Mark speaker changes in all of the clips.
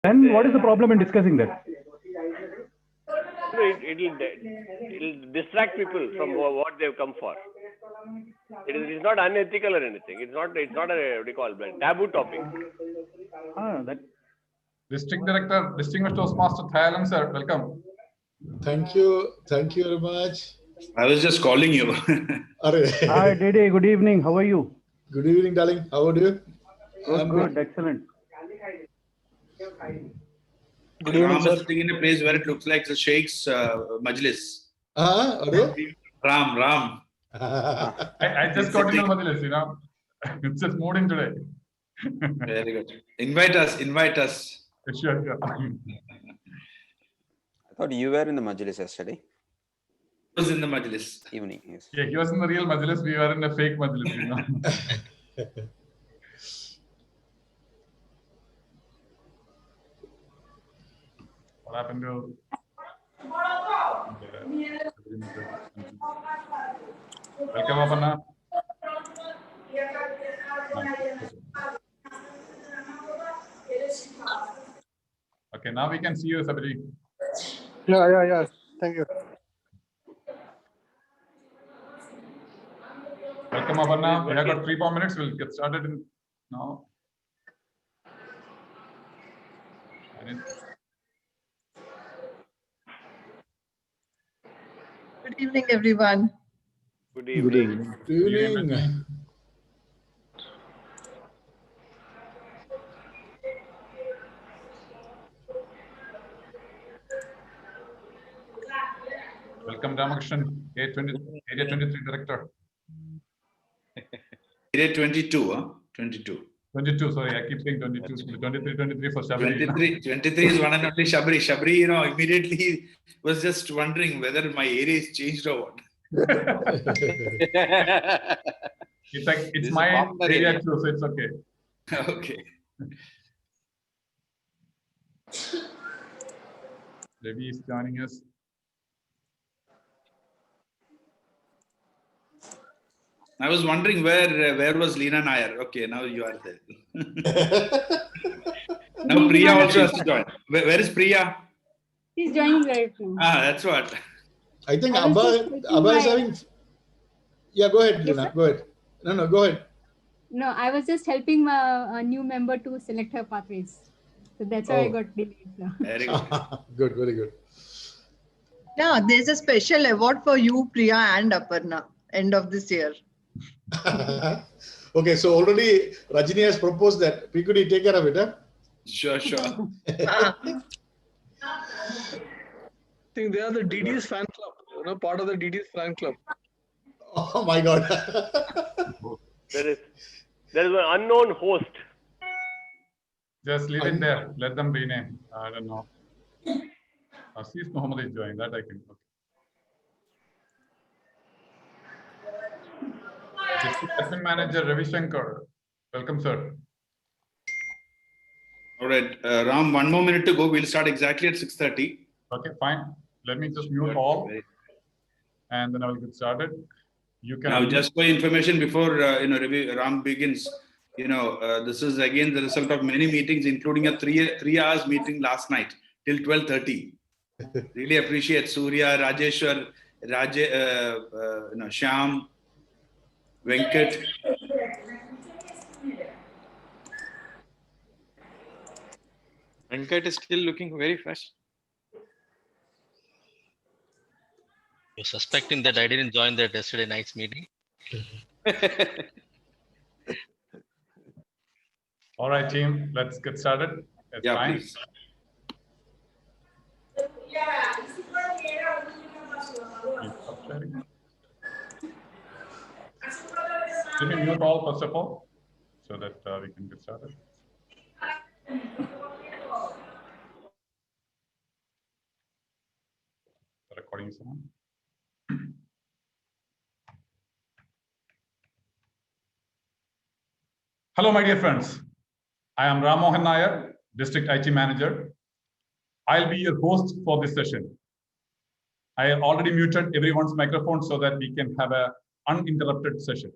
Speaker 1: Then what is the problem in discussing that?
Speaker 2: No, it'll distract people from what they've come for. It's not unethical or anything. It's not a what do you call it, taboo topic.
Speaker 1: That
Speaker 3: District Director, Distinguished Toastmaster Thayalam sir, welcome.
Speaker 4: Thank you very much.
Speaker 5: I was just calling you.
Speaker 1: Hi, Dede. Good evening. How are you?
Speaker 4: Good evening, darling. How are you?
Speaker 1: Good. Excellent.
Speaker 5: Good evening, sir. Sitting in a place where it looks like the Sheikh's Majlis. Ram.
Speaker 3: I just got into the Majlis, you know. It's just moved in today.
Speaker 5: Very good. Invite us.
Speaker 3: Sure.
Speaker 6: I thought you were in the Majlis yesterday.
Speaker 5: I was in the Majlis.
Speaker 6: Evening, yes.
Speaker 3: Yeah, he was in the real Majlis. We were in a fake Majlis, you know. What happened to... Welcome, Aparna. Okay, now we can see you, Sabri.
Speaker 7: Yeah. Thank you.
Speaker 3: Welcome, Aparna. We have got 3 more minutes. We'll get started now.
Speaker 8: Good evening, everyone.
Speaker 2: Good evening.
Speaker 4: Good evening.
Speaker 3: Welcome, Ramakrishnan, Area 23 Director.
Speaker 5: Area 22, huh? 22.
Speaker 3: 22, sorry, I keep saying 22. 23 for Shabri.
Speaker 5: 23 is one and only Shabri. Shabri, you know, immediately was just wondering whether my area is changed or what.
Speaker 3: It's like, it's my area too, so it's okay.
Speaker 5: Okay.
Speaker 3: Ravi is joining us.
Speaker 5: I was wondering where was Leena Nair. Okay, now you are there. Now Priya also has to join. Where is Priya?
Speaker 9: He's joining right now.
Speaker 5: That's what.
Speaker 4: I think Abba is having... Yeah, go ahead, Leena. Go ahead. No, go ahead.
Speaker 9: No, I was just helping a new member to select her pathways. So that's why I got delayed now.
Speaker 5: Very good.
Speaker 4: Good, very good.
Speaker 8: Yeah, there's a special award for you, Priya and Aparna, end of this year.
Speaker 4: Okay, so already Rajini has proposed that. Pikudi, take care of it, huh?
Speaker 5: Sure.
Speaker 7: I think they are the DD's fan club. You know, part of the DD's fan club.
Speaker 4: Oh my God.
Speaker 2: There is an unknown host.
Speaker 3: Just leave it there. Let them rename. I don't know. Asif Muhammad is joining. That I can. Okay. District Admin Manager Ravi Shankar. Welcome, sir.
Speaker 5: All right, Ram, 1 more minute to go. We'll start exactly at 6:30.
Speaker 3: Okay, fine. Let me just mute all, and then I will get started. You can
Speaker 5: now just for information before Ram begins. This is again the result of many meetings, including a 3 hours meeting last night till 12:30. Really appreciate Surya, Rajeshwar, Shyam, Venkat.
Speaker 10: Venkat is still looking very fresh.
Speaker 11: You're suspecting that I didn't join that yesterday night's meeting?
Speaker 3: All right, team, let's get started. It's fine.
Speaker 5: Please.
Speaker 3: Let me mute all first of all, so that we can get started. The recording is on. Hello, my dear friends. I am Ram Mohan Nair, District IT Manager. I'll be your host for this session. I have already muted everyone's microphone so that we can have an uninterrupted session.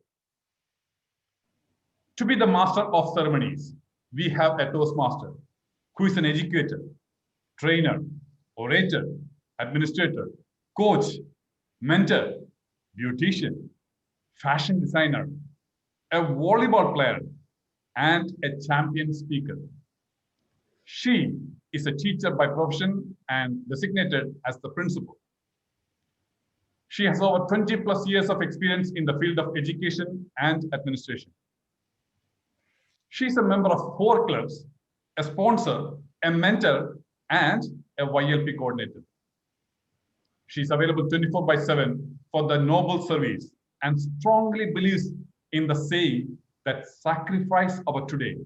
Speaker 3: To be the master of ceremonies, we have a Toastmaster. who is an educator, trainer, orator, administrator, coach, mentor, beautician, fashion designer, a volleyball player, and a champion speaker. She is a teacher by profession and designated as the principal. She has over 20 plus years of experience in the field of education and administration. She is a member of 4 clubs, a sponsor, a mentor, and a YLP coordinator. She is available 24/7 for the noble service and strongly believes in the saying that sacrifice our today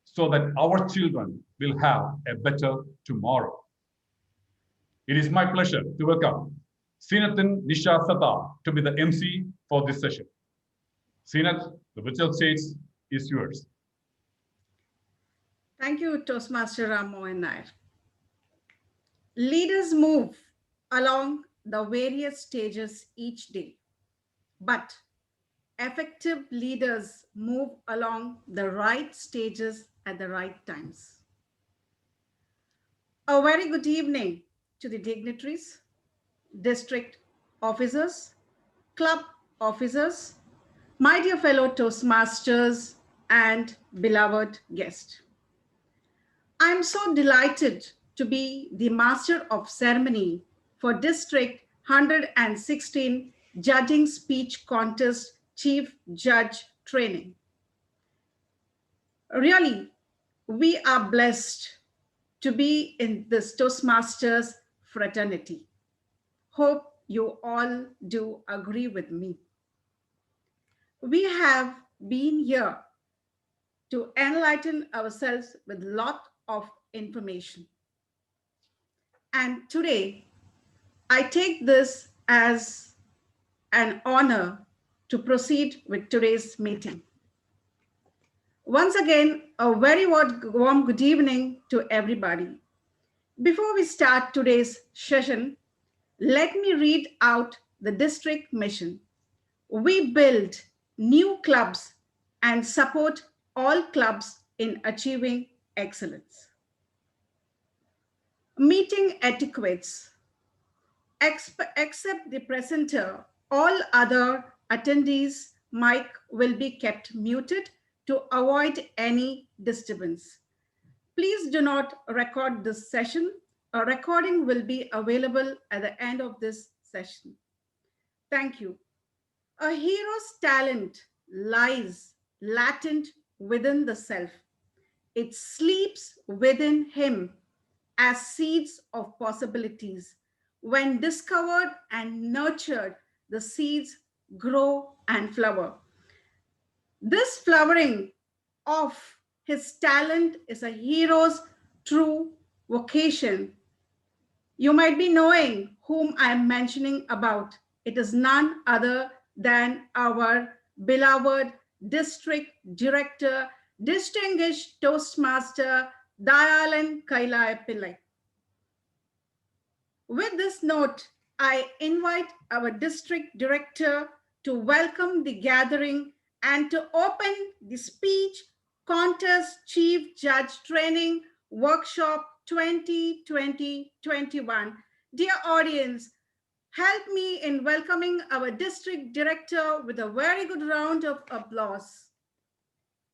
Speaker 3: so that our children will have a better tomorrow. It is my pleasure to welcome Seenathan Nisha Sata to be the MC for this session. Seenath, the virtual stage is yours.
Speaker 12: Thank you, Toastmaster Ram Mohan Nair. Leaders move along the various stages each day, but effective leaders move along the right stages at the right times. A very good evening to the dignitaries, district officers, club officers, my dear fellow Toastmasters, and beloved guest. I'm so delighted to be the Master of Ceremony for District 116 Judging Speech Contest Chief Judge Training. Really, we are blessed to be in this Toastmasters fraternity. Hope you all do agree with me. We have been here to enlighten ourselves with a lot of information. And today, I take this as an honor to proceed with today's meeting. Once again, a very warm good evening to everybody. Before we start today's session, let me read out the district mission. We build new clubs and support all clubs in achieving excellence. Meeting etiquettes. Except the presenter, all other attendees' mic will be kept muted to avoid any disturbance. Please do not record this session. A recording will be available at the end of this session. Thank you. A hero's talent lies latent within the self. It sleeps within him as seeds of possibilities. When discovered and nurtured, the seeds grow and flower. This flowering of his talent is a hero's true vocation. You might be knowing whom I am mentioning about. It is none other than our beloved District Director, Distinguished Toastmaster, Dayalan Kailaya Pillai. With this note, I invite our District Director to welcome the gathering and to open the Speech Contest Chief Judge Training Workshop 2020-21. Dear audience, help me in welcoming our District Director with a very good round of applause.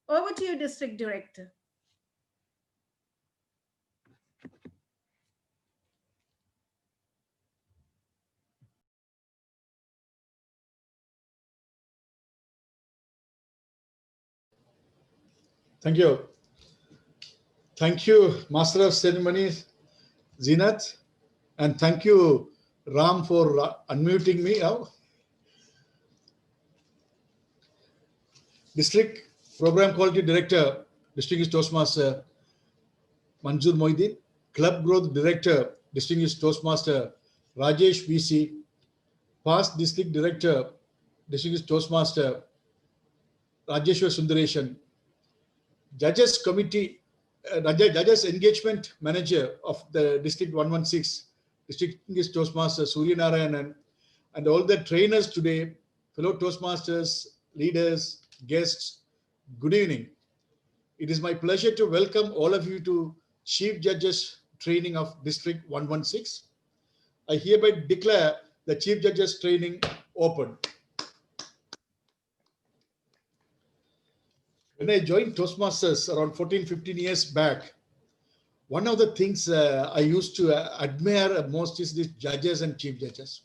Speaker 12: Over to you, District Director.
Speaker 4: Thank you. Thank you, Master of Ceremonies, Seenath, and thank you, Ram, for unmuting me now. District Program Quality Director, Distinguished Toastmaster Manzoor Moideen, Club Growth Director, Distinguished Toastmaster Rajesh VC, Past District Director, Distinguished Toastmaster Rajeshwar Sundareshan, Judges Committee, Judges Engagement Manager of the District 116, Distinguished Toastmaster Surya Narayanan, and all the trainers today, fellow Toastmasters, leaders, guests, good evening. It is my pleasure to welcome all of you to Chief Judges Training of District 116. I hereby declare the Chief Judges Training open. When I joined Toastmasters around 14, 15 years back, one of the things I used to admire most is these judges and chief judges.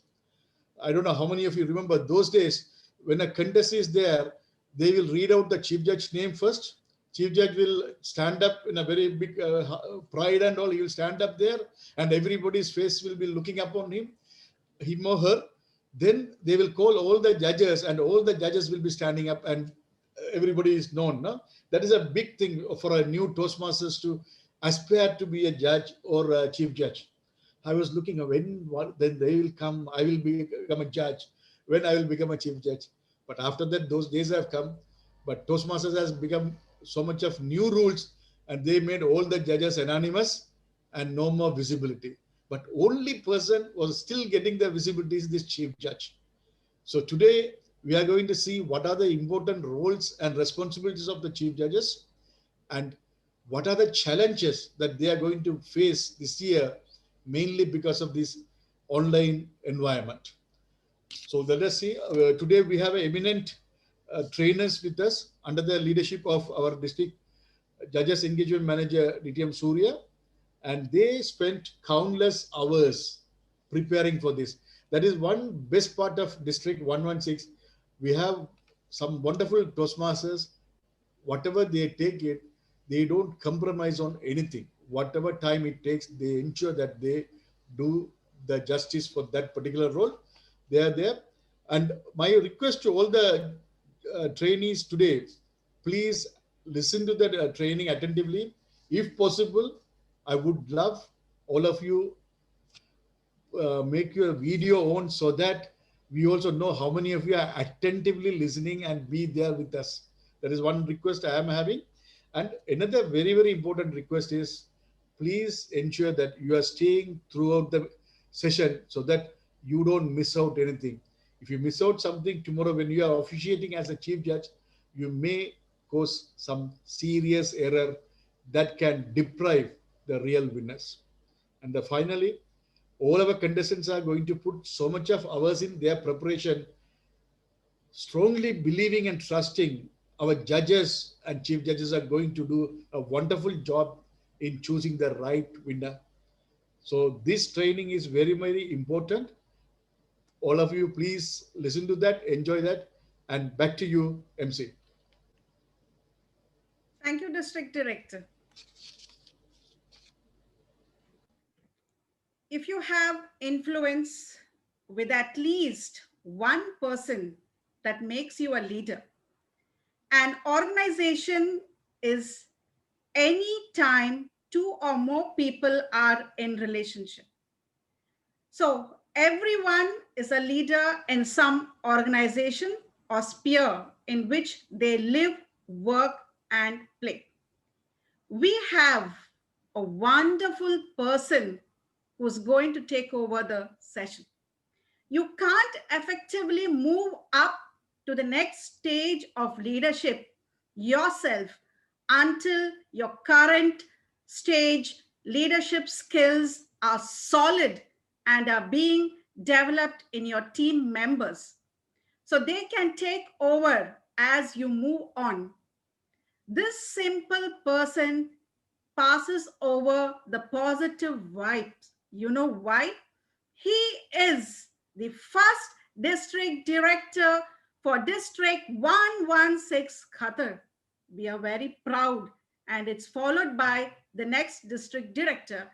Speaker 4: I don't know how many of you remember those days when a contest is there, they will read out the chief judge's name first. Chief judge will stand up in a very big pride and all. He will stand up there and everybody's face will be looking upon him or her. Then they will call all the judges and all the judges will be standing up and everybody is known. No? That is a big thing for a new Toastmasters to aspire to be a judge or a chief judge. I was looking then they will come, I will become a judge, when I will become a chief judge. But after that, those days have come. But Toastmasters has become so much of new rules and they made all the judges anonymous and no more visibility. But only person was still getting the visibility is this chief judge. So today we are going to see what are the important roles and responsibilities of the chief judges and what are the challenges that they are going to face this year, mainly because of this online environment. So let us see. Today we have eminent trainers with us under the leadership of our district judges engagement manager DTM Surya, and they spent countless hours preparing for this. That is one best part of District 116. We have some wonderful Toastmasters. Whatever they take it, they don't compromise on anything. Whatever time it takes, they ensure that they do the justice for that particular role. They are there. And my request to all the trainees today, please listen to the training attentively. If possible, I would love all of you make your video on so that we also know how many of you are attentively listening and be there with us. That is one request I am having. And another very, very important request is please ensure that you are staying throughout the session so that you don't miss out anything. If you miss out something tomorrow when you are officiating as a chief judge, you may cause some serious error that can deprive the real winners. And finally, all our contestants are going to put so much of hours in their preparation, strongly believing and trusting our judges and chief judges are going to do a wonderful job in choosing the right winner. So this training is very, very important. All of you, please listen to that, enjoy that, and back to you, MC.
Speaker 12: Thank you, District Director. If you have influence with at least one person that makes you a leader, an organization is any time two or more people are in relationship. So everyone is a leader in some organization or sphere in which they live, work, and play. We have a wonderful person who's going to take over the session. You can't effectively move up to the next stage of leadership yourself until your current stage leadership skills are solid and are being developed in your team members, so they can take over as you move on. This simple person passes over the positive vibes. You know why? He is the first district director for District 116 Qatar. We are very proud, and it's followed by the next district director.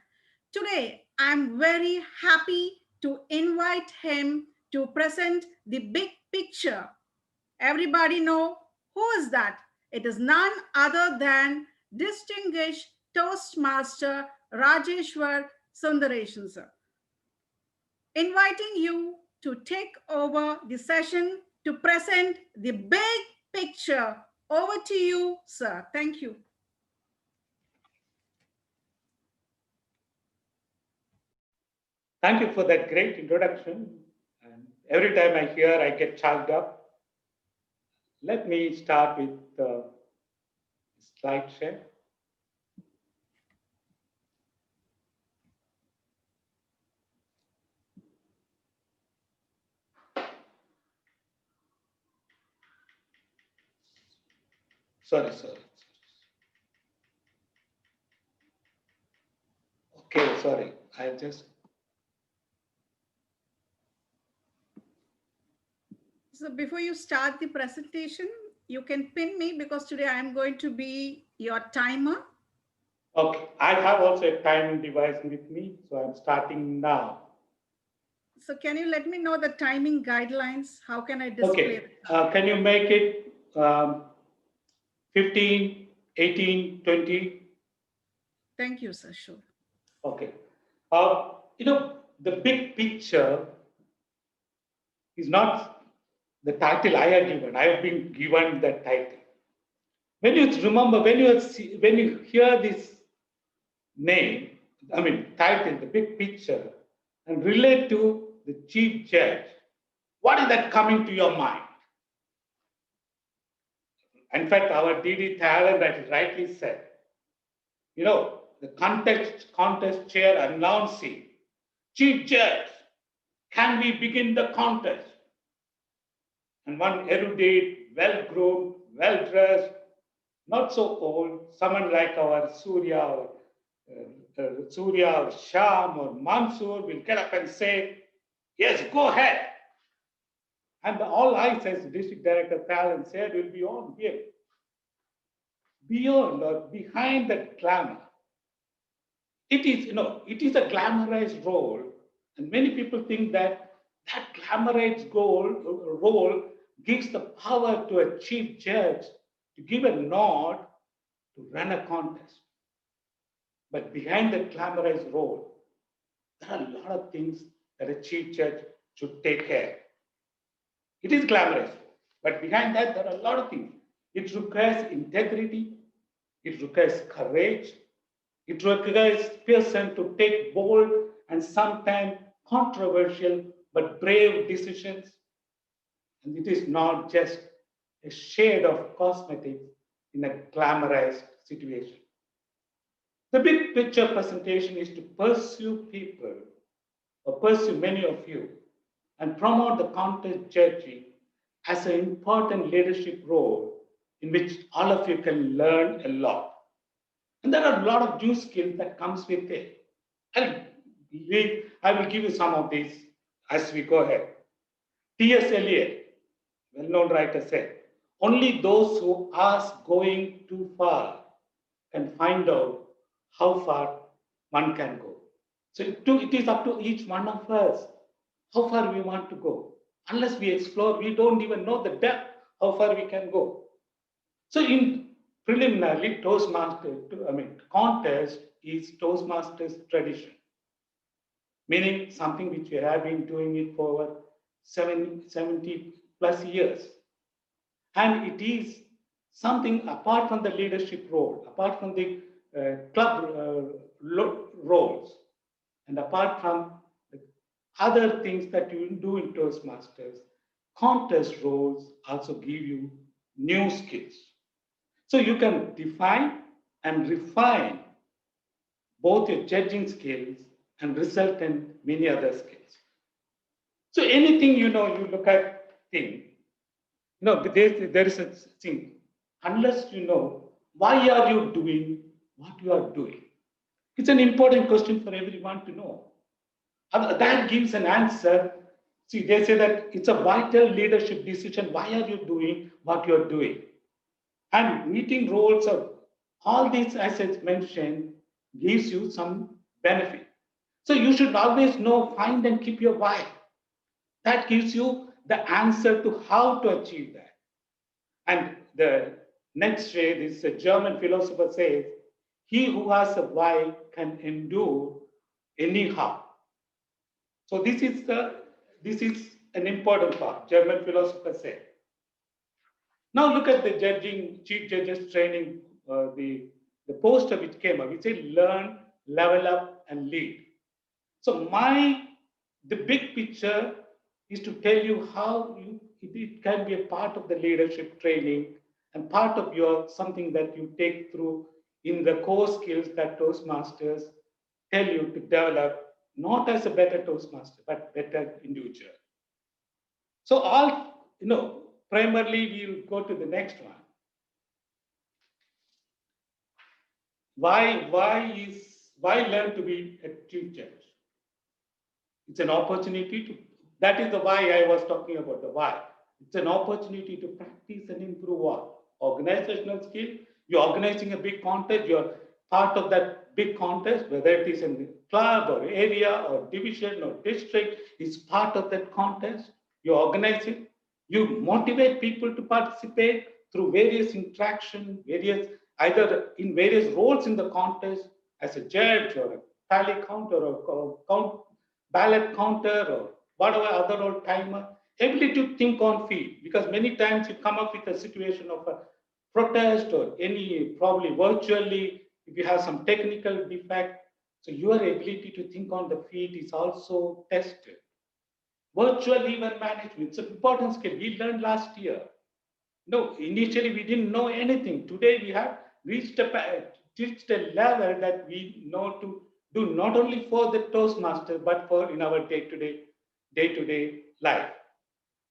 Speaker 12: Today, I'm very happy to invite him to present the big picture. Everybody know who is that? It is none other than distinguished Toastmaster Rajeshwar Sundaresan, sir. Inviting you to take over the session to present the big picture. Over to you, sir. Thank you.
Speaker 13: Thank you for that great introduction. And every time I hear, I get charged up. Let me start with the slide share. Sorry. Okay, sorry. I'll just.
Speaker 12: So before you start the presentation, you can pin me because today I am going to be your timer.
Speaker 13: Okay, I have also a timing device with me, so I'm starting now.
Speaker 12: So can you let me know the timing guidelines? How can I display?
Speaker 13: Okay, can you make it 15, 18, 20?
Speaker 12: Thank you, sir. Sure.
Speaker 13: Okay. The big picture is not the title I have given. I have been given that title. When you remember, when you hear this name, title, the big picture, and relate to the chief judge, what is that coming to your mind? In fact, our DD Thailand that rightly said, the contest chair announcing, Chief Judge, can we begin the contest? And one erudite, well-groomed, well-dressed, not so old, someone like our Surya or Sham or Mansoor will get up and say, yes, go ahead. And all eyes, as District Director Talent said, will be on here. Beyond or behind that glamour. It is a glamorized role, and many people think that glamorized role gives the power to a chief judge to give a nod to run a contest. But behind that glamorized role, there are a lot of things that a chief judge should take care. It is glamorized, but behind that, there are a lot of things. It requires integrity, it requires courage, it requires a person to take bold and sometimes controversial but brave decisions. And it is not just a shade of cosmetics in a glamorized situation. The big picture presentation is to pursue people, or pursue many of you, and promote the contest judging as an important leadership role in which all of you can learn a lot. And there are a lot of new skills that comes with it. I will give you some of these as we go ahead. T.S. Eliot, well-known writer, said, only those who ask going too far can find out how far one can go. So it is up to each one of us how far we want to go. Unless we explore, we don't even know the depth, how far we can go. So in preliminarily, contest is Toastmasters tradition, meaning something which we have been doing it for over 70 plus years. And it is something apart from the leadership role, apart from the club roles, and apart from the other things that you do in Toastmasters, contest roles also give you new skills. So you can define and refine both your judging skills and result in many other skills. So anything, you look at thing, there is a thing, unless you know why are you doing what you are doing. It's an important question for everyone to know. That gives an answer. See, they say that it's a vital leadership decision. Why are you doing what you're doing? And meeting roles of all these assets mentioned gives you some benefit. So you should always know, find and keep your why. That gives you the answer to how to achieve that. And the next way, this German philosopher says, he who has a why can endure anyhow. So this is an important part, German philosopher said. Now look at the chief judges training, the poster which came up. It said learn, level up, and lead. So the big picture is to tell you how it can be a part of the leadership training and part of something that you take through in the core skills that Toastmasters tell you to develop, not as a better Toastmaster, but better individual. So primarily we'll go to the next one. why learn to be a chief judge? It's an opportunity to, that is the why I was talking about, the why. It's an opportunity to practice and improve what? Organizational skill. You're organizing a big contest, you're part of that big contest, whether it is in the club or area or division or district, is part of that contest. You organize it. You motivate people to participate through various interaction, either in various roles in the contest, as a judge or a tally counter or ballot counter or whatever other role, timer, ability to think on feet, because many times you come up with a situation of a protest or any, probably virtually, if you have some technical defect, so your ability to think on the feet is also tested. Virtual event management, it's an important skill. We learned last year. No, initially we didn't know anything. Today we have reached a level that we know to do not only for the Toastmasters, but for in our day-to-day life.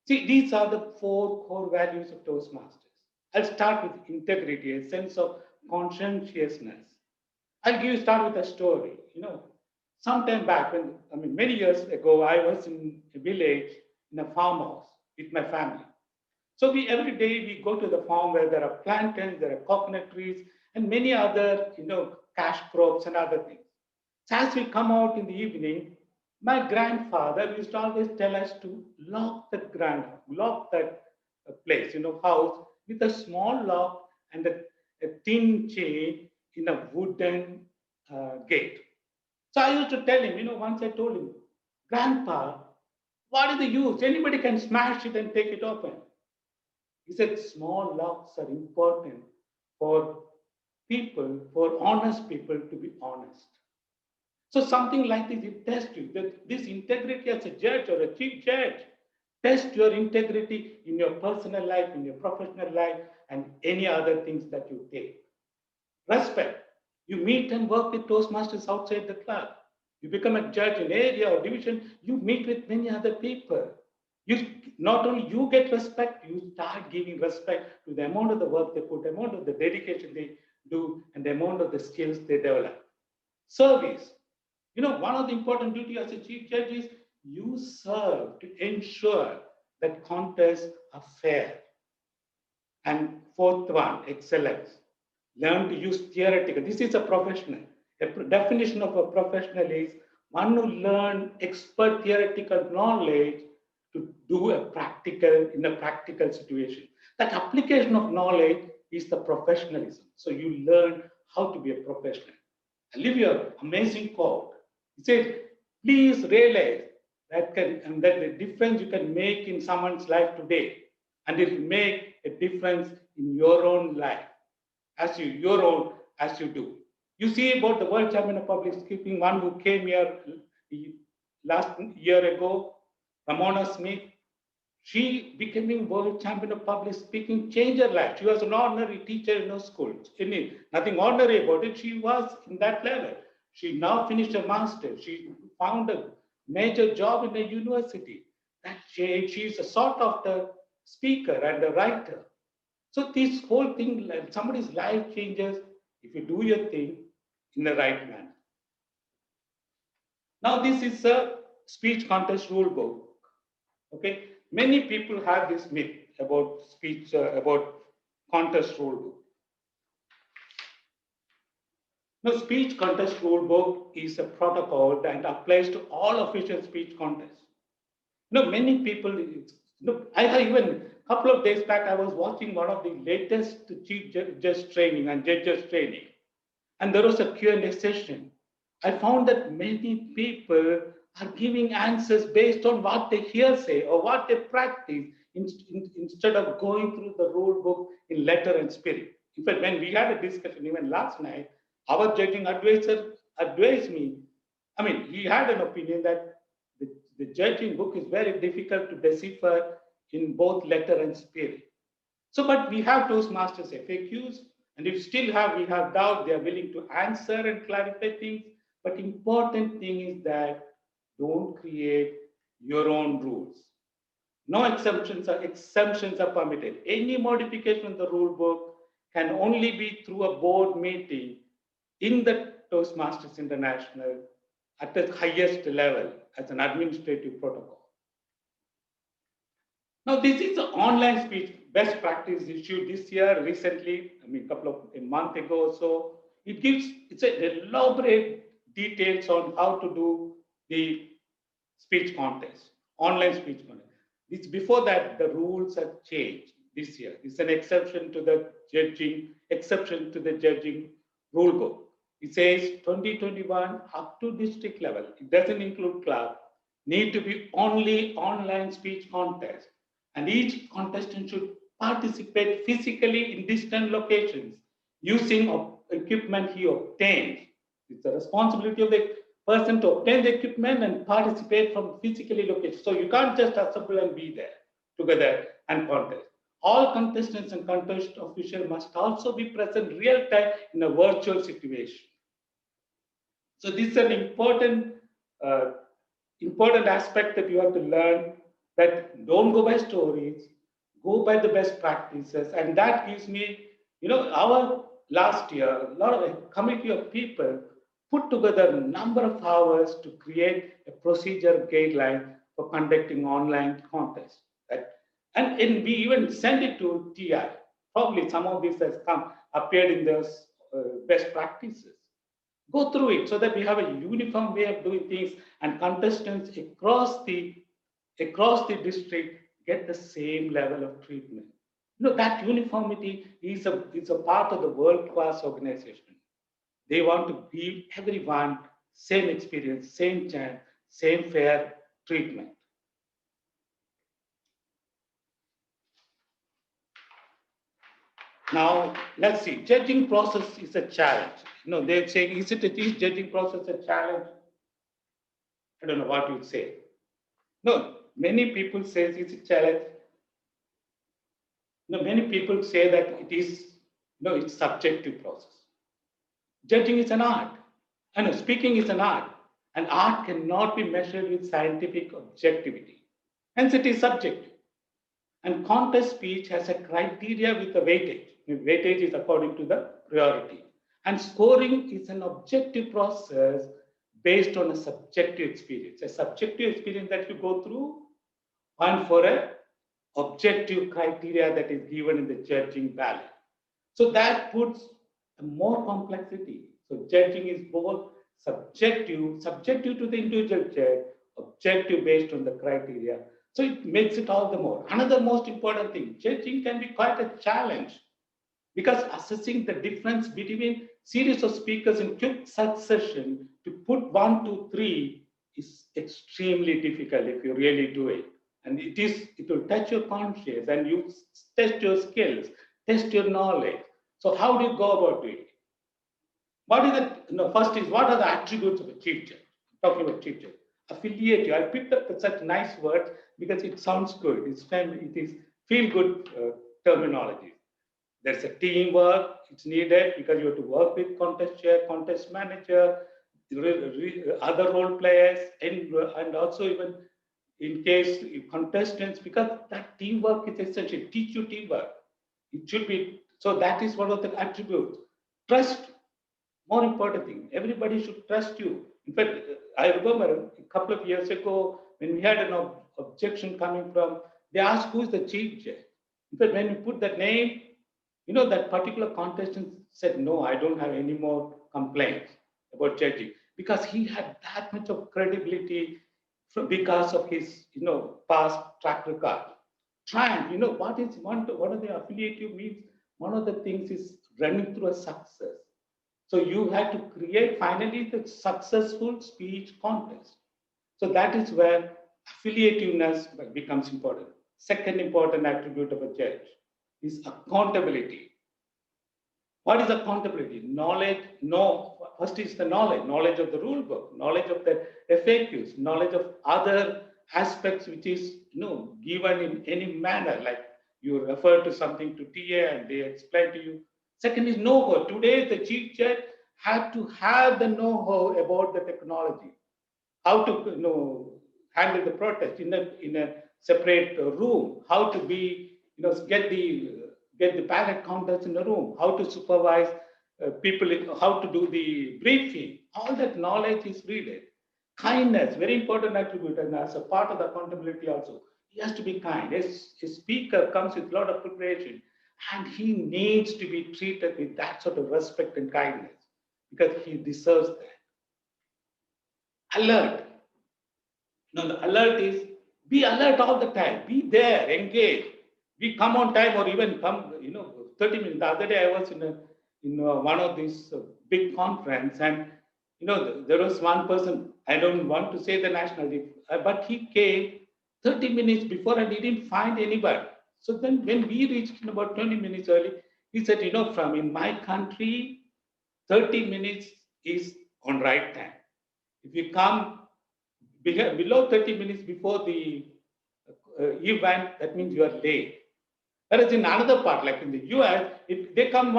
Speaker 13: See, these are the 4 core values of Toastmasters. I'll start with integrity, a sense of conscientiousness. I'll start with a story. Sometime back, many years ago, I was in a village in a farmhouse with my family. So every day we go to the farm where there are plantains, there are coconut trees, and many other, cash crops and other things. So as we come out in the evening, my grandfather used to always tell us to lock that place, house with a small lock and a thin chain in a wooden gate. So I used to tell him, once I told him, Grandpa, what is the use? Anybody can smash it and take it open. He said, small locks are important for people, for honest people to be honest. So something like this, it tests you. This integrity as a judge or a chief judge, test your integrity in your personal life, in your professional life, and any other things that you take. Respect. You meet and work with Toastmasters outside the club. You become a judge in area or division, you meet with many other people. Not only you get respect, you start giving respect to the amount of the work they put, the amount of the dedication they do, and the amount of the skills they develop. Service. One of the important duties as a chief judge is you serve to ensure that contests are fair. And 4th one, excellence. Learn to use theoretical. This is a professional. A definition of a professional is one who learns expert theoretical knowledge to do in a practical situation. That application of knowledge is the professionalism. So you learn how to be a professional. I leave you an amazing quote. It says, please realize that the difference you can make in someone's life today, and it will make a difference in your own life as you do. You see about the world champion of public speaking, one who came here last year ago, Ramona Smith. She becoming world champion of public speaking changed her life. She was an ordinary teacher in her school. Nothing ordinary about it. She was in that level. She now finished her master's. She found a major job in a university. She's a sort of the speaker and a writer. So this whole thing, somebody's life changes if you do your thing in the right manner. Now this is a speech contest rule book. Okay, many people have this myth about speech, about contest rule book. Now, speech contest rule book is a protocol that applies to all official speech contests. Many people, I have even a couple of days back, I was watching one of the latest chief judge training and judges training, and there was a Q&A session. I found that many people are giving answers based on what they hearsay or what they practice instead of going through the rule book in letter and spirit. In fact, when we had a discussion even last night, our judging advisor advised me, he had an opinion that the judging book is very difficult to decipher in both letter and spirit. So, but we have Toastmasters FAQs, and if we have doubt, they are willing to answer and clarify things. But important thing is that don't create your own rules. No exemptions are permitted. Any modification of the rule book can only be through a board meeting in the Toastmasters International at the highest level as an administrative protocol. Now, this is an online speech best practice issued this year, recently, a month ago or so. It's a elaborate details on how to do the speech contest, online speech contest. It's before that, the rules have changed this year. It's an exception to the judging rule book. It says 2021 up to district level. It doesn't include club. Need to be only online speech contest. And each contestant should participate physically in distant locations using equipment he obtained. It's the responsibility of the person to obtain the equipment and participate from physically located. So you can't just assemble and be there together and contest. All contestants and contest officials must also be present real time in a virtual situation. So this is an important aspect that you have to learn, that don't go by stories, go by the best practices. And that gives me, our last year, a lot of a committee of people put together a number of hours to create a procedure guideline for conducting online contests. Right? And we even sent it to TI. Probably some of this has appeared in those best practices. Go through it so that we have a uniform way of doing things, and contestants across the district get the same level of treatment. That uniformity is a part of the world-class organization. They want to give everyone same experience, same chance, same fair treatment. Now, let's see. Judging process is a challenge. They're saying, is judging process a challenge? I don't know what you'd say. No, many people say it's a challenge. Many people say that it is, it's subjective process. Judging is an art. Speaking is an art. And art cannot be measured with scientific objectivity. Hence, it is subjective. And contest speech has a criteria with a weightage. Weightage is according to the priority. And scoring is an objective process based on a subjective experience. A subjective experience that you go through, and for an objective criteria that is given in the judging ballot. So that puts more complexity. So judging is both subjective to the individual judge, objective based on the criteria. So it makes it all the more. Another most important thing, judging can be quite a challenge, because assessing the difference between series of speakers in quick succession to put 1, 2, 3 is extremely difficult if you really do it. And it will touch your conscience, and you test your skills, test your knowledge. So how do you go about doing it? What is it? First is, what are the attributes of a chief judge? Talking about chief judge. Affiliative. I picked up such nice words because it sounds good. It is feel-good terminology. There's a teamwork. It's needed because you have to work with contest chair, contest manager, other role players, and also even in case contestants, because that teamwork is essential. Teach you teamwork. It should be. So that is one of the attributes. Trust. More important thing. Everybody should trust you. In fact, I remember a couple of years ago when we had an objection coming from, they asked who is the chief judge. In fact, when we put that name, that particular contestant said, no, I don't have any more complaints about judging, because he had that much of credibility because of his, past track record. Triumph, what are the affiliative means? One of the things is running through a success. So you had to create finally the successful speech contest. So that is where affiliativeness becomes important. Second important attribute of a judge is accountability. What is accountability? Knowledge. First is the knowledge of the rule book, knowledge of the FAQs, knowledge of other aspects which is given in any manner, like you refer to something to TA and they explain to you. Second is know-how. Today, the chief judge had to have the know-how about the technology, how to handle the protest in a separate room, how to be get the ballot counters in the room, how to supervise people how to do the briefing. All that knowledge is needed. Kindness, very important attribute, and as a part of the accountability also. He has to be kind. A speaker comes with a lot of preparation, and he needs to be treated with that sort of respect and kindness because he deserves that. Alert. Now, the alert is be alert all the time. Be there, engage. We come on time or even come, 30 minutes. The other day I was in one of these big conference, and there was one person. I don't want to say the nationality, but he came 30 minutes before and he didn't find anybody. So then when we reached in about 20 minutes early, he said, from in my country, 30 minutes is on right time. If you come below 30 minutes before the event, that means you are late. Whereas in another part, like in the US, if they come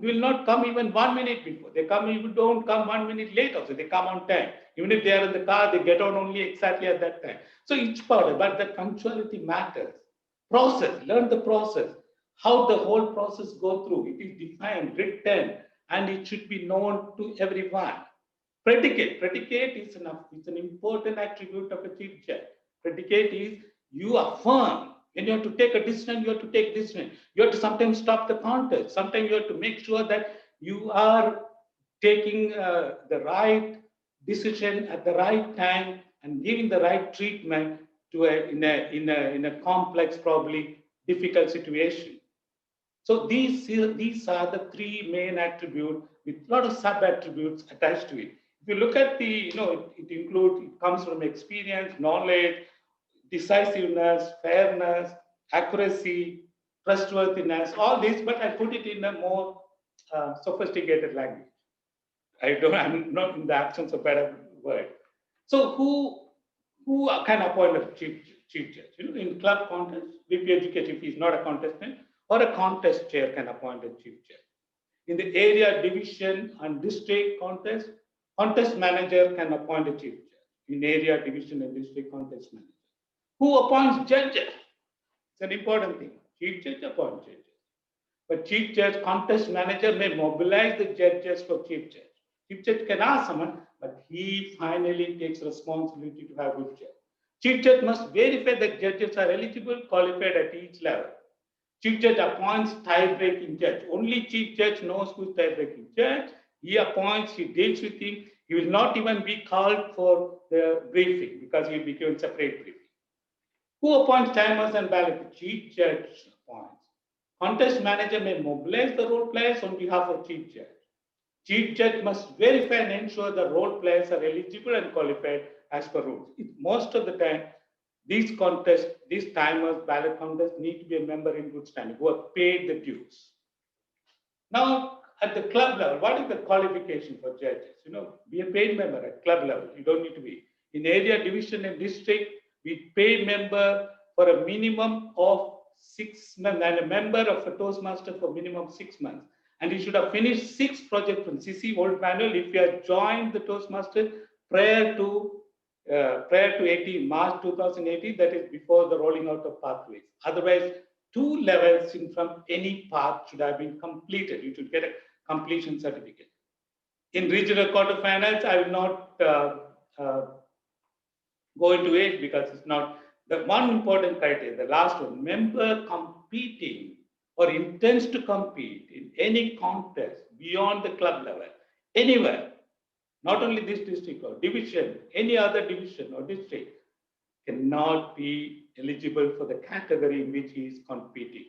Speaker 13: will not come even 1 minute before. They come, even don't come 1 minute late also. They come on time. Even if they are in the car, they get on only exactly at that time. So each part, but the punctuality matters. Process, learn the process. How the whole process go through. It is defined, written, and it should be known to everyone. Predicate is it's an important attribute of a chief judge. Predicate is you affirm. When you have to take a decision, you have to take decision. You have to sometimes stop the contest. Sometimes you have to make sure that you are taking the right decision at the right time and giving the right treatment to in a complex, probably difficult situation. So these are the three main attributes with a lot of sub attributes attached to it. If you look at the, it comes from experience, knowledge, decisiveness, fairness, accuracy, trustworthiness, all this, but I put it in a more sophisticated language. I'm not in the absence of better word. So who can appoint a chief judge? In club contest, VP Education, if he's not a contestant, or a contest chair can appoint a chief judge. In the area, division, and district contest manager can appoint a chief judge. In area, division, and district contest manager. Who appoints judges? It's an important thing. Chief judge appoints judges. But chief judge, contest manager may mobilize the judges for chief judge. Chief judge can ask someone, but he finally takes responsibility to have good judge. Chief judge must verify that judges are eligible, qualified at each level. Chief judge appoints tie-breaking judge. Only chief judge knows who's tie-breaking judge. He appoints, he deals with him. He will not even be called for the briefing because he will be given separate briefing. Who appoints timers and ballot? Chief judge appoints. Contest manager may mobilize the role players on behalf of chief judge. Chief judge must verify and ensure the role players are eligible and qualified as per rules. Most of the time, these contests, these timers, ballot contests need to be a member in good standing who have paid the dues. Now, at the club level, what is the qualification for judges? Be a paid member at club level. You don't need to be. In area, division, and district, we pay member for a minimum of 6 months and a member of a Toastmaster for minimum 6 months. And you should have finished 6 projects from CC Old Manual if you have joined the Toastmaster prior to 18 March 2018, that is before the rolling out of pathways. Otherwise, 2 levels from any path should have been completed. You should get a completion certificate. In regional quarterfinals, I will not go into it because it's not the one important criteria. The last one, member competing or intends to compete in any contest beyond the club level, anywhere, not only this district or division, any other division or district, cannot be eligible for the category in which he is competing.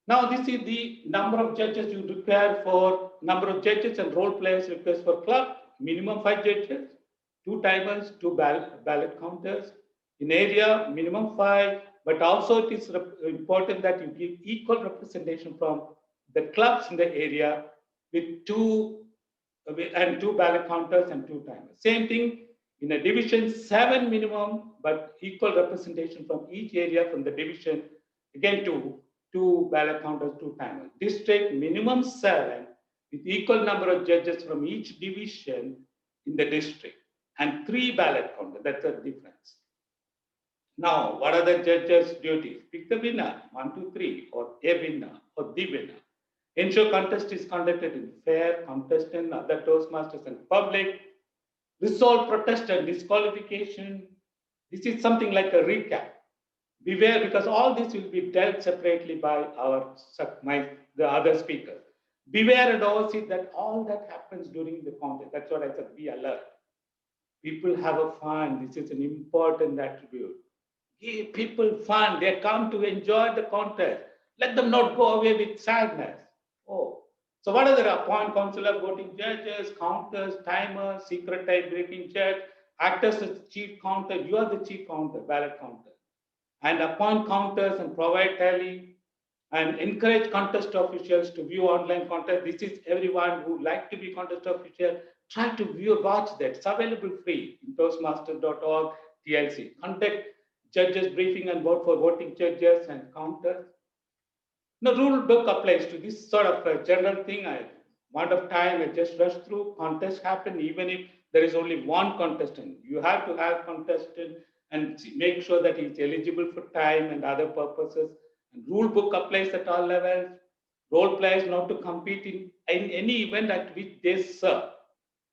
Speaker 13: Now, this is the number of judges you require for number of judges and role players request for club. Minimum 5 judges, 2 timers, 2 ballot counters. In area, minimum 5, but also it is important that you give equal representation from the clubs in the area with 2 ballot counters and 2 timers. Same thing in a division, 7 minimum, but equal representation from each area from the division. Again, 2 ballot counters, 2 timers. District, minimum 7 with equal number of judges from each division in the district and 3 ballot counters. That's the difference. Now, what are the judges' duties? Pick the winner, 1, 2, 3, or a winner, or the winner. Ensure contest is conducted in fair, contestant, other Toastmasters and public. Resolve protest and disqualification. This is something like a recap. Beware, because all this will be dealt separately by the other speakers. Beware and oversee that all that happens during the contest. That's what I said, be alert. People have a fun. This is an important attribute. Give people fun. They come to enjoy the contest. Let them not go away with sadness. Oh, so what are the appoint counselor, voting judges, counters, timers, secret type breaking judge, actors as chief counter. You are the chief counter, ballot counter, and appoint counters and provide tally, and encourage contest officials to view online contest. This is everyone who like to be contest official. Try to view, watch that. It's available free in toastmaster.org TLC. Contact judges briefing and vote for voting judges and counters. The rule book applies to this sort of a general thing. I want of time, I just rush through. Contests happen even if there is only one contestant. You have to have contestant and make sure that he's eligible for time and other purposes. And rule book applies at all levels. Role players not to compete in any event at which they serve.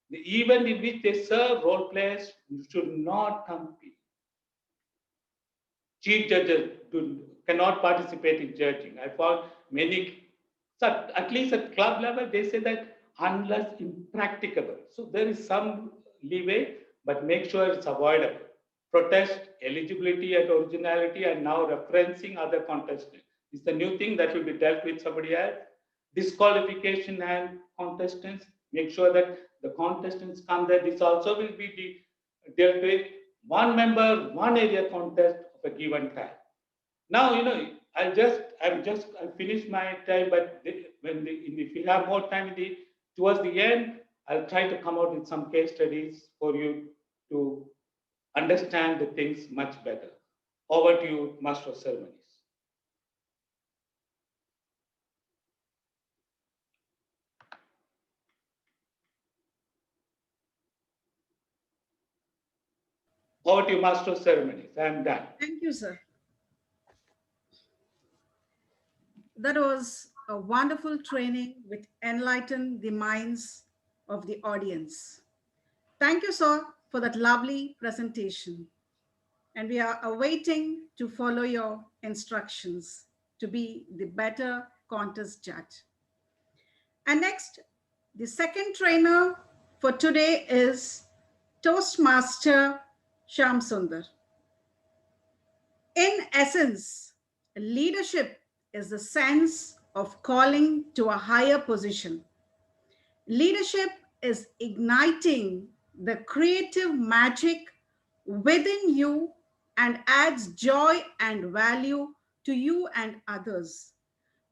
Speaker 13: The event in which they serve, role players should not compete. Chief judges cannot participate in judging. I found many, at least at club level, they say that unless impracticable. So there is some leeway, but make sure it's avoidable. Protest, eligibility and originality, and now referencing other contestants. It's the new thing that will be dealt with somebody else. Disqualification and contestants. Make sure that the contestants come there. This also will be dealt with. One member, one area contest of a given time. Now, I finished my time, but if you have more time towards the end, I'll try to come out with some case studies for you to understand the things much better. Over to you, Master of Ceremonies. Over to you, Master of Ceremonies. I am done.
Speaker 12: Thank you, sir. That was a wonderful training which enlightened the minds of the audience. Thank you, sir, for that lovely presentation. And we are awaiting to follow your instructions to be the better contest judge. And next, the second trainer for today is Toastmaster Shyam Sundar. In essence, leadership is the sense of calling to a higher position. Leadership is igniting the creative magic within you and adds joy and value to you and others.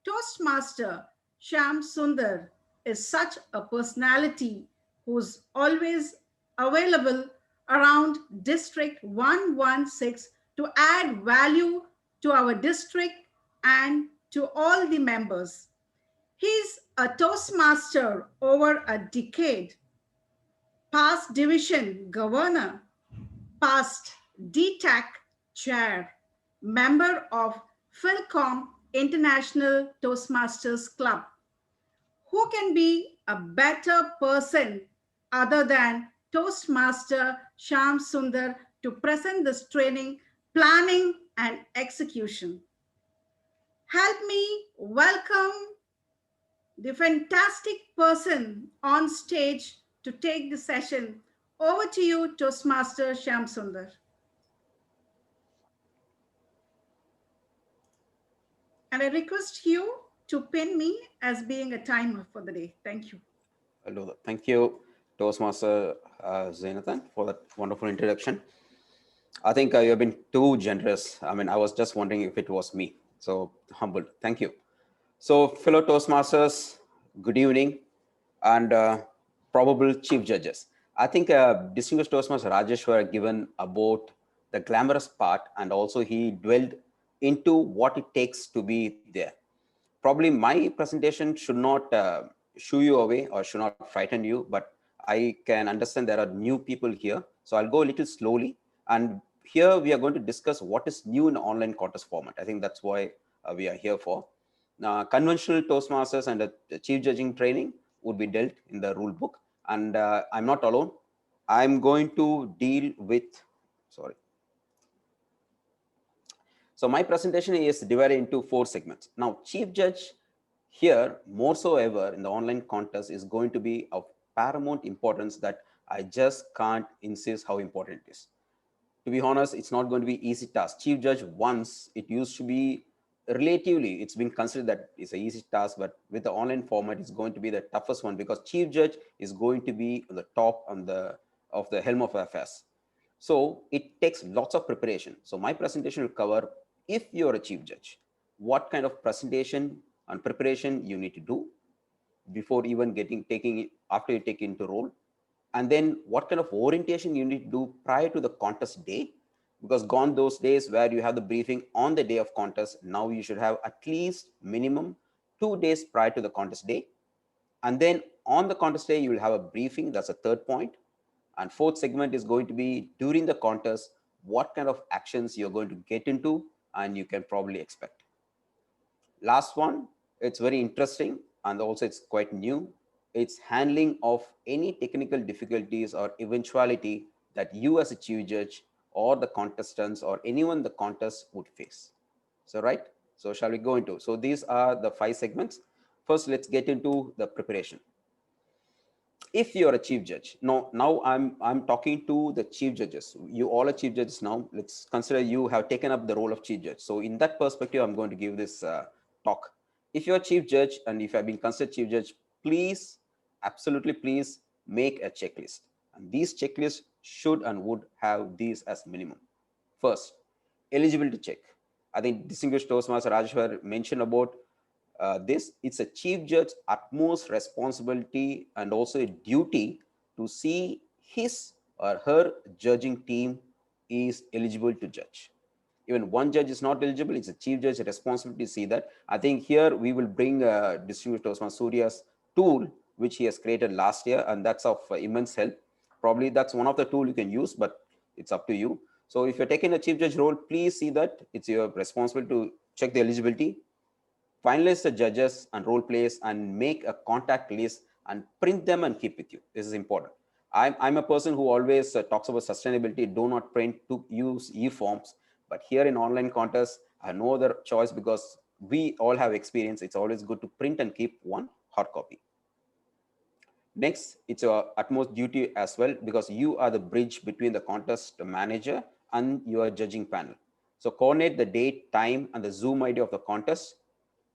Speaker 12: Toastmaster Shyam Sundar is such a personality who's always available around District 116 to add value to our district and to all the members. He's a Toastmaster over a decade, past division governor, past DTAC chair, member of Philcom International Toastmasters Club. Who can be a better person other than Toastmaster Shyam Sundar to present this training, planning and execution? Help me welcome the fantastic person on stage to take the session. Over to you, Toastmaster Shyam Sundar. And I request you to pin me as being a timer for the day. Thank you.
Speaker 6: Hello. Thank you, Toastmaster Zainathan, for that wonderful introduction. I think you have been too generous. I mean, I was just wondering if it was me. So humbled. Thank you. So fellow Toastmasters, good evening, and probable chief judges. I think distinguished Toastmaster Rajesh were given about the glamorous part, and also he dwelled into what it takes to be there. Probably my presentation should not shoo you away or should not frighten you, but I can understand there are new people here. So I'll go a little slowly. And here we are going to discuss what is new in online contest format. I think that's why we are here for. Conventional Toastmasters and the chief judging training would be dealt in the rule book. And I'm not alone. I'm going to deal with, sorry. So my presentation is divided into 4 segments. Now, chief judge here, more so ever in the online contest, is going to be of paramount importance that I just can't insist how important it is. To be honest, it's not going to be easy task. Chief judge, once it used to be relatively, it's been considered that it's an easy task, but with the online format, it's going to be the toughest one because chief judge is going to be on the top of the helm of affairs. So it takes lots of preparation. So my presentation will cover, if you're a chief judge, what kind of presentation and preparation you need to do before even taking it, after you take into role. And then what kind of orientation you need to do prior to the contest day, because gone those days where you have the briefing on the day of contest. Now you should have at least minimum 2 days prior to the contest day. And then on the contest day, you will have a briefing. That's a third point. And 4th segment is going to be during the contest, what kind of actions you're going to get into and you can probably expect. Last one, it's very interesting and also it's quite new. It's handling of any technical difficulties or eventuality that you as a chief judge or the contestants or anyone the contest would face. So, right. So shall we go into? So these are the 5 segments. First, let's get into the preparation. If you're a chief judge, now I'm talking to the chief judges. You all are chief judges now. Let's consider you have taken up the role of chief judge. So in that perspective, I'm going to give this talk. If you're a chief judge and if I've been considered chief judge, please, absolutely please make a checklist. And these checklists should and would have these as minimum. First, eligibility check. I think distinguished Toastmaster Rajeshwar mentioned about this. It's a chief judge's utmost responsibility and also a duty to see his or her judging team is eligible to judge. Even one judge is not eligible, it's a chief judge's responsibility to see that. I think here we will bring distinguished Toastmaster Surya's tool, which he has created last year, and that's of immense help. Probably that's one of the tools you can use, but it's up to you. So if you're taking a chief judge role, please see that it's your responsibility to check the eligibility, finalize the judges and role plays, and make a contact list and print them and keep with you. This is important. I'm a person who always talks about sustainability. Do not print, to use e-forms. But here in online contests, I have no other choice because we all have experience. It's always good to print and keep one hard copy. Next, it's your utmost duty as well, because you are the bridge between the contest manager and your judging panel. So coordinate the date, time, and the Zoom ID of the contest,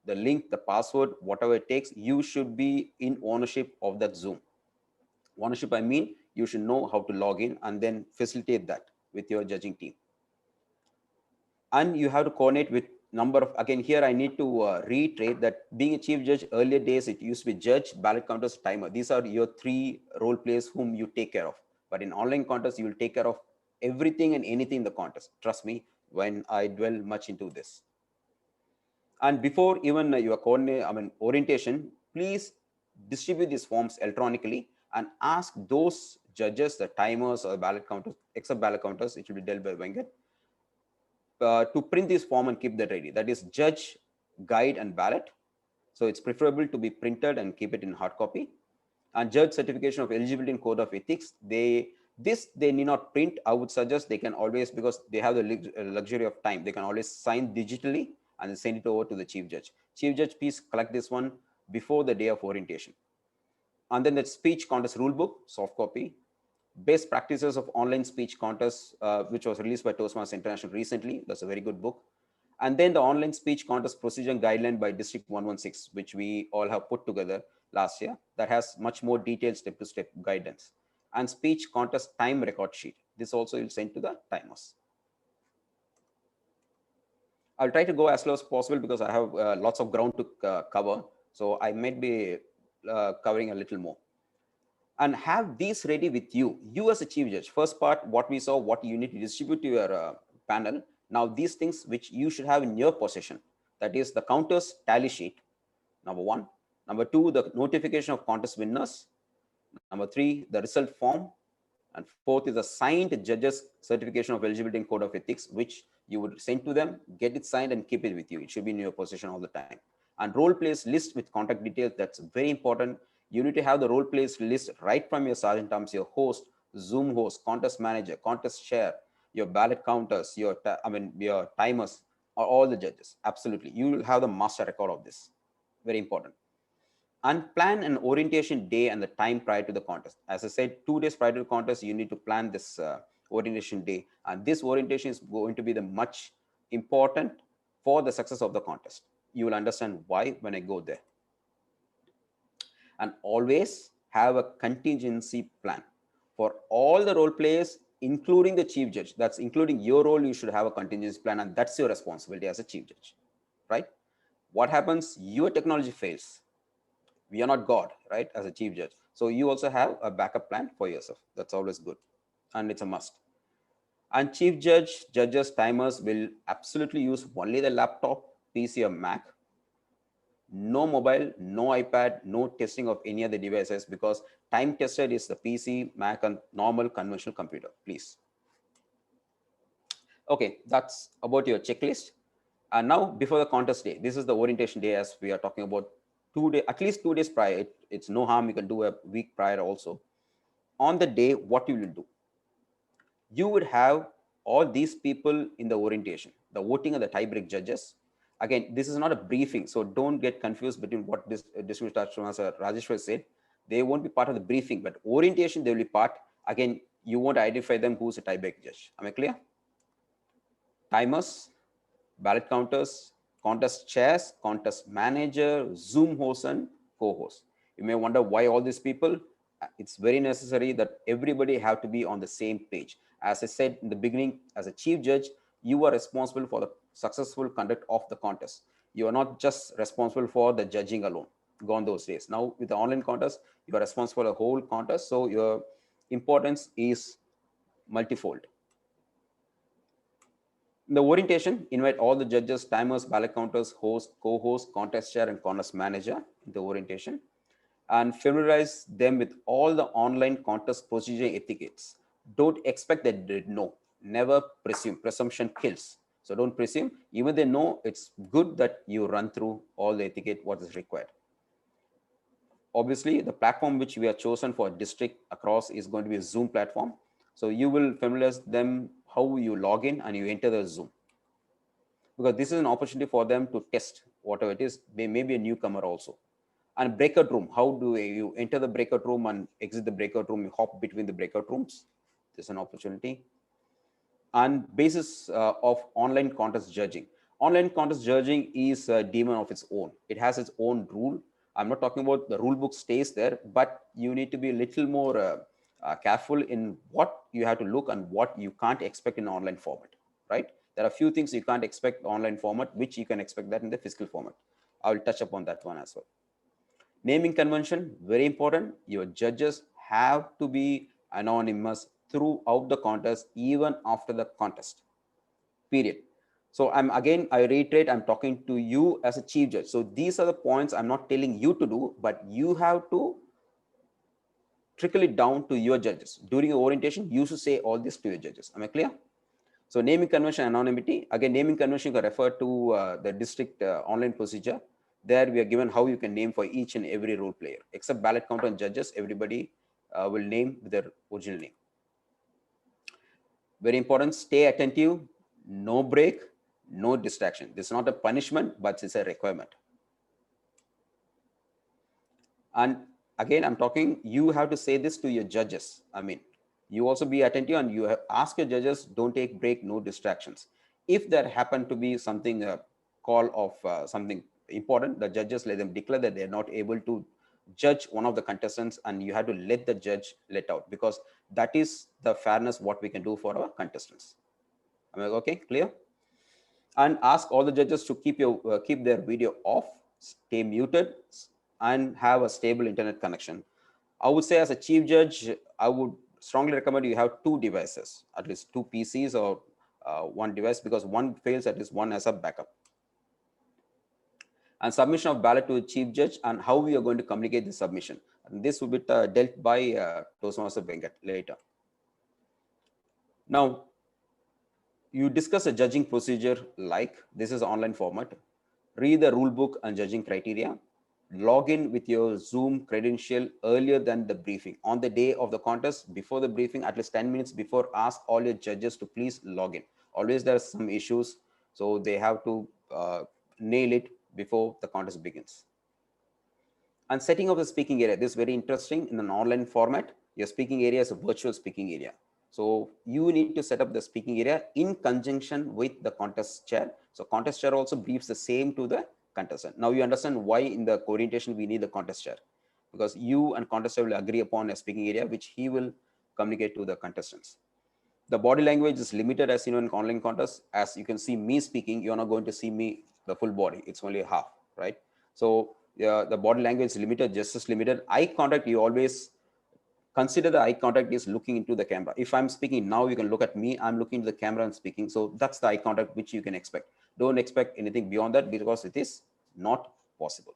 Speaker 6: the link, the password, whatever it takes. You should be in ownership of that Zoom. Ownership, I mean, you should know how to log in and then facilitate that with your judging team. And you have to coordinate with number of, again, here I need to reiterate that being a chief judge, earlier days, it used to be judge, ballot counters, timer. These are your 3 role players whom you take care of. But in online contests, you will take care of everything and anything in the contest. Trust me when I dwell much into this. And before even your orientation, please distribute these forms electronically and ask those judges, the timers or ballot counters, except ballot counters, it will be dealt by Venkat, to print this form and keep that ready. That is judge, guide, and ballot. So it's preferable to be printed and keep it in hard copy. And judge certification of eligibility and code of ethics, they need not print. I would suggest they can always, because they have the luxury of time, they can always sign digitally and send it over to the chief judge. Chief judge, please collect this one before the day of orientation. And then the speech contest rulebook, soft copy. Best practices of online speech contests, which was released by Toastmasters International recently. That's a very good book. And then the online speech contest procedure guideline by District 116, which we all have put together last year, that has much more detailed step-to-step guidance. And speech contest time record sheet. This also will send to the timers. I'll try to go as slow as possible because I have lots of ground to cover. So I might be covering a little more. And have these ready with you. You as a chief judge, first part, what we saw, what you need to distribute to your panel. Now these things which you should have in your possession, that is the counters tally sheet, number 1. Number 2, the notification of contest winners. Number 3, the result form. And 4th is the signed judges certification of eligibility and code of ethics, which you would send to them, get it signed and keep it with you. It should be in your possession all the time. And role plays list with contact details, that's very important. You need to have the role plays list right from your sergeant arms, your host, Zoom host, contest manager, contest chair, your ballot counters, your your timers, or all the judges. Absolutely, you will have the master record of this. Very important. And plan an orientation day and the time prior to the contest. As I said, 2 days prior to the contest, you need to plan this orientation day, and this orientation is going to be the much important for the success of the contest. You will understand why when I go there. And always have a contingency plan for all the role players, including the chief judge. That's including your role. You should have a contingency plan, and that's your responsibility as a chief judge, right? What happens? Your technology fails. We are not God, right? As a chief judge, so you also have a backup plan for yourself. That's always good, and it's a must. And chief judge, judges, timers will absolutely use only the laptop, PC, or Mac. No mobile, no iPad, no testing of any other devices, because time tested is the PC, Mac, and normal conventional computer, please. Okay, that's about your checklist. And now, before the contest day, this is the orientation day, as we are talking about. 2 days, at least 2 days prior. It's no harm, you can do a week prior also. On the day, what you will do? You would have all these people in the orientation, the voting and the tie-break judges. Again, this is not a briefing, so don't get confused between what this Distinguished Master Rajeshwar said. They won't be part of the briefing, but orientation, they will be part. Again, you won't identify them who's a tie-break judge. Am I clear? Timers, ballot counters, contest chairs, contest manager, Zoom host, and co-host. You may wonder why all these people. It's very necessary that everybody have to be on the same page. As I said in the beginning, as a chief judge, you are responsible for the successful conduct of the contest. You are not just responsible for the judging alone. Gone those days. Now with the online contest, you are responsible for the whole contest. So your importance is multifold. In the orientation, invite all the judges, timers, ballot counters, host, co-host, contest chair, and contest manager in the orientation, and familiarize them with all the online contest procedure etiquettes. Don't expect that they know. Never presume. Presumption kills. So don't presume. Even they know, it's good that you run through all the etiquette, what is required. Obviously, the platform which we have chosen for district across is going to be a Zoom platform. So you will familiarize them how you log in and you enter the Zoom. Because this is an opportunity for them to test whatever it is. They may be a newcomer also. And breakout room, how do you enter the breakout room and exit the breakout room, you hop between the breakout rooms? There's an opportunity. And basis of online contest judging. Online contest judging is a demon of its own. It has its own rule. I'm not talking about the rule book stays there, but you need to be a little more careful in what you have to look and what you can't expect in online format, right? There are a few things you can't expect online format, which you can expect that in the physical format. I will touch upon that one as well. Naming convention, very important. Your judges have to be anonymous throughout the contest, even after the contest, period. So I reiterate, I'm talking to you as a chief judge. So these are the points I'm not telling you to do, but you have to trickle it down to your judges. During your orientation, you should say all this to your judges. Am I clear? So naming convention, anonymity. Again, naming convention can refer to the district online procedure. There we are given how you can name for each and every role player. Except ballot counter and judges, everybody will name with their original name. Very important, stay attentive, no break, no distraction. This is not a punishment, but it's a requirement. And again, I'm talking, you have to say this to your judges. I mean, you also be attentive and you ask your judges, don't take break, no distractions. If there happen to be something, call of something important, the judges let them declare that they're not able to judge one of the contestants, and you have to let the judge let out, because that is the fairness what we can do for our contestants. Am I okay? Clear? And ask all the judges to keep their video off, stay muted, and have a stable internet connection. I would say as a chief judge, I would strongly recommend you have 2 devices, at least 2 PCs or 1 device, because one fails, at least one as a backup. And submission of ballot to the chief judge and how we are going to communicate the submission. And this will be dealt by Toastmaster Venkat later. Now, you discuss a judging procedure like this is online format. read the rule book and judging criteria, log in with your Zoom credential earlier than the briefing. On the day of the contest, before the briefing, at least 10 minutes before, ask all your judges to please log in. Always there are some issues, so they have to nail it before the contest begins. And setting up the speaking area, this is very interesting. In an online format, your speaking area is a virtual speaking area. So you need to set up the speaking area in conjunction with the contest chair. So contest chair also briefs the same to the contestant. Now you understand why in the orientation we need the contest chair, because you and contest chair will agree upon a speaking area which he will communicate to the contestants. The body language is limited, as you know, in online contest. As you can see me speaking, you're not going to see me the full body. It's only half, right? So the body language is limited, just as limited. Eye contact, you always consider the eye contact is looking into the camera. If I'm speaking now, you can look at me, I'm looking to the camera and speaking. So that's the eye contact which you can expect. Don't expect anything beyond that, because it is not possible.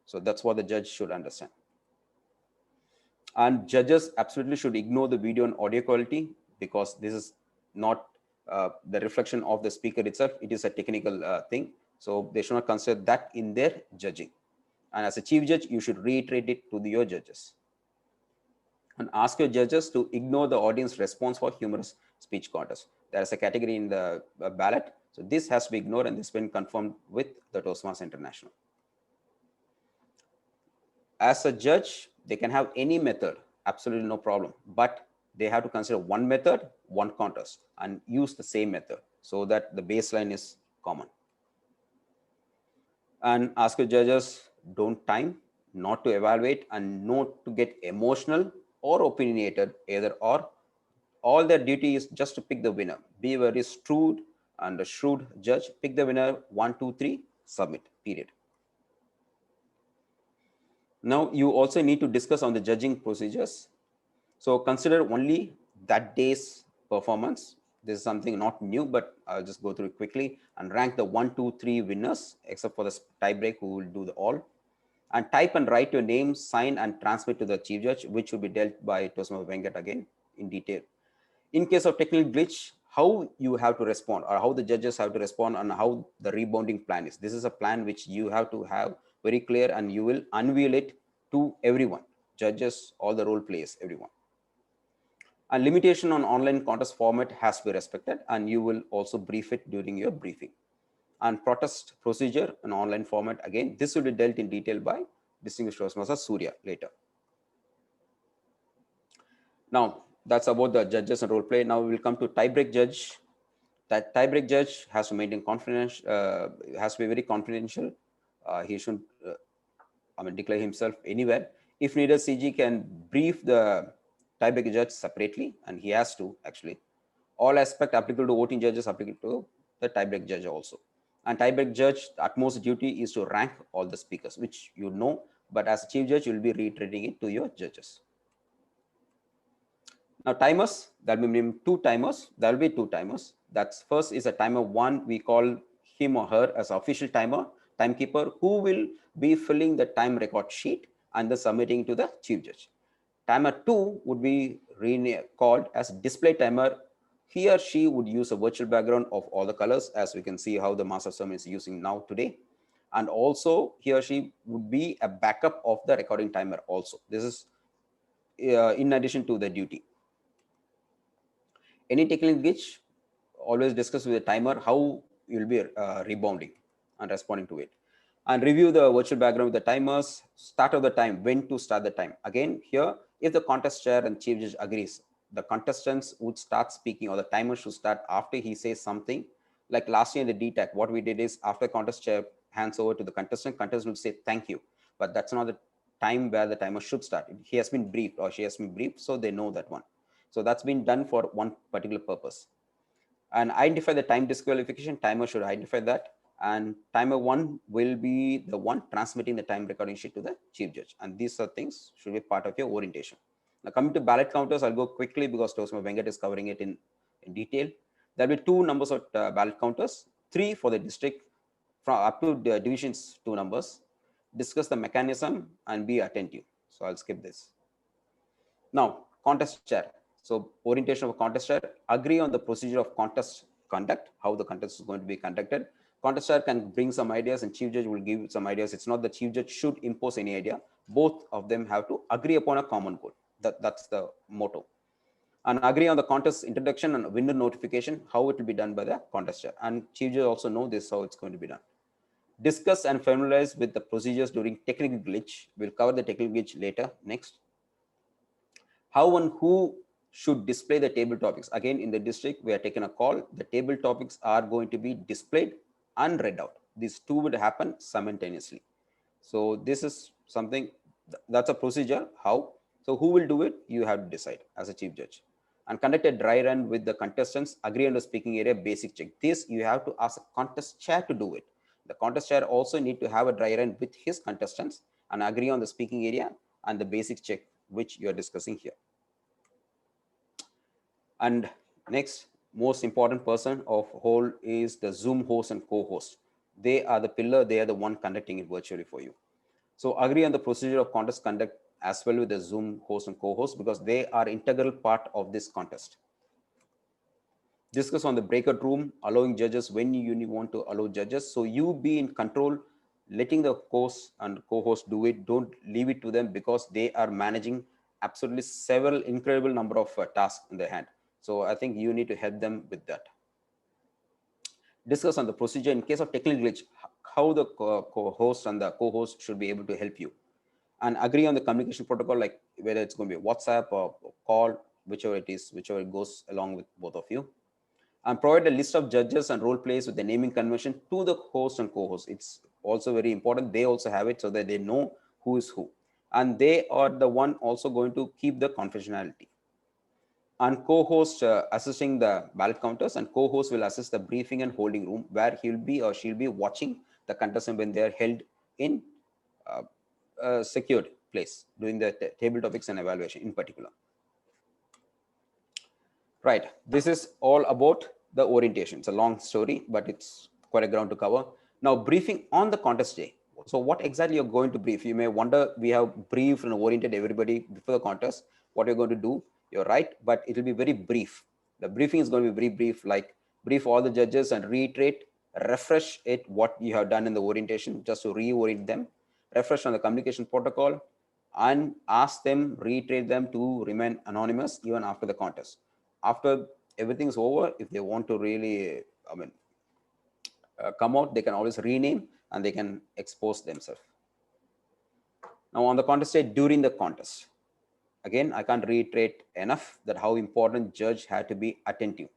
Speaker 6: So that's what the judge should understand. And judges absolutely should ignore the video and audio quality, because this is not the reflection of the speaker itself. It is a technical thing. So they should not consider that in their judging. And as a chief judge, you should reiterate it to your judges. And ask your judges to ignore the audience response for humorous speech contest. There is a category in the ballot. So this has to be ignored, and this has been confirmed with the Toastmasters International. As a judge, they can have any method, absolutely no problem. But they have to consider one method, one contest, and use the same method so that the baseline is common. And ask your judges, don't time, not to evaluate, and not to get emotional or opinionated, either or. All their duty is just to pick the winner. Be very shrewd and a shrewd judge. Pick the winner, 1, 2, 3, submit, period. Now, you also need to discuss on the judging procedures. So consider only that day's performance. This is something not new, but I'll just go through it quickly and rank the 1, 2, 3 winners, except for the tie break who will do the all. And type and write your name, sign and transmit to the chief judge, which will be dealt by Toastmaster Venkat again in detail. In case of technical glitch, how you have to respond, or how the judges have to respond, and how the rebounding plan is. This is a plan which you have to have very clear, and you will unveil it to everyone, judges, all the role players, everyone. And limitation on online contest format has to be respected, and you will also brief it during your briefing. And protest procedure in online format, again, this will be dealt in detail by distinguished Toastmaster Surya later. Now, that's about the judges and role play. Now we will come to tiebreak judge. That tiebreak judge has to maintain confidential, has to be very confidential. He shouldn't, declare himself anywhere. If needed, CG can brief the tiebreak judge separately, and he has to actually. All aspect applicable to voting judges applicable to the tiebreak judge also. And tiebreak judge, the utmost duty is to rank all the speakers, which you know, but as a chief judge, you will be reiterating it to your judges. Now timers, there will be two timers. There will be two timers. That's first is a timer 1. We call him or her as official timekeeper, who will be filling the time record sheet and the submitting to the chief judge. Timer 2 would be called as display timer. He or she would use a virtual background of all the colors, as we can see how the master sermon is using now today. And also he or she would be a backup of the recording timer also. This is in addition to the duty. Any technical glitch, always discuss with the timer how you'll be rebounding and responding to it. And review the virtual background with the timers, start of the time, when to start the time. Again, here, if the contest chair and chief judge agrees, the contestants would start speaking, or the timer should start after he says something. Like last year in the DTAC, what we did is after contest chair hands over to the contestant will say thank you. But that's not the time where the timer should start. He has been briefed or she has been briefed, so they know that one. So that's been done for one particular purpose. And identify the time disqualification, timer should identify that. And timer 1 will be the one transmitting the time recording sheet to the chief judge. And these are things should be part of your orientation. Now coming to ballot counters, I'll go quickly because Toastmaster Venkat is covering it in detail. There will be 2 numbers of ballot counters, 3 for the district, from up to the divisions 2 numbers. Discuss the mechanism and be attentive. So I'll skip this. Now, contest chair. So orientation of a contest chair, agree on the procedure of contest conduct, how the contest is going to be conducted. Contestant can bring some ideas and chief judge will give some ideas. It's not the chief judge should impose any idea. Both of them have to agree upon a common goal. That's the motto. And agree on the contest introduction and winner notification, how it will be done by the contestant. And chief judge also know this, how it's going to be done. Discuss and familiarize with the procedures during technical glitch. We'll cover the technical glitch later. Next. How and who should display the table topics. Again, in the district, we are taking a call. The table topics are going to be displayed and read out. These two would happen simultaneously. So this is something, that's a procedure. How? So who will do it? You have to decide as a chief judge. And conduct a dry run with the contestants, agree on the speaking area, basic check. This you have to ask a contest chair to do it. The contest chair also need to have a dry run with his contestants and agree on the speaking area and the basic check, which you are discussing here. And next, most important person of whole is the Zoom host and co-host. They are the pillar, they are the one conducting it virtually for you. So agree on the procedure of contest conduct as well with the Zoom host and co-host, because they are integral part of this contest. Discuss on the breakout room, allowing judges when you want to allow judges. So you be in control, letting the host and co-host do it. Don't leave it to them, because they are managing absolutely several incredible number of tasks in their hand. So I think you need to help them with that. Discuss on the procedure in case of technical glitch, how the host and the co-host should be able to help you. And agree on the communication protocol, like whether it's going to be WhatsApp or call, whichever it is, whichever it goes along with both of you. And provide a list of judges and role plays with the naming convention to the host and co-host. It's also very important. They also have it so that they know who is who. And they are the one also going to keep the confidentiality. And co-host assisting the ballot counters, and co-host will assist the briefing and holding room, where he'll be or she'll be watching the contestant when they're held in a secured place doing the table topics and evaluation in particular. Right, this is all about the orientation. It's a long story, but it's quite a ground to cover. Now, briefing on the contest day. So what exactly you're going to brief? You may wonder, we have briefed and oriented everybody before the contest. What you're going to do, you're right, but it will be very brief. The briefing is going to be very brief, like brief all the judges and reiterate, refresh it, what you have done in the orientation, just to reorient them, refresh on the communication protocol, and ask them, reiterate them to remain anonymous even after the contest. After everything's over, if they want to really, come out, they can always rename and they can expose themselves. Now on the contest day, during the contest, again, I can't reiterate enough that how important judge had to be attentive.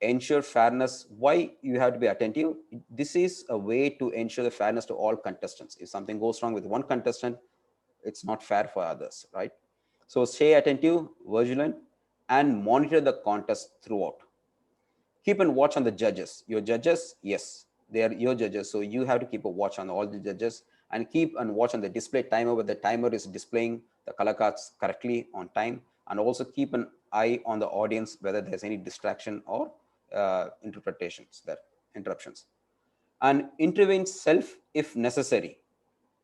Speaker 6: Ensure fairness. Why you have to be attentive? This is a way to ensure the fairness to all contestants. If something goes wrong with one contestant, it's not fair for others, right? So stay attentive, vigilant, and monitor the contest throughout. Keep and watch on the judges. Your judges, yes, they are your judges. So you have to keep a watch on all the judges, and keep and watch on the display timer, where the timer is displaying the color cards correctly on time. And also keep an eye on the audience, whether there's any distraction or interpretations, interruptions. And intervene self if necessary.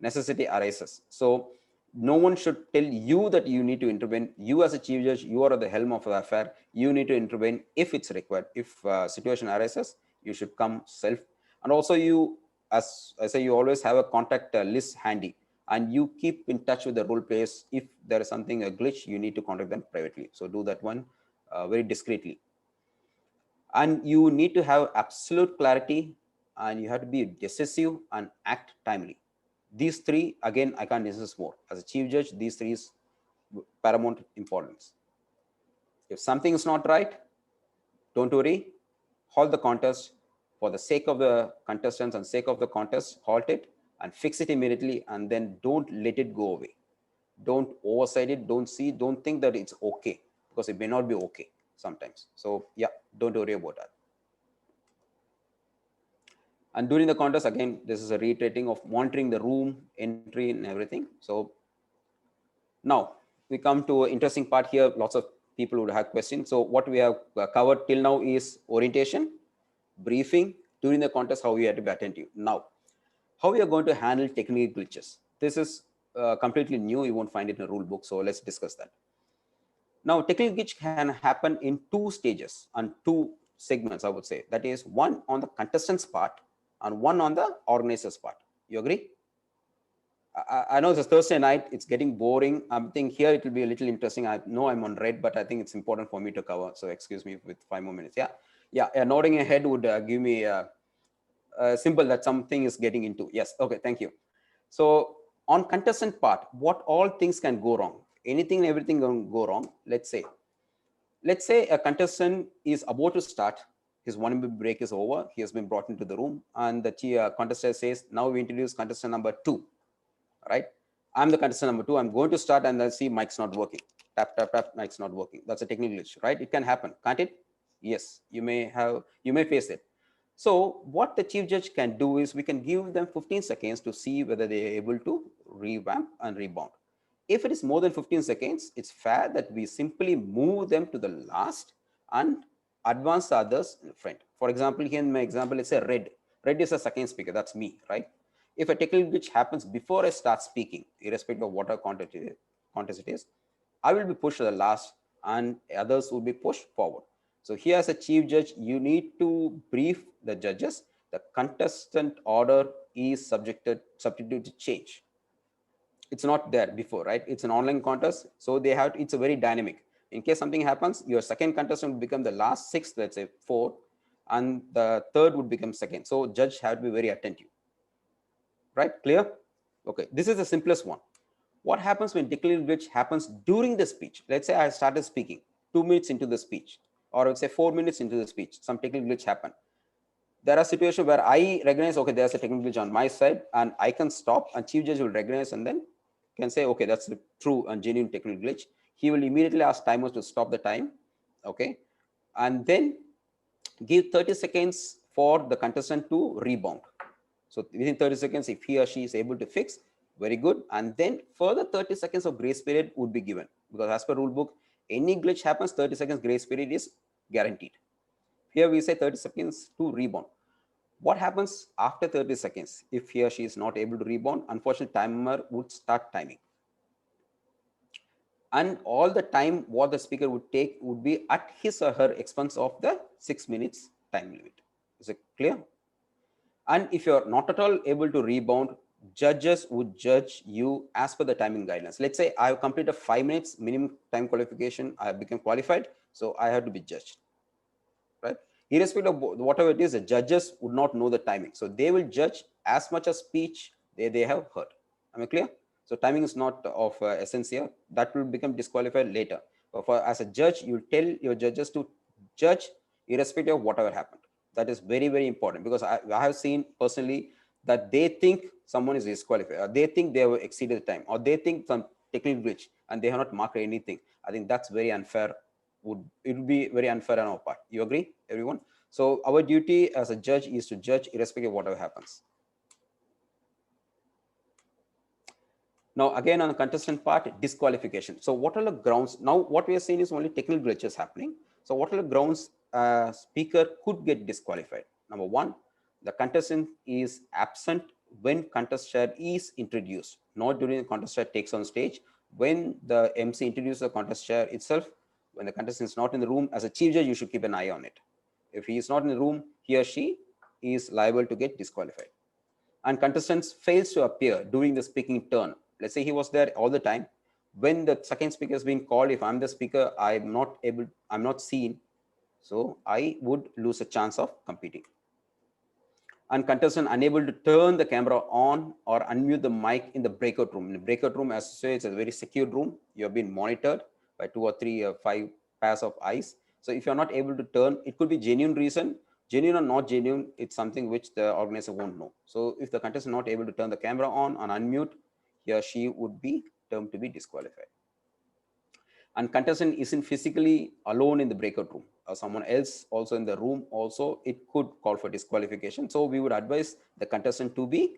Speaker 6: Necessity arises. So no one should tell you that you need to intervene. You as a chief judge, you are at the helm of the affair. You need to intervene if it's required. If a situation arises, you should come self. And also you, as I say, you always have a contact list handy, and you keep in touch with the role players. If there is something, a glitch, you need to contact them privately. So do that one very discreetly. And you need to have absolute clarity, and you have to be decisive and act timely. These three, again, I can't discuss more. As a chief judge, these three is paramount importance. If something is not right, don't worry, halt the contest. For the sake of the contestants and sake of the contest, halt it and fix it immediately, and then don't let it go away. Don't oversight it, don't think that it's okay, because it may not be okay sometimes. So yeah, don't worry about that. And during the contest, again, this is a reiterating of monitoring the room, entry, and everything. So now we come to an interesting part here. Lots of people would have questions. So what we have covered till now is orientation, briefing, during the contest, how we have to be attentive. Now, how we are going to handle technical glitches. This is completely new. You won't find it in a rule book. So let's discuss that. Now, technical glitch can happen in two stages and two segments, I would say. That is, one on the contestant's part, and one on the organizer's part. You agree? I know it's Thursday night, it's getting boring. I'm thinking here it will be a little interesting. I know I'm on red, but I think it's important for me to cover. So excuse me with 5 more minutes. Yeah. Nodding your head would give me a symbol that something is getting into. Yes. Okay. Thank you. So on contestant part, what all things can go wrong? Anything and everything can go wrong. Let's say a contestant is about to start. His 1 minute break is over. He has been brought into the room, and the contestant says, "Now we introduce contestant number 2." Right? I'm the contestant number 2. I'm going to start, and then see mic's not working. Tap tap tap. Mic's not working. That's a technical glitch, right? It can happen, can't it? Yes. You may face it. So what the chief judge can do is we can give them 15 seconds to see whether they are able to revamp and rebound. If it is more than 15 seconds, it's fair that we simply move them to the last and advance the others in front. For example, here in my example, it's a red. Red is a second speaker. That's me, right? If a technical glitch happens before I start speaking, irrespective of what contest it is, I will be pushed to the last and others will be pushed forward. So here as a chief judge, you need to brief the judges. The contestant order is subjected to change. It's not there before, right? It's an online contest. So it's a very dynamic. In case something happens, your second contestant will become the last 6th, let's say 4, and the third would become second. So judge have to be very attentive. Right? Clear? Okay. This is the simplest one. What happens when technical glitch happens during the speech? Let's say I started speaking 2 minutes into the speech, or let's say 4 minutes into the speech, some technical glitch happened. There are situations where I recognize, okay, there's a technical glitch on my side, and I can stop, and chief judge will recognize and then can say, okay, that's the true and genuine technical glitch. He will immediately ask timers to stop the time, okay, and then give 30 seconds for the contestant to rebound. So within 30 seconds, if he or she is able to fix, very good. And then further 30 seconds of grace period would be given, because as per rule book, any glitch happens, 30 seconds grace period is guaranteed. Here we say 30 seconds to rebound. What happens after 30 seconds? If he or she is not able to rebound, unfortunately, timer would start timing. And all the time what the speaker would take would be at his or her expense of the 6 minutes time limit. Is it clear? And if you're not at all able to rebound, judges would judge you as per the timing guidelines. Let's say I have completed 5 minutes minimum time qualification, I have become qualified, so I have to be judged, right? Irrespective of whatever it is, the judges would not know the timing. So they will judge as much as speech they have heard. Am I clear? So timing is not of essence here. That will become disqualified later. But as a judge, you tell your judges to judge irrespective of whatever happened. That is very, very important, because I have seen personally that they think someone is disqualified, or they think they have exceeded the time, or they think some technical glitch and they have not marked anything. I think that's very unfair. It would be very unfair on our part. You agree, everyone? So our duty as a judge is to judge irrespective of whatever happens. Now, again, on the contestant part, disqualification. So what are the grounds? Now, what we are saying is only technical glitches happening. So what are the grounds speaker could get disqualified? Number 1, the contestant is absent when contest chair is introduced, not during the contest chair takes on stage. When the MC introduces the contest chair itself, when the contestant is not in the room, as a chief judge, you should keep an eye on it. If he is not in the room, he or she is liable to get disqualified. And contestants fails to appear during the speaking turn. Let's say he was there all the time. When the second speaker is being called, if I'm the speaker, I'm not seen, so I would lose a chance of competing. And contestant unable to turn the camera on or unmute the mic in the breakout room. In the breakout room, as I say, it's a very secure room. You're being monitored by 2 or 3 or 5 pairs of eyes. So if you're not able to turn, it could be genuine reason. Genuine or not genuine, it's something which the organizer won't know. So if the contestant is not able to turn the camera on and unmute, he or she would be termed to be disqualified. And contestant isn't physically alone in the breakout room, or someone else also in the room also, it could call for disqualification. So we would advise the contestant to be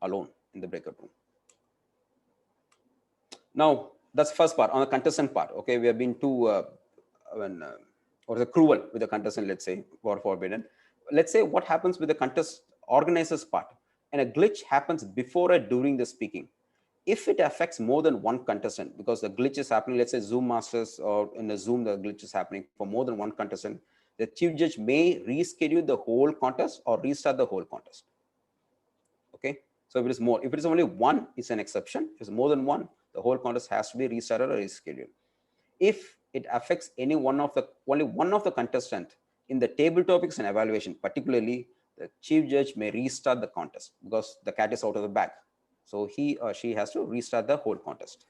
Speaker 6: alone in the breakout room. Now, that's the first part. On the contestant part, okay, we have been too or the cruel with the contestant, let's say, or forbidden. Let's say what happens with the contest organizer's part, and a glitch happens before or during the speaking. If it affects more than one contestant, because the glitch is happening, let's say Zoom Masters or in the Zoom, the glitch is happening for more than one contestant, the chief judge may reschedule the whole contest or restart the whole contest. So if it is more, if it is only one, it's an exception. If it's more than one, the whole contest has to be restarted or rescheduled. If it affects only one of the contestant in the table topics and evaluation, particularly, the chief judge may restart the contest because the cat is out of the bag. So he or she has to restart the whole contest.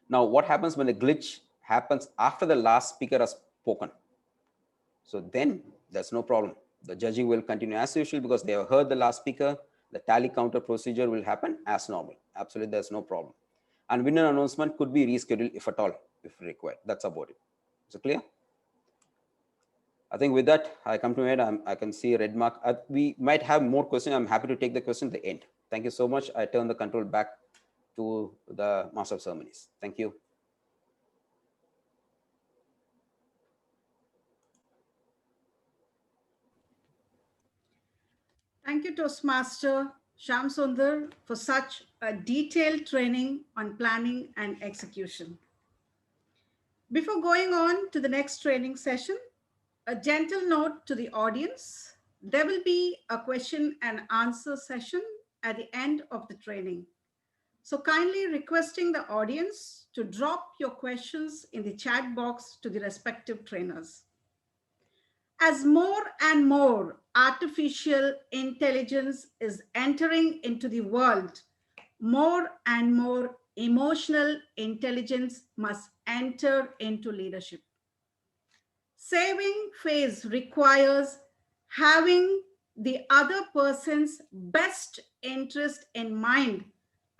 Speaker 6: Now, what happens when the glitch happens after the last speaker has spoken? So then there's no problem. The judging will continue as usual because they have heard the last speaker. The tally counter procedure will happen as normal. Absolutely, there's no problem. And winner announcement could be rescheduled if at all, if required. That's about it. Is it clear? I think with that, I come to an end. I can see a red mark. We might have more questions. I'm happy to take the question at the end. Thank you so much. I turn the control back to the Master of Ceremonies. Thank you.
Speaker 12: Thank you, Toastmaster Shyam Sundar, for such a detailed training on planning and execution. Before going on to the next training session, a gentle note to the audience. There will be a question and answer session at the end of the training. So kindly requesting the audience to drop your questions in the chat box to the respective trainers. As more and more artificial intelligence is entering into the world, more and more emotional intelligence must enter into leadership. Saving face requires having the other person's best interest in mind,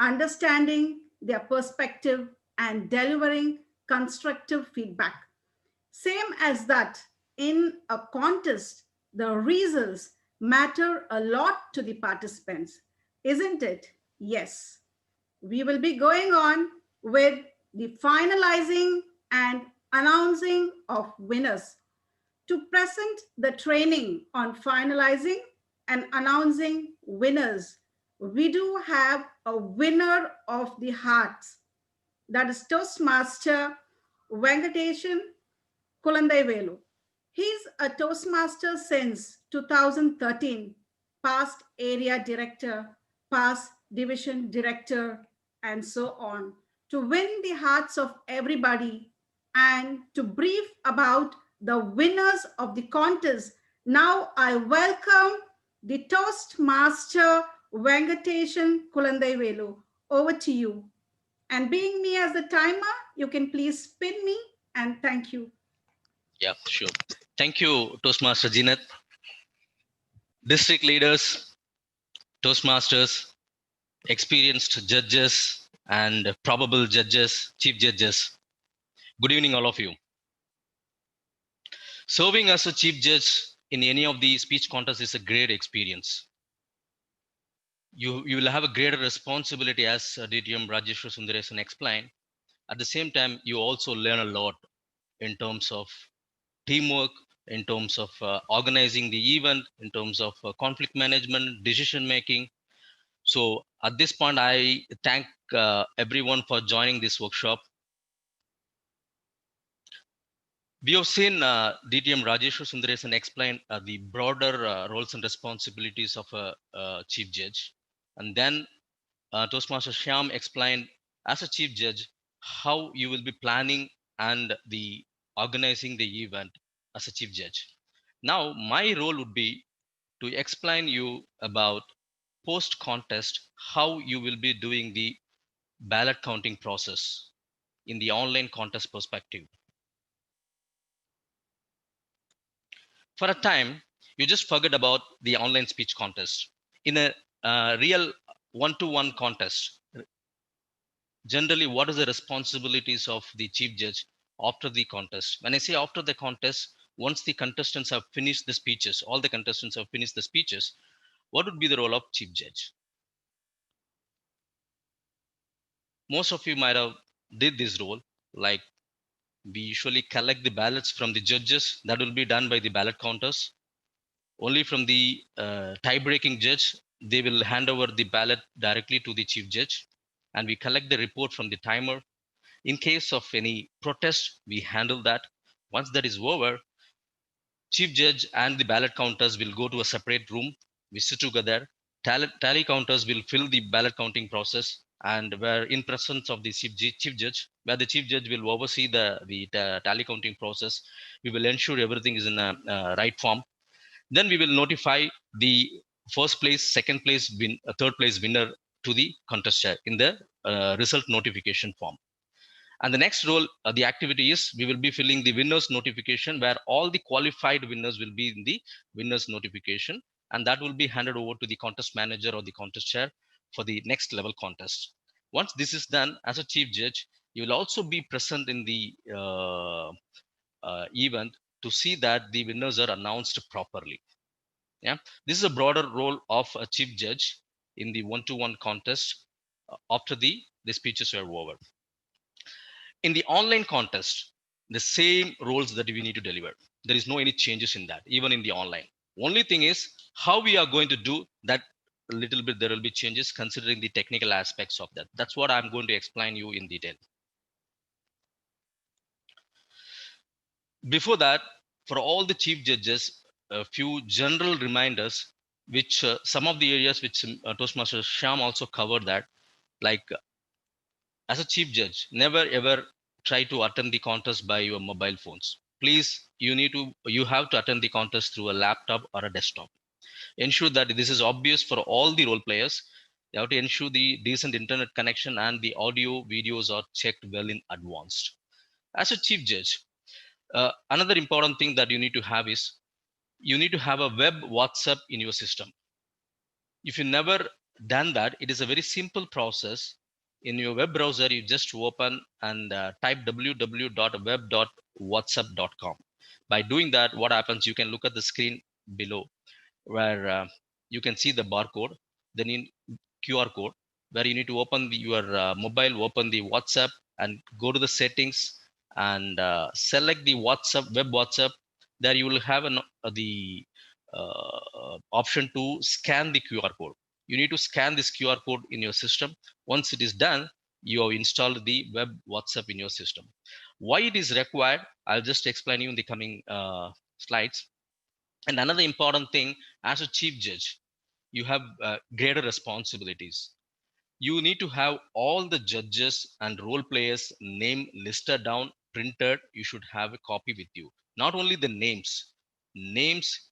Speaker 12: understanding their perspective, and delivering constructive feedback. Same as that, in a contest, the results matter a lot to the participants, isn't it? Yes. We will be going on with the finalizing and announcing of winners. To present the training on finalizing and announcing winners, we do have a winner of the hearts. That is Toastmaster Venkateshan Kulandai. He's a Toastmaster since 2013, past area director, past division director, and so on, to win the hearts of everybody and to brief about the winners of the contest. Now I welcome the Toastmaster Venkateshan Kulandai. Over to you. And being me as the timer, you can please spin me, and thank you.
Speaker 11: Yeah, sure. Thank you, Toastmaster Zinat. District leaders, Toastmasters, experienced judges, and probable judges, chief judges. Good evening, all of you. Serving as a chief judge in any of the speech contests is a great experience. You will have a greater responsibility, as DTM Rajeshwar Sundaresan explained. At the same time, you also learn a lot in terms of teamwork, in terms of organizing the event, in terms of conflict management, decision making. So at this point, I thank everyone for joining this workshop. We have seen DTM Rajeshwar Sundaresan explain the broader roles and responsibilities of a chief judge. And then Toastmaster Shyam explained, as a chief judge, how you will be planning and the organizing the event as a chief judge. Now, my role would be to explain you about post-contest, how you will be doing the ballot counting process in the online contest perspective. For a time, you just forget about the online speech contest. In a real one-to-one contest, generally, what is the responsibilities of the chief judge after the contest? When I say after the contest, once the contestants have finished the speeches, all the contestants have finished the speeches, what would be the role of chief judge? Most of you might have did this role, like we usually collect the ballots from the judges. That will be done by the ballot counters. Only from the tie-breaking judge, they will hand over the ballot directly to the chief judge, and we collect the report from the timer. In case of any protest, we handle that. Once that is over, chief judge and the ballot counters will go to a separate room. We sit together, tally counters will fill the ballot counting process, and where in presence of the chief judge, where the chief judge will oversee the tally counting process, we will ensure everything is in a right form. Then we will notify the first place, second place, third place winner to the contest chair in the result notification form. And the next role, the activity is we will be filling the winners notification, where all the qualified winners will be in the winners notification, and that will be handed over to the contest manager or the contest chair for the next level contest. Once this is done, as a chief judge, you will also be present in the event to see that the winners are announced properly. Yeah, this is a broader role of a chief judge in the one-to-one contest after the speeches were over. In the online contest, the same roles that we need to deliver. There is no any changes in that, even in the online. Only thing is how we are going to do that. A little bit there will be changes considering the technical aspects of that. That's what I'm going to explain you in detail. Before that, for all the chief judges, a few general reminders, which some of the areas which Toastmaster Shyam also covered that, like as a chief judge, never ever try to attend the contest by your mobile phones. Please, you have to attend the contest through a laptop or a desktop. Ensure that this is obvious for all the role players. You have to ensure the decent internet connection and the audio videos are checked well in advance. As a chief judge, another important thing that you need to have is you need to have a web WhatsApp in your system. If you never done that, it is a very simple process. In your web browser, you just open and type www.web.whatsapp.com. By doing that, what happens, you can look at the screen below where you can see the barcode, then in QR code, where you need to open your mobile, open the WhatsApp and go to the settings and select the WhatsApp, web WhatsApp. There you will have the option to scan the QR code. You need to scan this QR code in your system. Once it is done, you have installed the web WhatsApp in your system. Why it is required, I'll just explain you in the coming slides. And another important thing, as a chief judge, you have greater responsibilities. You need to have all the judges and role players name listed down, printed. You should have a copy with you. Not only the names,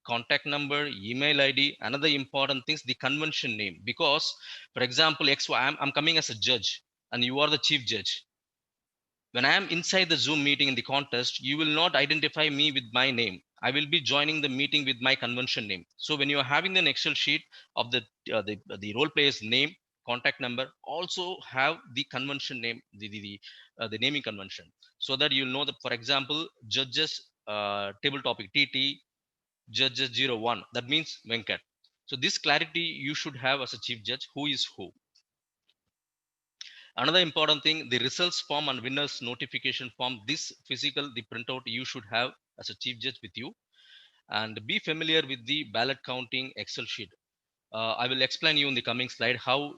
Speaker 11: contact number, email ID. Another important things, the convention name. Because, for example, I'm coming as a judge, and you are the chief judge. When I am inside the Zoom meeting in the contest, you will not identify me with my name. I will be joining the meeting with my convention name. So when you are having an Excel sheet of the role player's name, contact number, also have the convention name, the naming convention, so that you know that, for example, judges table topic TT, judges 01. That means Venkat. So this clarity you should have as a chief judge, who is who. Another important thing, the results form and winners notification form, this physical, the printout you should have as a chief judge with you, and be familiar with the ballot counting Excel sheet. I will explain you in the coming slide how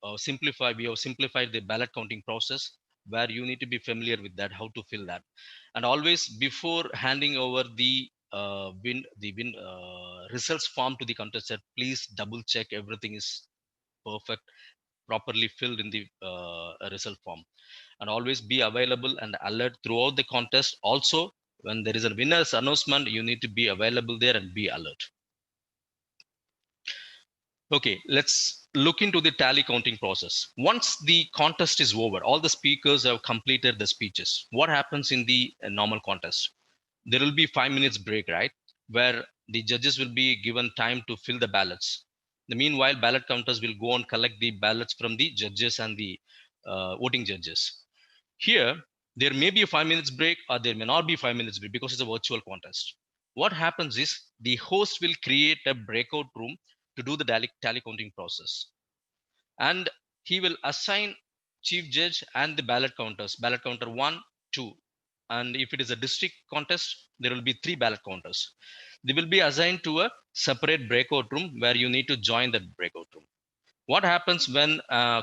Speaker 11: we have simplified the ballot counting process, where you need to be familiar with that, how to fill that. And always before handing over the results form to the contestant, please double check everything is perfect, properly filled in the result form, and always be available and alert throughout the contest. Also, when there is a winner's announcement, you need to be available there and be alert. Okay, let's look into the tally counting process. Once the contest is over, all the speakers have completed the speeches. What happens in the normal contest? There will be 5 minutes break, right? Where the judges will be given time to fill the ballots. The meanwhile, ballot counters will go and collect the ballots from the judges and the voting judges. Here, there may be a 5 minutes break, or there may not be 5 minutes break, because it's a virtual contest. What happens is the host will create a breakout room to do the tally counting process, and he will assign chief judge and the ballot counters, ballot counter 1, 2, and if it is a district contest, there will be 3 ballot counters. They will be assigned to a separate breakout room, where you need to join that breakout room. What happens when a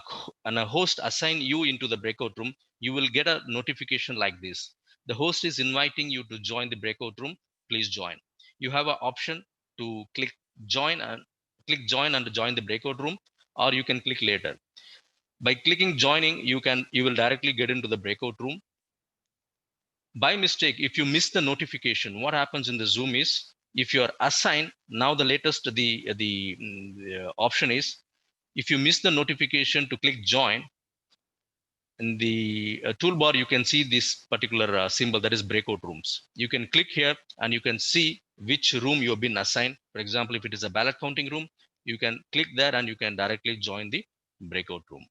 Speaker 11: host assign you into the breakout room? You will get a notification like this: the host is inviting you to join the breakout room, please join. You have an option to click join and click join and join the breakout room, or you can click later. By clicking joining, you will directly get into the breakout room. By mistake, if you miss the notification, what happens in the Zoom is, if you are assigned, now the latest the option is, if you miss the notification to click join, in the toolbar you can see this particular symbol, that is breakout rooms. You can click here and you can see which room you have been assigned. For example, if it is a ballot counting room, you can click there and you can directly join the breakout room.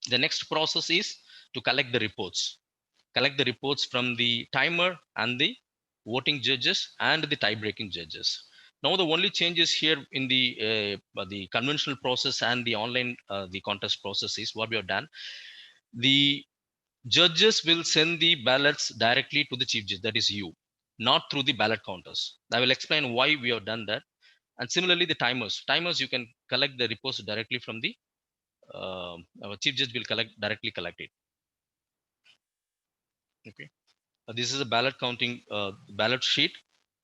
Speaker 11: The next process is to collect the reports. Collect the reports from the timer and the voting judges and the tie-breaking judges. Now the only changes here in the conventional process and the online the contest process is what we have done. The judges will send the ballots directly to the chief judge, that is you, not through the ballot counters. I will explain why we have done that. And similarly, the timers you can collect the reports directly from the our chief judge will directly collect it. Okay. This is a ballot counting ballot sheet.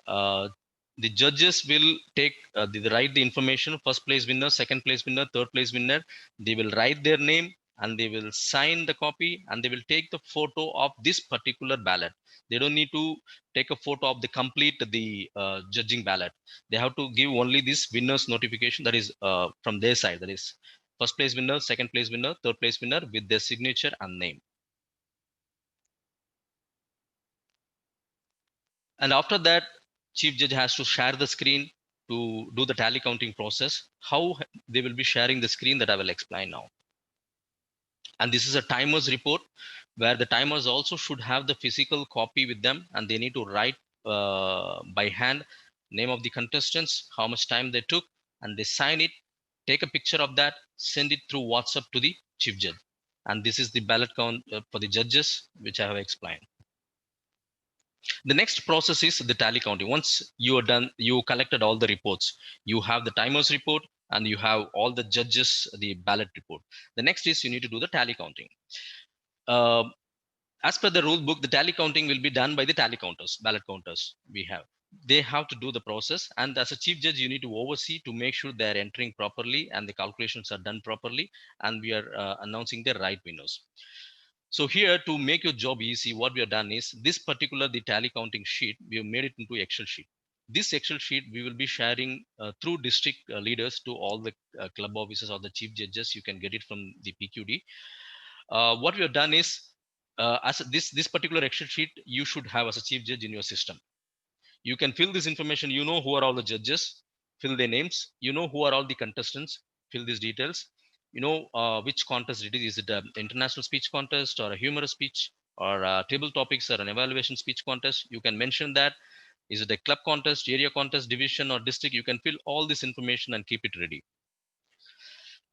Speaker 11: The judges will take they write the information, first place winner, second place winner, third place winner. They will write their name and they will sign the copy and they will take the photo of this particular ballot. They don't need to take a photo of the complete the judging ballot. They have to give only this winner's notification, that is from their side, that is first place winner, second place winner, third place winner, with their signature and name. And after that, chief judge has to share the screen to do the tally counting process. How they will be sharing the screen, that I will explain now. And this is a timers report where the timers also should have the physical copy with them, and they need to write by hand name of the contestants, how much time they took, and they sign it, take a picture of that, send it through WhatsApp to the chief judge. And this is the ballot count for the judges, which I have explained. The next process is the tally counting. Once you are done, you collected all the reports. You have the timers report and you have all the judges, the ballot report. The next is you need to do the tally counting. As per the rule book, the tally counting will be done by the tally counters, ballot counters we have. They have to do the process. And as a chief judge, you need to oversee to make sure they're entering properly and the calculations are done properly. And we are announcing the right winners. So here, to make your job easy, what we have done is this particular the tally counting sheet, we have made it into Excel sheet. This Excel sheet we will be sharing through district leaders to all the club officers or the chief judges. You can get it from the PQD. What we have done is, as this particular Excel sheet, you should have as a chief judge in your system. You can fill this information. You know who are all the judges, fill their names. You know who are all the contestants, fill these details. You know which contest it is. Is it an international speech contest or a humorous speech or table topics or an evaluation speech contest? You can mention that. Is it a club contest, area contest, division or district? You can fill all this information and keep it ready.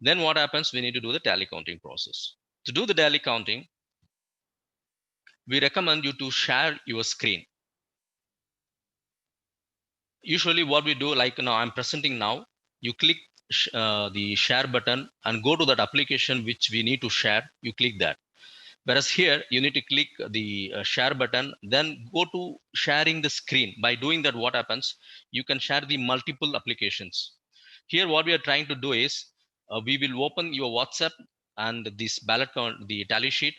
Speaker 11: Then what happens? We need to do the tally counting process. To do the tally counting, we recommend you to share your screen. Usually what we do, like now I'm presenting now, you click the share button and go to that application which we need to share. You click that. Whereas here you need to click the share button, then go to sharing the screen. By doing that, what happens? You can share the multiple applications. Here what we are trying to do is we will open your WhatsApp and this ballot count, the tally sheet,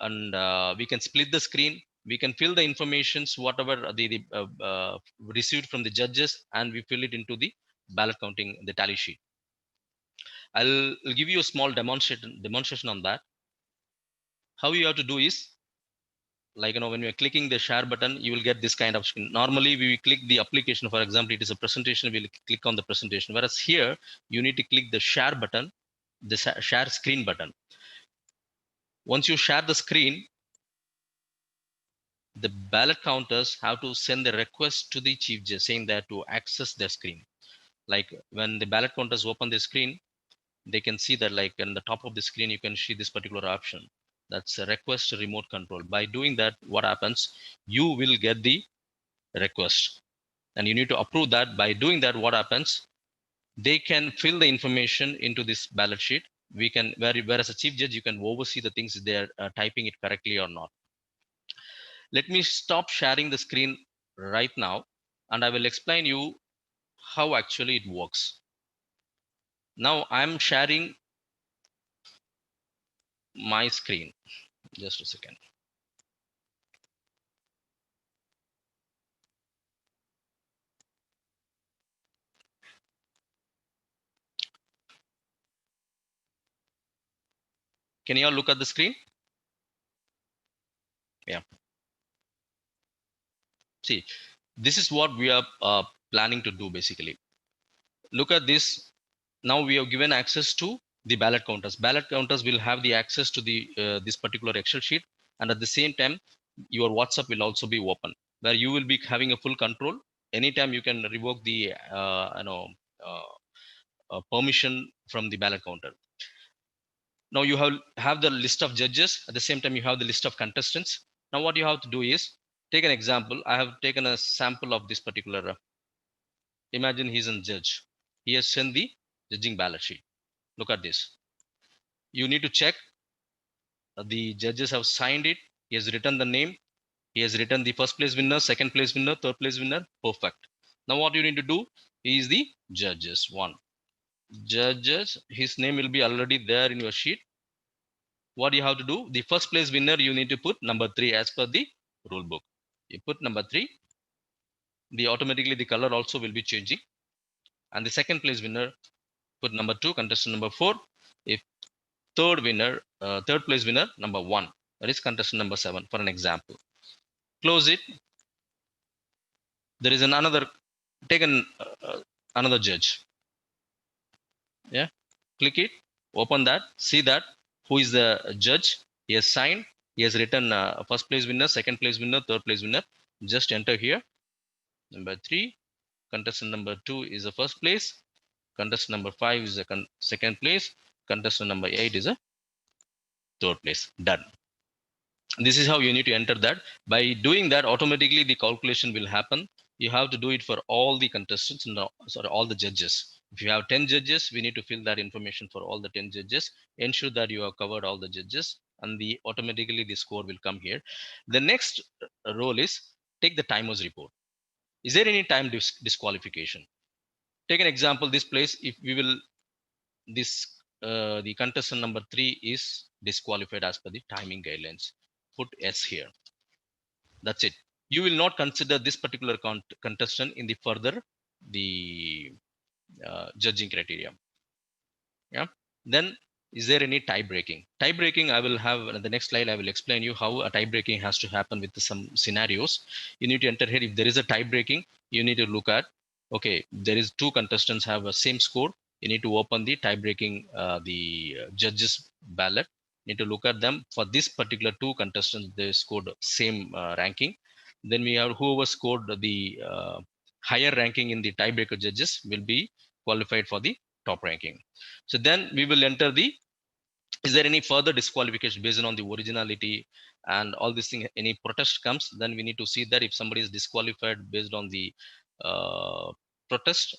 Speaker 11: and we can split the screen. We can fill the informations whatever the received from the judges, and we fill it into the ballot counting, the tally sheet. I'll give you a small demonstration on that. How you have to do is, like, when you're clicking the share button, you will get this kind of screen. Normally we click the application. For example, it is a presentation, we'll click on the presentation. Whereas here you need to click the share button, the share screen button. Once you share the screen, the ballot counters have to send a request to the chief judge saying that to access their screen. Like when the ballot counters open the screen, they can see that, like in the top of the screen, you can see this particular option. That's a request remote control. By doing that, what happens? You will get the request and you need to approve that. By doing that, what happens? They can fill the information into this ballot sheet. We can, whereas a chief judge, you can oversee the things they're typing it correctly or not. Let me stop sharing the screen right now, and I will explain you how actually it works. Now I'm sharing my screen. Just a second. Can you all look at the screen? Yeah. See, this is what we are planning to do basically. Look at this. Now we have given access to the ballot counters. Ballot counters will have the access to the this particular Excel sheet, and at the same time, your WhatsApp will also be open, where you will be having a full control. Anytime you can revoke the permission from the ballot counter. Now you have the list of judges. At the same time, you have the list of contestants. Now what you have to do is take an example. I have taken a sample of this particular. Imagine he's a judge. He has sent the judging ballot sheet. Look at this. You need to check the judges have signed it. He has written the name. He has written the first place winner, second place winner, third place winner. Perfect. Now what you need to do is the judges one. Judges, his name will be already there in your sheet. What you have to do, the first place winner, you need to put number 3 as per the rule book. You put number 3, the automatically the color also will be changing. And the second place winner, put number 2, contestant number 4. If third place winner, number 1, that is contestant number 7, for an example. Close it. There is another, take another judge. Yeah, click it, open that, see that who is the judge. He has signed, he has written first place winner, second place winner, third place winner. Just enter here. Number 3, contestant number 2 is the first place, contestant number 5 is the second place, contestant number 8 is a third place. Done. This is how you need to enter that. By doing that, automatically the calculation will happen. You have to do it for all the contestants, sorry, all the judges. If you have 10 judges, we need to fill that information for all the 10 judges. Ensure that you have covered all the judges, and automatically the score will come here. The next role is take the timers report. Is there any time disqualification? Take an example. This place, if we will, the contestant number 3 is disqualified as per the timing guidelines. Put S here. That's it. You will not consider this particular contestant in the further the judging criteria. Yeah. Then is there any tie breaking? Tie breaking, I will have in the next slide. I will explain you how a tie breaking has to happen with some scenarios. You need to enter here. If there is a tie breaking, you need to look at, okay, there is 2 contestants have a same score. You need to open the tie breaking, judges ballot. You need to look at them. For this particular 2 contestants, they scored same ranking. Then we have whoever scored the higher ranking in the tiebreaker judges will be qualified for the top ranking. So then we will enter the, is there any further disqualification based on the originality and all this thing, any protest comes, then we need to see that if somebody is disqualified based on the protest,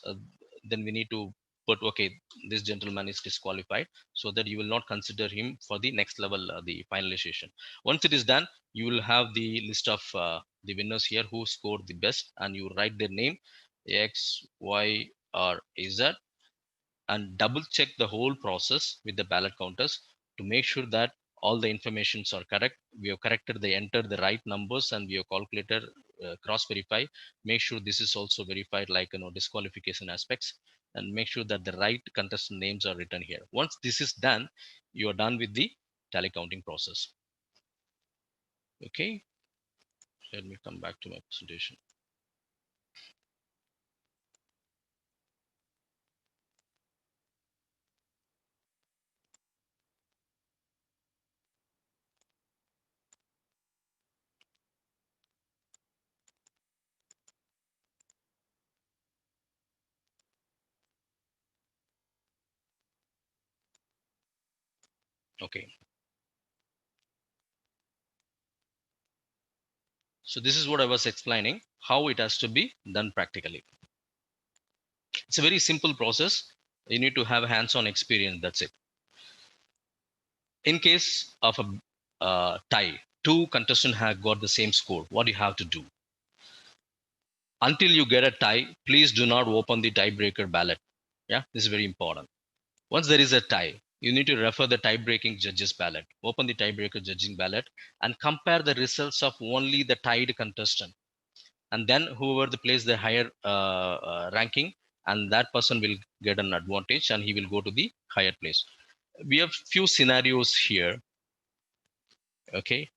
Speaker 11: then we need to put, okay, this gentleman is disqualified, so that you will not consider him for the next level, the finalization. Once it is done, you will have the list of the winners here who scored the best, and you write their name X, Y, or Z, and double check the whole process with the ballot counters to make sure that all the informations are correct. We have corrected, they entered the right numbers, and we have calculated, cross verify, make sure this is also verified, like disqualification aspects, and make sure that the right contestant names are written here. Once this is done, you are done with the tally counting process. Okay, let me come back to my presentation. Okay. So this is what I was explaining, how it has to be done practically. It's a very simple process. You need to have hands-on experience. That's it. In case of a tie, 2 contestants have got the same score. What do you have to do? Until you get a tie, please do not open the tiebreaker ballot. Yeah, this is very important. Once there is a tie, you need to refer the tie-breaking judges ballot. Open the tiebreaker judging ballot and compare the results of only the tied contestant. And then whoever plays the higher ranking, and that person will get an advantage and he will go to the higher place. We have few scenarios here. Okay.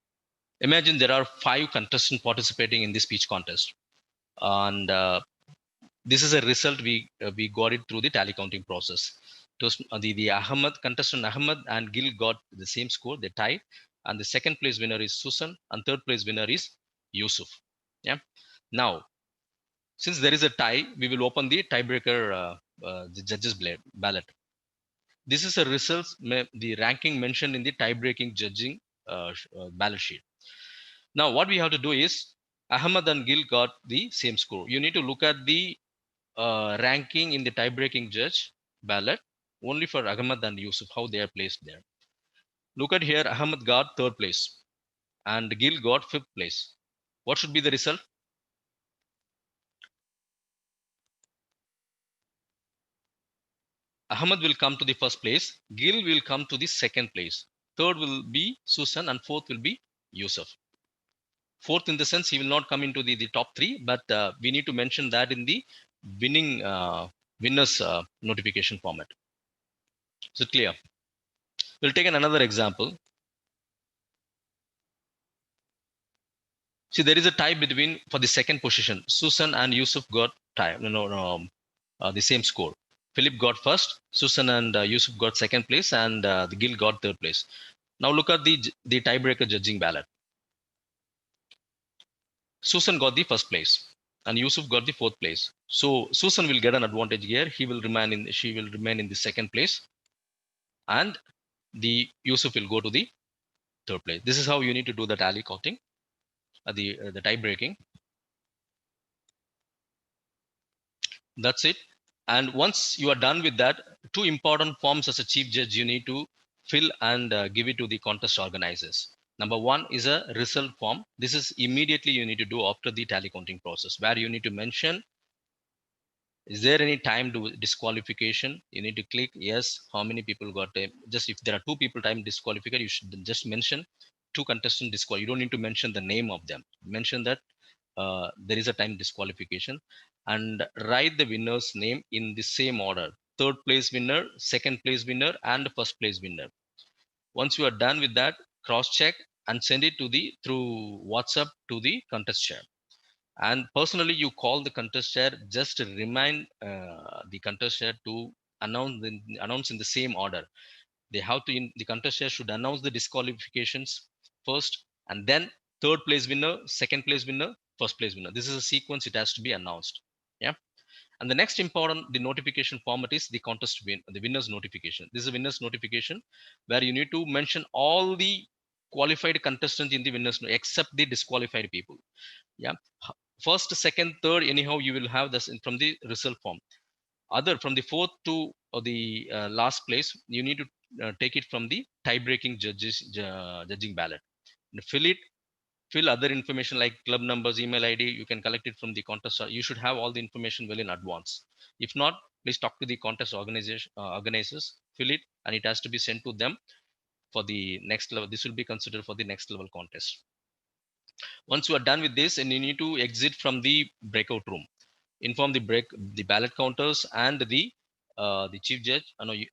Speaker 11: Imagine there are 5 contestants participating in this speech contest. And this is a result we got it through the tally counting process. The Ahmed contestant Ahmed and Gil got the same score, they tied, and the second place winner is Susan, and third place winner is Yusuf. Yeah. Now, since there is a tie, we will open the tiebreaker, the judges ballot. This is a result, the ranking mentioned in the tie-breaking judging ballot sheet. Now, what we have to do is Ahmed and Gil got the same score. You need to look at the ranking in the tie-breaking judge ballot only for Ahmed and Yusuf, how they are placed there. Look at here, Ahmed got 3rd place and Gil got 5th place. What should be the result? Ahmed will come to the 1st place, Gil will come to the 2nd place, 3rd will be Susan, and 4th will be Yusuf. 4th in the sense he will not come into the top 3, but we need to mention that in the winners notification format. Is it clear? We'll take another example. See, there is a tie between, for the 2nd position, Susan and Yusuf got tie, the same score. Philip got 1st, Susan and Yusuf got 2nd place, and the Gil got 3rd place. Now look at the tiebreaker judging ballot. Susan got the 1st place and Yusuf got the 4th place. So Susan will get an advantage here. She will remain in the 2nd place, and the Yusuf will go to the 3rd place. This is how you need to do the tally counting, the tie breaking. That's it. And once you are done with that, 2 important forms as a chief judge you need to fill and give it to the contest organizers. Number 1 is a result form. This is immediately you need to do after the tally counting process, where you need to mention, is there any time to disqualification? You need to click yes. How many people got it? Just if there are 2 people time disqualified, you should just mention 2 contestants disqualified. You don't need to mention the name of them. Mention that there is a time disqualification, and write the winner's name in the same order: 3rd place winner, 2nd place winner, and 1st place winner. Once you are done with that, cross check and send it to through WhatsApp to the contest chair. And personally, you call the contest chair just to remind the contest chair to announce in the same order. They have to, the contest chair should announce the disqualifications first, and then 3rd place winner, 2nd place winner, 1st place winner. This is a sequence, it has to be announced. Yeah. And the next important, the notification format is the the winner's notification. This is a winner's notification where you need to mention all the qualified contestants in the winners except the disqualified people. Yeah. 1st, 2nd, 3rd, anyhow you will have this from the result form. Other from the 4th to the last place, you need to take it from the tie-breaking judging ballot. And fill other information like club numbers, email ID. You can collect it from the contest. You should have all the information well in advance. If not, please talk to the contest organizers, fill it, and it has to be sent to them for the next level. This will be considered for the next level contest. Once you are done with this, and you need to exit from the breakout room, inform the ballot counters and the chief judge.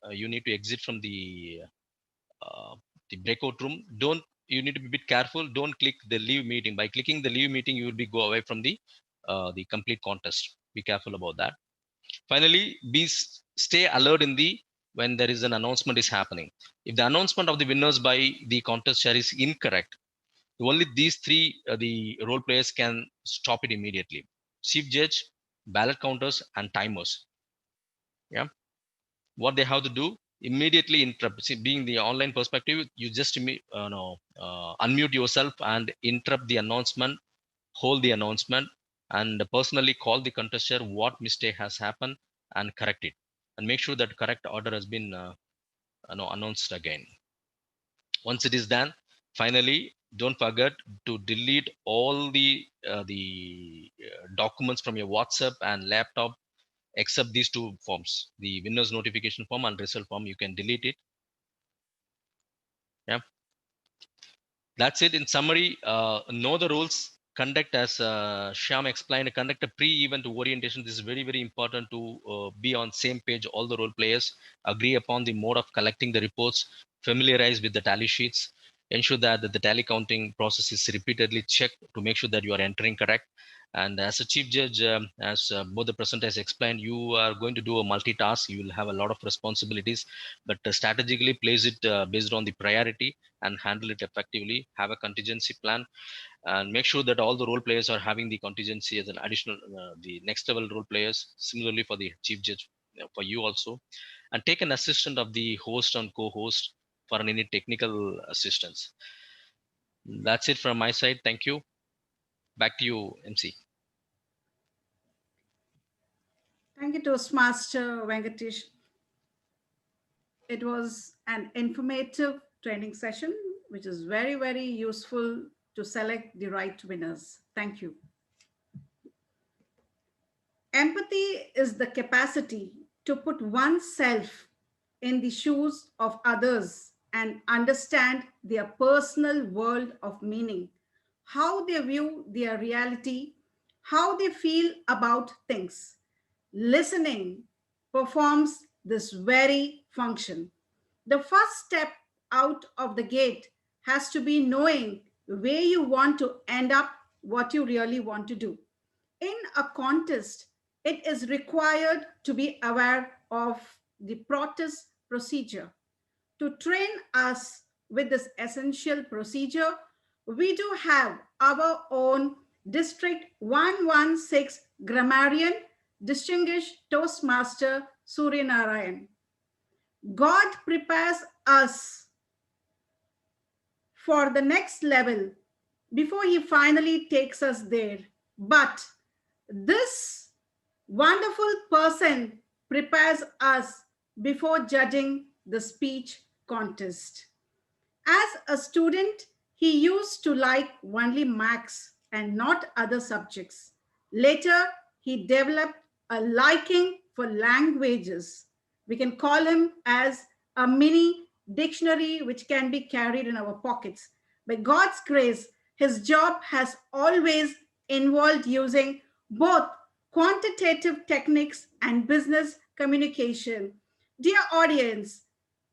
Speaker 11: You need to exit from the breakout room. You need to be a bit careful. Don't click the leave meeting. By clicking the leave meeting, you will go away from the complete contest. Be careful about that. Finally, stay alert when there is an announcement is happening. If the announcement of the winners by the contest chair is incorrect, only these 3 the role players can stop it immediately: chief judge, ballot counters, and timers. Yeah. What they have to do, immediately interrupt. See, being the online perspective, you just unmute yourself and interrupt the announcement, hold the announcement, and personally call the contest chair what mistake has happened and correct it, and make sure that correct order has been announced again. Once it is done, finally, don't forget to delete all the documents from your WhatsApp and laptop, except these two forms, the winner's notification form and result form. You can delete it. Yeah, that's it. In summary, know the rules. Conduct, as Shyam explained, conduct a pre-event orientation. This is very, very important to be on same page. All the role players agree upon the mode of collecting the reports, familiarize with the tally sheets, ensure that the tally counting process is repeatedly checked to make sure that you are entering correct. And as a chief judge, as both the presenters explained, you are going to do a multitask. You will have a lot of responsibilities, but strategically place it based on the priority and handle it effectively. Have a contingency plan and make sure that all the role players are having the contingency as an additional, the next level role players. Similarly for the chief judge, for you also, and take an assistant of the host and co-host for any technical assistance. That's it from my side. Thank you. Back to you, MC.
Speaker 12: Thank you, Toastmaster Venkatesh. It was an informative training session, which is very, very useful to select the right winners. Thank you. Empathy is the capacity to put oneself in the shoes of others and understand their personal world of meaning, how they view their reality, how they feel about things. Listening performs this very function. The first step out of the gate has to be knowing where you want to end up, what you really want to do. In a contest, it is required to be aware of the protest procedure. To train us with this essential procedure, we do have our own District 116 grammarian, distinguished Toastmaster Surya Narayan. God prepares us for the next level before he finally takes us there. But this wonderful person prepares us before judging the speech contest. As a student, he used to like only maths and not other subjects. Later, he developed a liking for languages. We can call him as a mini dictionary which can be carried in our pockets. By God's grace, his job has always involved using both quantitative techniques and business communication. Dear audience,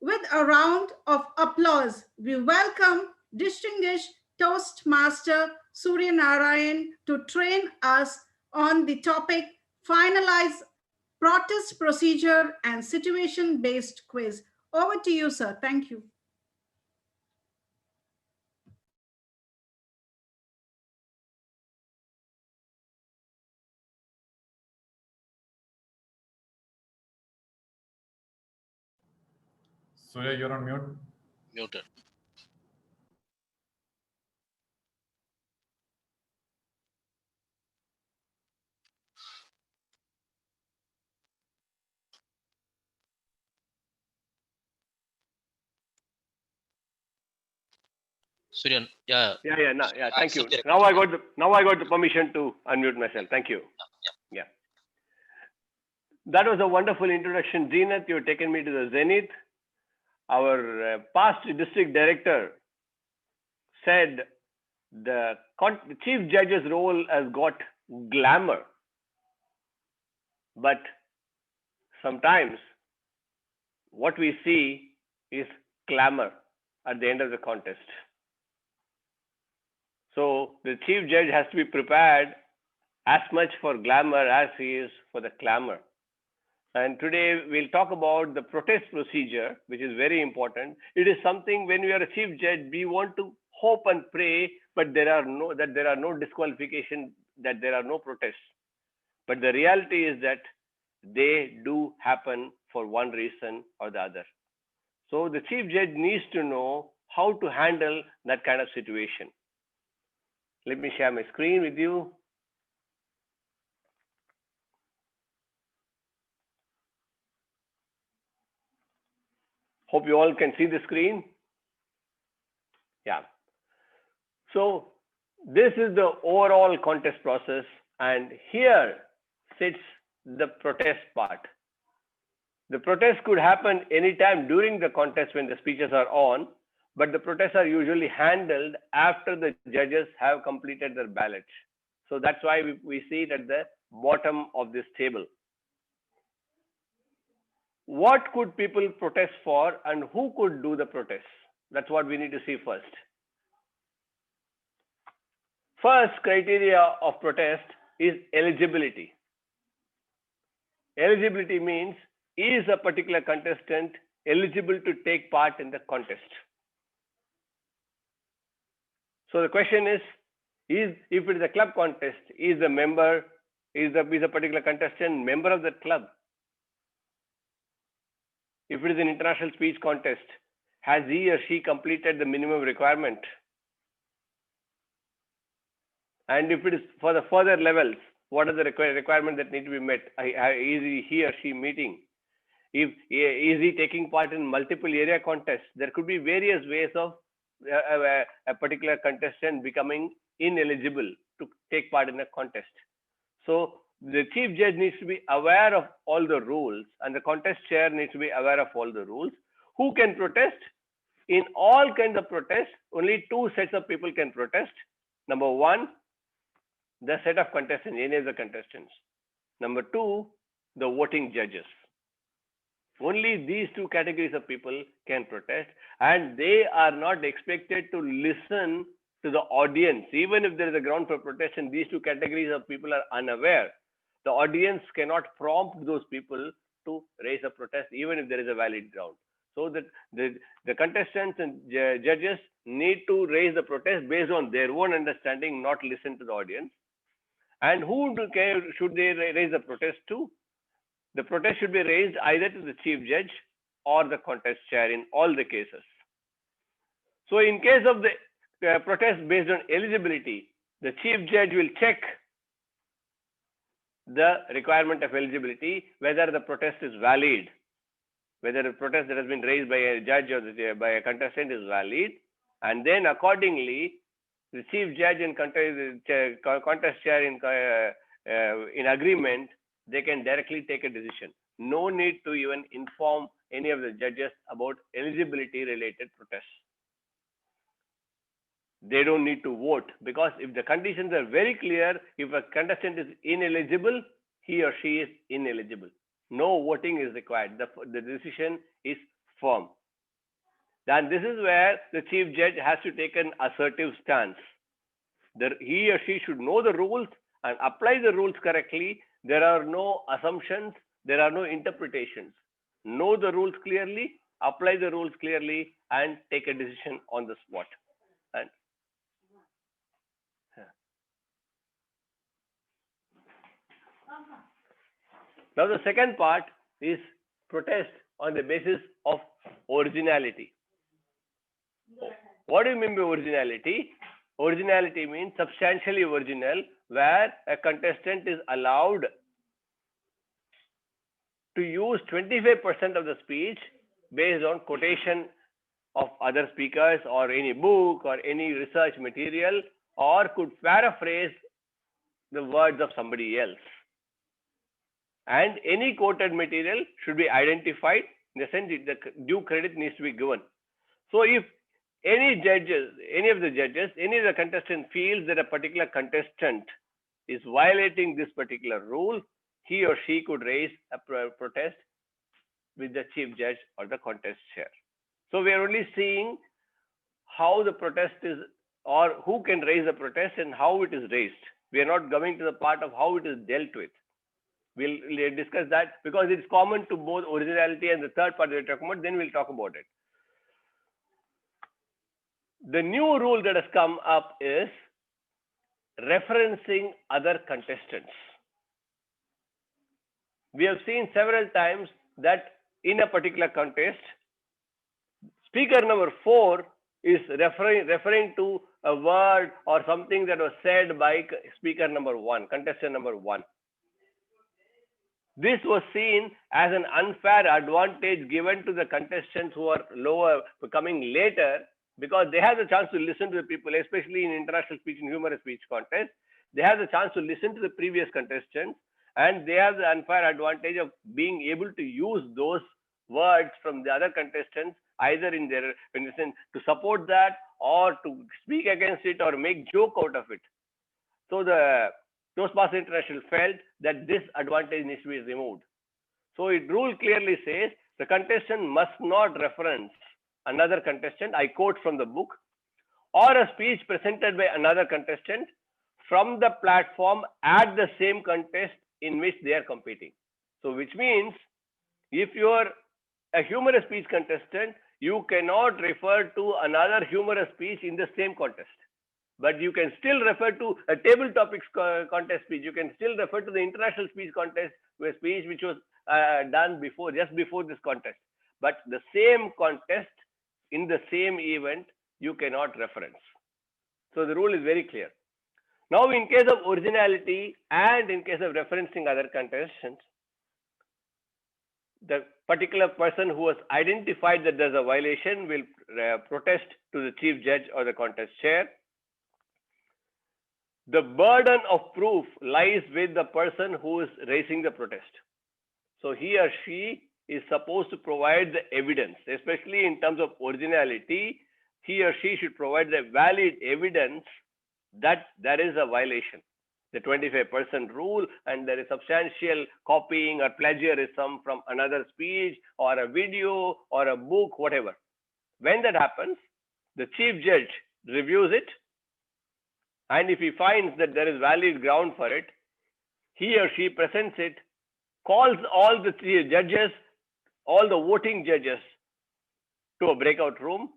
Speaker 12: with a round of applause, we welcome distinguished Toastmaster Surya Narayan to train us on the topic Finalize Protest Procedure and Situation-Based Quiz. Over to you, sir. Thank you.
Speaker 3: Surya, you're on mute.
Speaker 11: Muted. Surya, yeah.
Speaker 2: Yeah. Thank you. Now I got the permission to unmute myself. Thank you. Yeah. That was a wonderful introduction, Zenith. You've taken me to the zenith. Our past district director said the chief judge's role has got glamour, but sometimes what we see is clamor at the end of the contest. So the chief judge has to be prepared as much for glamour as he is for the clamor. And today we'll talk about the protest procedure, which is very important. It is something when we are a chief judge, we want to hope and pray, but there are no disqualification, that there are no protests. But the reality is that they do happen for one reason or the other. So the chief judge needs to know how to handle that kind of situation. Let me share my screen with you. Hope you all can see the screen. Yeah. So this is the overall contest process And here sits the protest part. The protest could happen anytime during the contest when the speeches are on, but the protests are usually handled after the judges have completed their ballot. So that's why we see it at the bottom of this table. What could people protest for and who could do the protest? That's what we need to see first. First criteria of protest is eligibility. Eligibility means, is a particular contestant eligible to take part in the contest? So the question is if it is a club contest, is a particular contestant member of that club? If it is an international speech contest, has he or she completed the minimum requirement? And if it is for the further levels, what are the requirements that need to be met? Is he or she meeting? Is he taking part in multiple area contests? There could be various ways of a particular contestant becoming ineligible to take part in a contest. So the chief judge needs to be aware of all the rules, and the contest chair needs to be aware of all the rules. Who can protest? In all kinds of protests, only two sets of people can protest. Number one, the set of contestants, any of the contestants. Number two, the voting judges. Only these two categories of people can protest, and they are not expected to listen to the audience. Even if there is a ground for protest and these two categories of people are unaware, the audience cannot prompt those people to raise a protest, even if there is a valid ground. So that the contestants and judges need to raise the protest based on their own understanding, not listen to the audience. And who should they raise the protest to? The protest should be raised either to the chief judge or the contest chair in all the cases. So in case of the protest based on eligibility, the chief judge will check the requirement of eligibility, whether the protest is valid, whether the protest that has been raised by a judge or by a contestant is valid, and then accordingly, the chief judge and contest chair in agreement, they can directly take a decision. No need to even inform any of the judges about eligibility related protests. They don't need to vote, because if the conditions are very clear, if a contestant is ineligible, he or she is ineligible. No voting is required. The decision is firm. Then this is where the chief judge has to take an assertive stance. He or she should know the rules and apply the rules correctly. There are no assumptions, there are no interpretations. Know the rules clearly, apply the rules clearly, and take a decision on the spot. And now the second part is protest on the basis of originality. What do you mean by originality? Originality means substantially original, where a contestant is allowed to use 25% of the speech based on quotation of other speakers or any book or any research material, or could paraphrase the words of somebody else. And any quoted material should be identified, in the sense the due credit needs to be given. So if any of the judges, any of the contestant feels that a particular contestant is violating this particular rule, he or she could raise a protest with the chief judge or the contest chair. So we are only seeing how the protest is, or who can raise a protest and how it is raised. We are not going to the part of how it is dealt with. We'll discuss that because it's common to both originality and the third part we're talking about, then we'll talk about it. The new rule that has come up is referencing other contestants. We have seen several times that in a particular contest, speaker number 4 is referring to a word or something that was said by speaker number 1, contestant number 1. This was seen as an unfair advantage given to the contestants who are lower, coming later, because they have the chance to listen to the people, especially in international speech and humorous speech contests. they have the chance to listen to the previous contestants, and they have the unfair advantage of being able to use those words from the other contestants either in their to support that or to speak against it or make joke out of it. So the Toastmasters International felt that this advantage needs to be removed. So it rule clearly says the contestant must not reference another contestant, I quote from the book, or a speech presented by another contestant from the platform at the same contest in which they are competing. So which means if you are a humorous speech contestant, you cannot refer to another humorous speech in the same contest. But you can still refer to a table topics contest speech. You can still refer to the international speech contest, a speech which was done before, just before this contest. But the same contest in the same event, you cannot reference. So the rule is very clear. Now, in case of originality and in case of referencing other contestants, the particular person who has identified that there's a violation will protest to the chief judge or the contest chair. The burden of proof lies with the person who is raising the protest. So he or she is supposed to provide the evidence, especially in terms of originality. He or she should provide the valid evidence that there is a violation, the 25% rule, and there is substantial copying or plagiarism from another speech or a video or a book, whatever. When that happens, the chief judge reviews it, and if he finds that there is valid ground for it, he or she presents it, calls all the three judges, all the voting judges to a breakout room,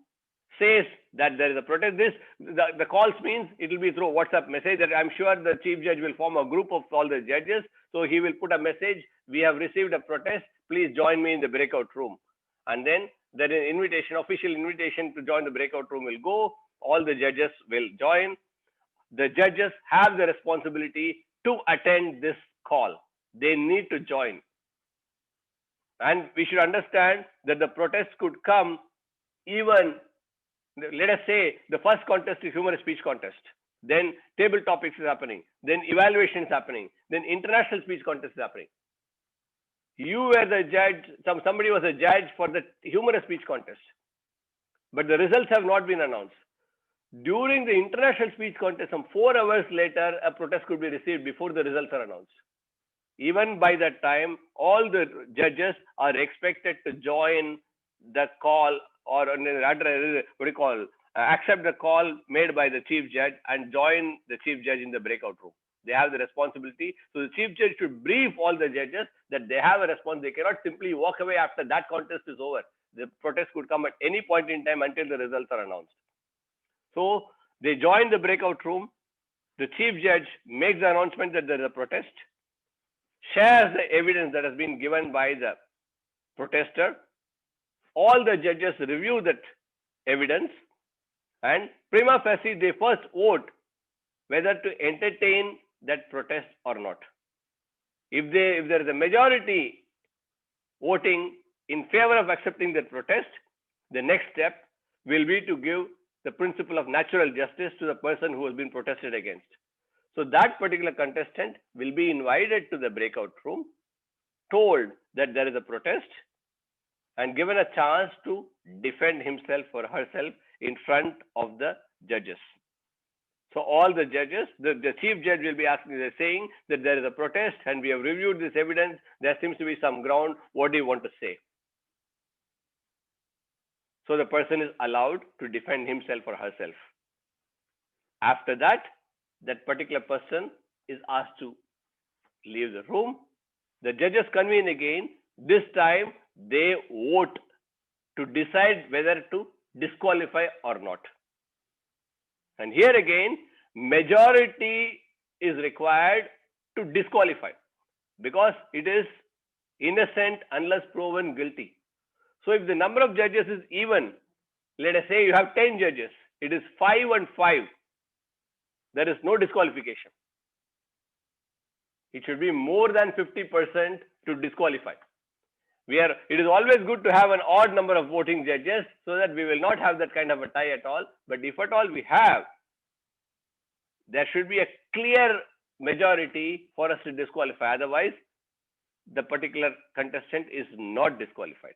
Speaker 2: says that there is a protest. The calls means it will be through WhatsApp message that I'm sure the chief judge will form a group of all the judges. So he will put a message, we have received a protest, please join me in the breakout room. And then there is an invitation, official invitation to join the breakout room will go. All the judges will join. The judges have the responsibility to attend this call. They need to join. And we should understand that the protest could come even, let us say, the first contest is humorous speech contest. Then table topics is happening. Then evaluation is happening. Then international speech contest is happening. You were the judge, somebody was a judge for the humorous speech contest. But the results have not been announced. During the international speech contest, some 4 hours later, a protest could be received before the results are announced. Even by that time, all the judges are expected to join the call or accept the call made by the chief judge and join the chief judge in the breakout room. They have the responsibility. So the chief judge should brief all the judges that they have a response. They cannot simply walk away after that contest is over. The protest could come at any point in time until the results are announced. So they join the breakout room. The chief judge makes the announcement that there is a protest, shares the evidence that has been given by the protester. All the judges review that evidence, and prima facie they first vote whether to entertain that protest or not. If there is a majority voting in favor of accepting that protest, the next step will be to give the principle of natural justice to the person who has been protested against. So that particular contestant will be invited to the breakout room, told that there is a protest, and given a chance to defend himself or herself in front of the judges. So all the judges, the chief judge will be saying that there is a protest and we have reviewed this evidence. There seems to be some ground. What do you want to say? So the person is allowed to defend himself or herself. After that, that particular person is asked to leave the room. The judges convene again. This time they vote to decide whether to disqualify or not. And here again, majority is required to disqualify because it is innocent unless proven guilty. So if the number of judges is even, let us say you have 10 judges, it is 5 and 5. There is no disqualification. It should be more than 50% to disqualify. It is always good to have an odd number of voting judges so that we will not have that kind of a tie at all. But if at all we have there should be a clear majority for us to disqualify. Otherwise, the particular contestant is not disqualified.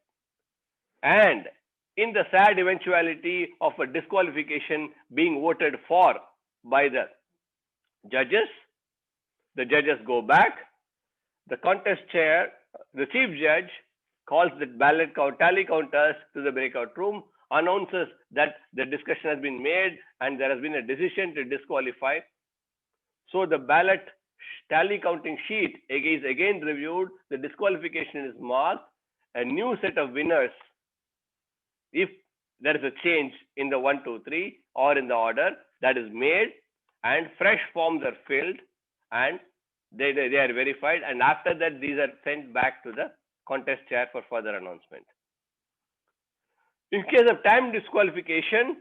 Speaker 2: And in the sad eventuality of a disqualification being voted for by the judges go back. The contest chair, the chief judge, calls the ballot tally counters to the breakout room, announces that the discussion has been made and there has been a decision to disqualify. So the ballot tally counting sheet is again reviewed, the disqualification is marked, a new set of winners, if there is a change in the 1, 2, 3 or in the order, that is made, and fresh forms are filled and they are verified, and after that these are sent back to the contest chair for further announcement. In case of time disqualification,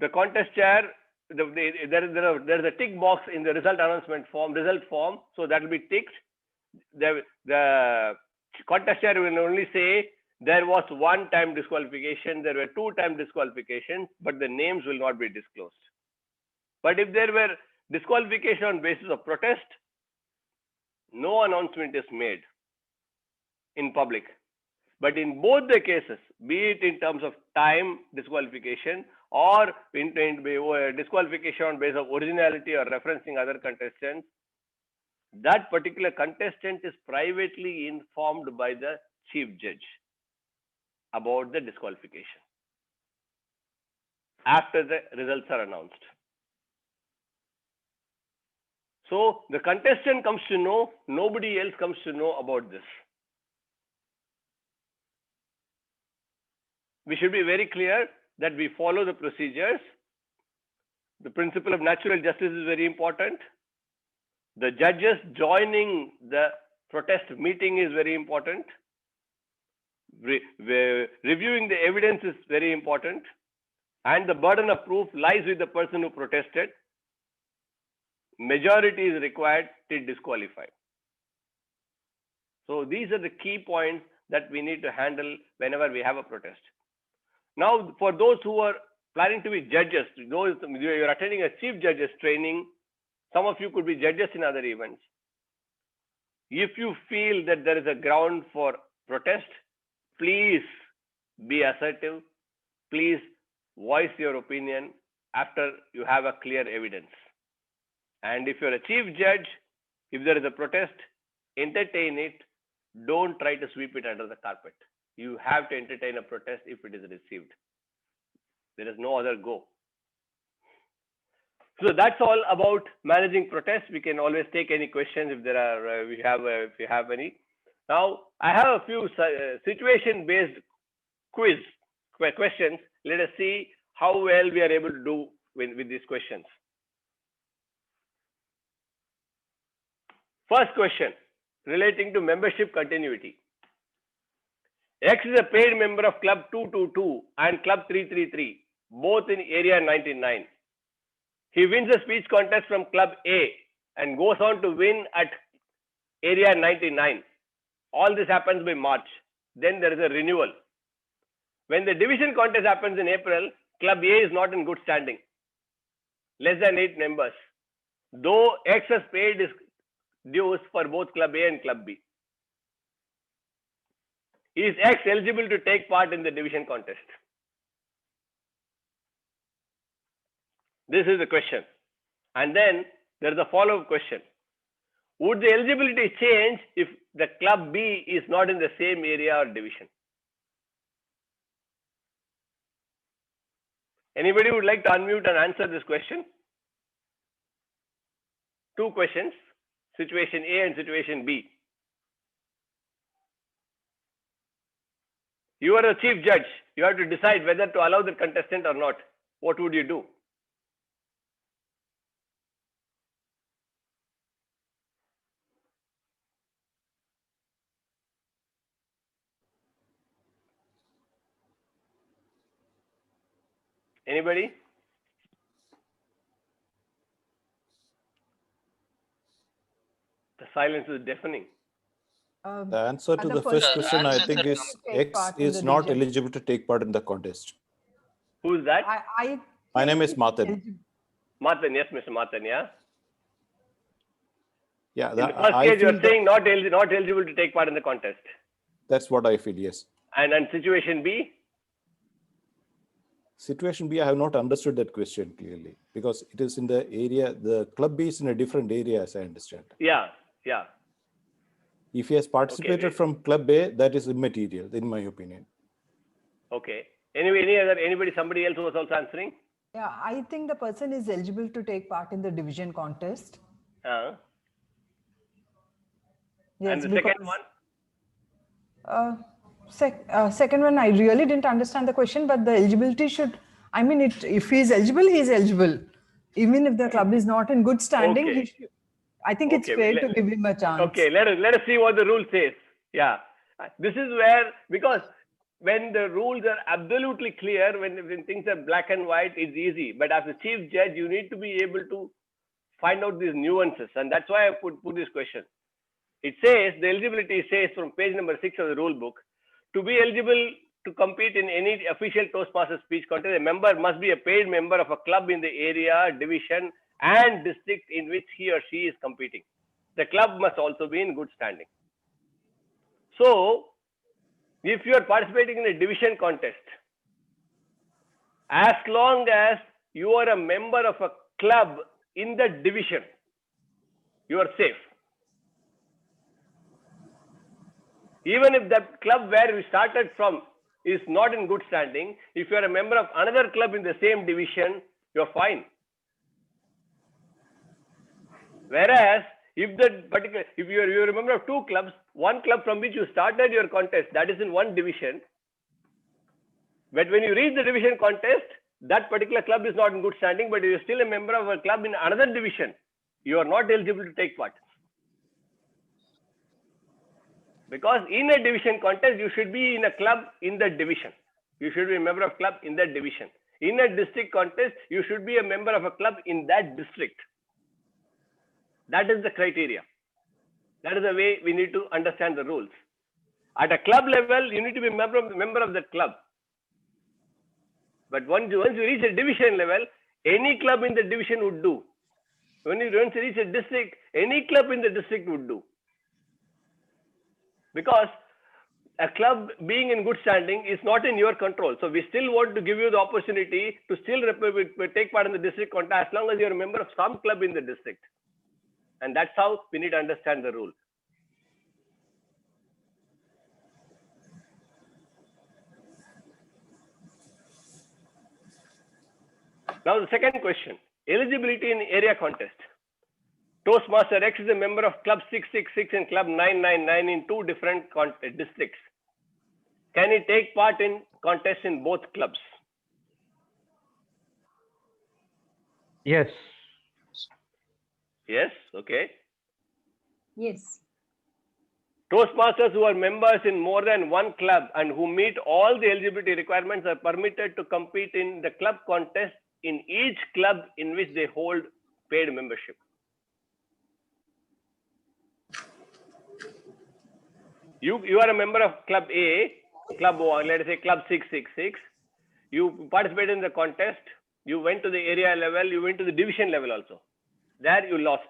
Speaker 2: the contest chair, there is a tick box in the result form, so that will be ticked. The contest chair will only say there was 1 time disqualification, there were 2 time disqualifications, but the names will not be disclosed. But if there were disqualification on basis of protest, no announcement is made in public. But in both the cases, be it in terms of time disqualification or in disqualification on basis of originality or referencing other contestants, that particular contestant is privately informed by the chief judge about the disqualification after the results are announced. So the contestant comes to know, nobody else comes to know about this. We should be very clear that we follow the procedures. The principle of natural justice is very important. The judges joining the protest meeting is very important. Reviewing the evidence is very important. And the burden of proof lies with the person who protested. Majority is required to disqualify. So these are the key points that we need to handle whenever we have a protest. Now, for those who are planning to be judges, those you're attending a chief judges training, some of you could be judges in other events. If you feel that there is a ground for protest, please be assertive. Please voice your opinion after you have a clear evidence. And if you're a chief judge, if there is a protest, entertain it. Don't try to sweep it under the carpet. You have to entertain a protest if it is received. There is no other go. So that's all about managing protests. We can always take any questions if there are. If you have any. Now I have a few situation-based questions. Let us see how well we are able to do with these questions. First question relating to membership continuity. X is a paid member of Club 222 and Club 333, both in Area 99. He wins a speech contest from Club A and goes on to win at Area 99. All this happens by March. Then there is a renewal. When the division contest happens in April, Club A is not in good standing, less than 8 members, though X has paid his dues for both Club A and Club B. Is X eligible to take part in the division contest? This is the question. And then there is a follow-up question. Would the eligibility change if the Club B is not in the same area or division? Anybody would like to unmute and answer this question? 2 questions, situation A and situation B. You are a chief judge. You have to decide whether to allow the contestant or not. What would you do? Anybody? The silence is deafening.
Speaker 14: The answer to the first question, I think, is X is not eligible to take part in the contest.
Speaker 2: Who is that?
Speaker 14: My name is Mathan.
Speaker 2: Martin, yes, Mr. Martin, yeah.
Speaker 14: Yeah,
Speaker 2: In the first case, you are saying not eligible to take part in the contest.
Speaker 14: That's what I feel, yes.
Speaker 2: And situation B?
Speaker 14: Situation B, I have not understood that question clearly because it is in the area, the club B is in a different area as I understand.
Speaker 2: Yeah, yeah.
Speaker 14: If he has participated from club A, that is immaterial in my opinion.
Speaker 2: Okay. Anyway, somebody else was also answering?
Speaker 15: Yeah, I think the person is eligible to take part in the division contest. Yes,
Speaker 2: and the second one?
Speaker 15: Second one, I really didn't understand the question, but the eligibility should, I mean, if he is eligible, he is eligible. Even if the club is not in good standing, he should, I think it's fair to give him a chance.
Speaker 2: Okay, let us see what the rule says. Yeah, this is where, because when the rules are absolutely clear, when things are black and white, it's easy. But as a chief judge, you need to be able to find out these nuances. And that's why I put this question. It says, the eligibility says from page number 6 of the rule book, to be eligible to compete in any official Toastmaster speech contest, a member must be a paid member of a club in the area, division, and district in which he or she is competing. The club must also be in good standing. So, if you are participating in a division contest, as long as you are a member of a club in the division, you are safe. Even if that club where we started from is not in good standing, if you are a member of another club in the same division, you're fine. Whereas, if you're a member of two clubs, one club from which you started your contest, that is in one division. But when you reach the division contest, that particular club is not in good standing, but you're still a member of a club in another division. You are not eligible to take part. Because in a division contest, you should be in a club in the division. You should be a member of club in that division. In a district contest, you should be a member of a club in that district. That is the criteria. That is the way we need to understand the rules. At a club level, you need to be a member of that club. But once you reach a division level, any club in the division would do. Once you reach a district, any club in the district would do. Because a club being in good standing is not in your control. So we still want to give you the opportunity to still take part in the district contest as long as you're a member of some club in the district. And that's how we need to understand the rule. Now the second question, eligibility in area contest. Toastmaster X is a member of Club 666 and Club 999 in two different districts. Can he take part in contests in both clubs?
Speaker 1: Yes.
Speaker 2: Yes, okay.
Speaker 9: Yes.
Speaker 2: Toastmasters who are members in more than one club and who meet all the eligibility requirements are permitted to compete in the club contest in each club in which they hold paid membership. You are a member of Club A, Club 1, let us say Club 666. You participated in the contest. You went to the area level. You went to the division level also. There you lost.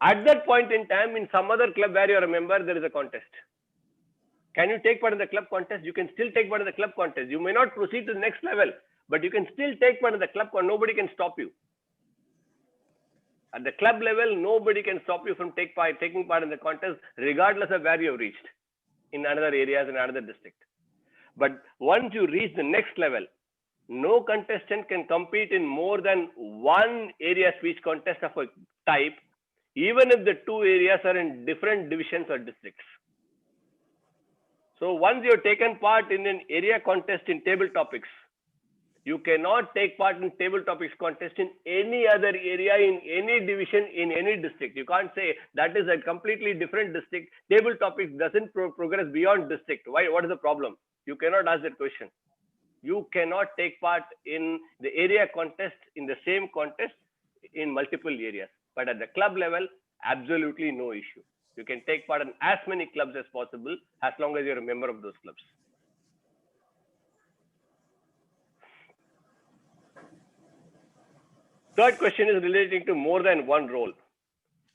Speaker 2: At that point in time, in some other club where you are a member, there is a contest. Can you take part in the club contest? You can still take part in the club contest. You may not proceed to the next level, but you can still take part in the club contest. Nobody can stop you. At the club level, nobody can stop you from taking part in the contest, regardless of where you have reached in another areas in another district. But once you reach the next level, no contestant can compete in more than one area speech contest of a type, even if the two areas are in different divisions or districts. So once you have taken part in an area contest in table topics, you cannot take part in table topics contest in any other area, in any division, in any district. You can't say that is a completely different district. Table topics doesn't progress beyond district. Why? What is the problem? You cannot ask that question. You cannot take part in the area contest in the same contest in multiple areas. But at the club level, absolutely no issue. You can take part in as many clubs as possible as long as you're a member of those clubs. Third question is relating to more than one role.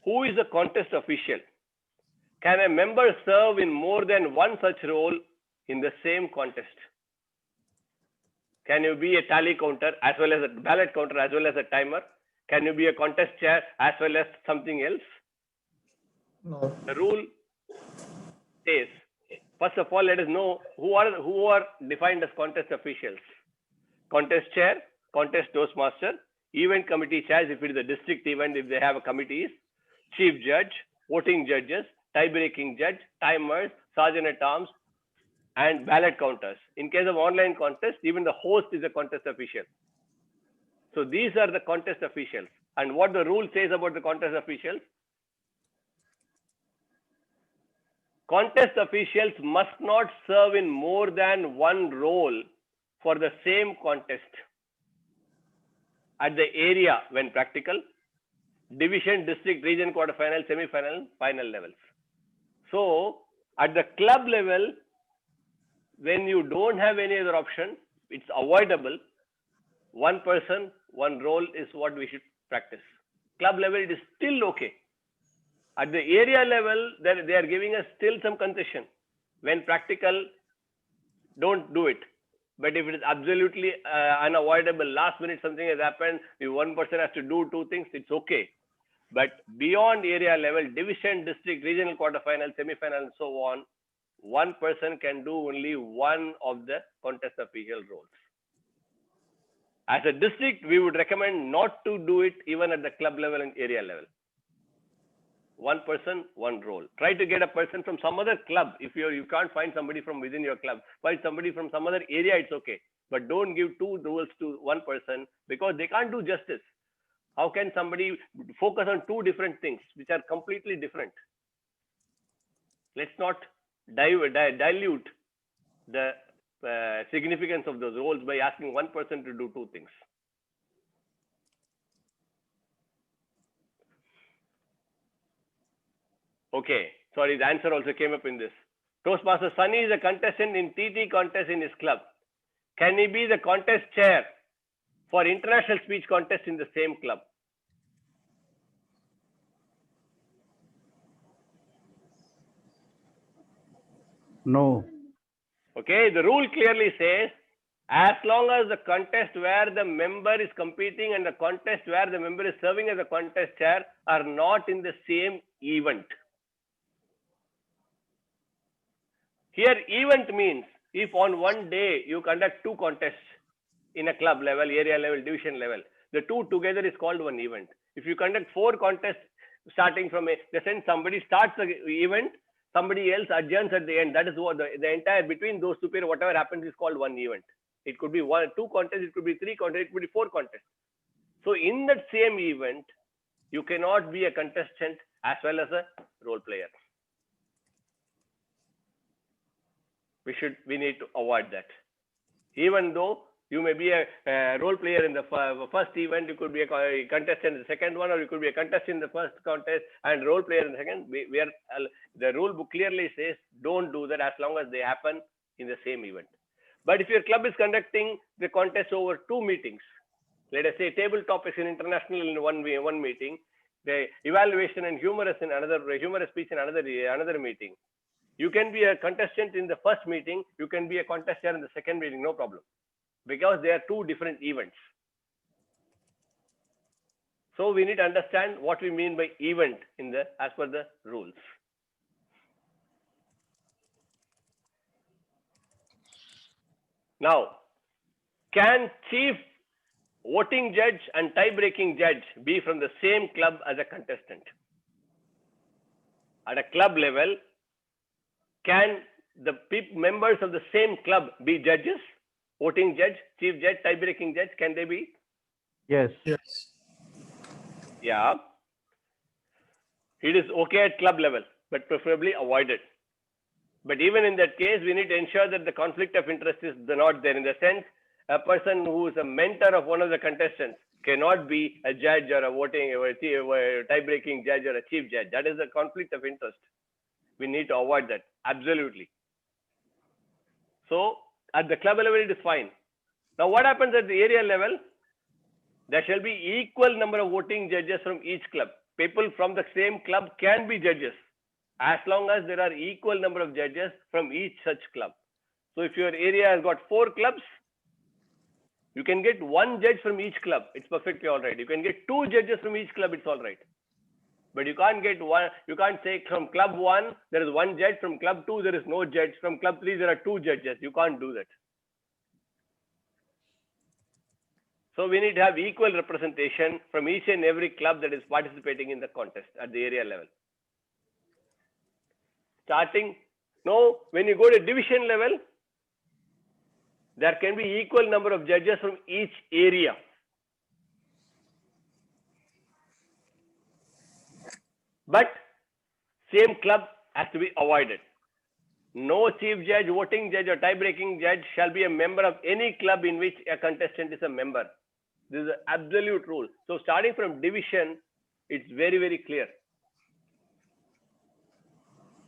Speaker 2: Who is the contest official? Can a member serve in more than one such role in the same contest? Can you be a tally counter as well as a ballot counter as well as a timer? Can you be a contest chair as well as something else?
Speaker 1: No.
Speaker 2: The rule says, first of all, let us know who are defined as contest officials. Contest chair, contest toastmaster, event committee chairs if it is a district event, if they have a committees, chief judge, voting judges, tie-breaking judge, timers, sergeant at arms, and ballot counters. In case of online contest, even the host is a contest official. So these are the contest officials. And what the rule says about the contest officials? Contest officials must not serve in more than one role for the same contest at the area when practical, division, district, region, quarterfinal, semi-final, final levels. So at the club level, when you don't have any other option, it's avoidable. One person, one role is what we should practice. Club level, it is still okay. At the area level, they are giving us still some concession. When practical, don't do it. But if it is absolutely unavoidable, last minute something has happened, if one person has to do two things, it's okay. But beyond area level, division, district, regional, quarterfinal, semi-final, and so on, one person can do only one of the contest official roles. As a district, we would recommend not to do it even at the club level and area level. One person, one role. Try to get a person from some other club. If you can't find somebody from within your club, find somebody from some other area, it's okay. But don't give two roles to one person because they can't do justice. How can somebody focus on two different things which are completely different? Let's not dilute the significance of those roles by asking one person to do two things. Okay, sorry, the answer also came up in this. Toastmaster Sunny is a contestant in TT contest in his club. Can he be the contest chair for international speech contest in the same club?
Speaker 1: No.
Speaker 2: Okay, the rule clearly says, as long as the contest where the member is competing and the contest where the member is serving as a contest chair are not in the same event. Here, event means if on one day you conduct two contests in a club level, area level, division level, the two together is called one event. If you conduct four contests starting from the sense somebody starts the event, somebody else adjourns at the end. That is what the entire between those two periods, whatever happens is called one event. It could be two contests, it could be three contests, it could be four contests. So in that same event, you cannot be a contestant as well as a role player. We need to avoid that. Even though you may be a role player in the first event, you could be a contestant in the second one, or you could be a contestant in the first contest and role player in the second. The rule book clearly says don't do that as long as they happen in the same event. But if your club is conducting the contest over two meetings, let us say table topics in international in one meeting, the evaluation and humorous speech in another meeting. You can be a contestant in the first meeting, you can be a contestant in the second meeting, no problem. Because they are two different events. So we need to understand what we mean by event as per the rules. Now, can chief voting judge and tie-breaking judge be from the same club as a contestant? At a club level, can the members of the same club be judges? Voting judge, chief judge, tie-breaking judge, can they be?
Speaker 1: Yes.
Speaker 4: Yes.
Speaker 2: Yeah. It is okay at club level, but preferably avoided. But even in that case, we need to ensure that the conflict of interest is not there. In the sense, a person who is a mentor of one of the contestants cannot be a judge or a voting or a tie-breaking judge or a chief judge. That is a conflict of interest. We need to avoid that. Absolutely. So at the club level, it is fine. Now, what happens at the area level? There shall be equal number of voting judges from each club. People from the same club can be judges as long as there are equal number of judges from each such club. So if your area has got 4 clubs, you can get 1 judge from each club. It's perfectly all right. You can get 2 judges from each club. It's all right. But you can't get one. You can't say from club 1 there is 1 judge. From club 2 there is no judge. From club 3 there are 2 judges. You can't do that. So we need to have equal representation from each and every club that is participating in the contest at the area level. When you go to division level, there can be equal number of judges from each area. But same club has to be avoided. No chief judge, voting judge or tie-breaking judge shall be a member of any club in which a contestant is a member. This is an absolute rule. So starting from division, it's very, very clear.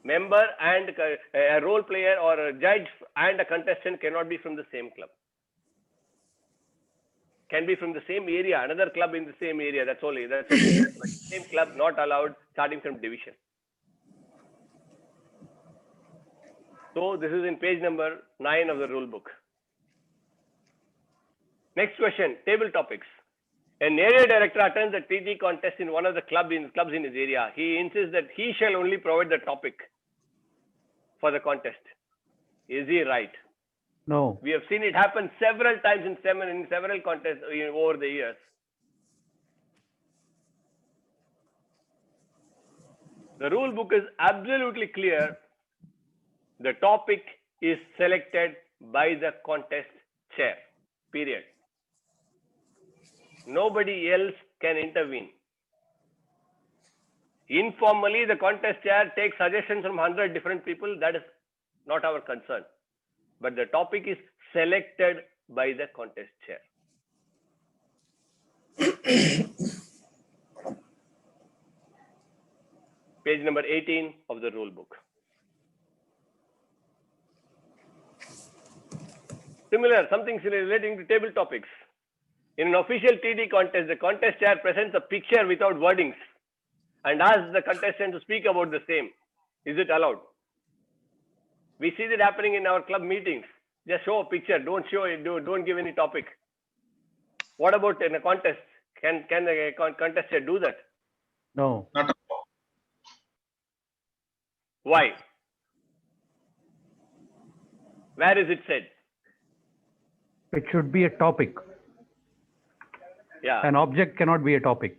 Speaker 2: Member and a role player or a judge and a contestant cannot be from the same club. Can be from the same area, another club in the same area. That's only. But same club not allowed starting from division. So this is in page number 9 of the rule book. Next question, table topics. An area director attends a TT contest in one of the clubs in his area. He insists that he shall only provide the topic for the contest. Is he right?
Speaker 1: No.
Speaker 2: We have seen it happen several times in several contests over the years. The rule book is absolutely clear. The topic is selected by the contest chair. Period. Nobody else can intervene. Informally, the contest chair takes suggestions from 100 different people. That is not our concern. But the topic is selected by the contest chair. Page number 18 of the rule book. Something relating to table topics. In an official TD contest, the contest chair presents a picture without wordings and asks the contestant to speak about the same. Is it allowed? We see that happening in our club meetings. Just show a picture, don't give any topic. What about in a contest? Can the contest chair do that?
Speaker 1: No.
Speaker 3: Not at all.
Speaker 2: Why? Where is it said?
Speaker 1: It should be a topic.
Speaker 2: Yeah.
Speaker 1: An object cannot be a topic.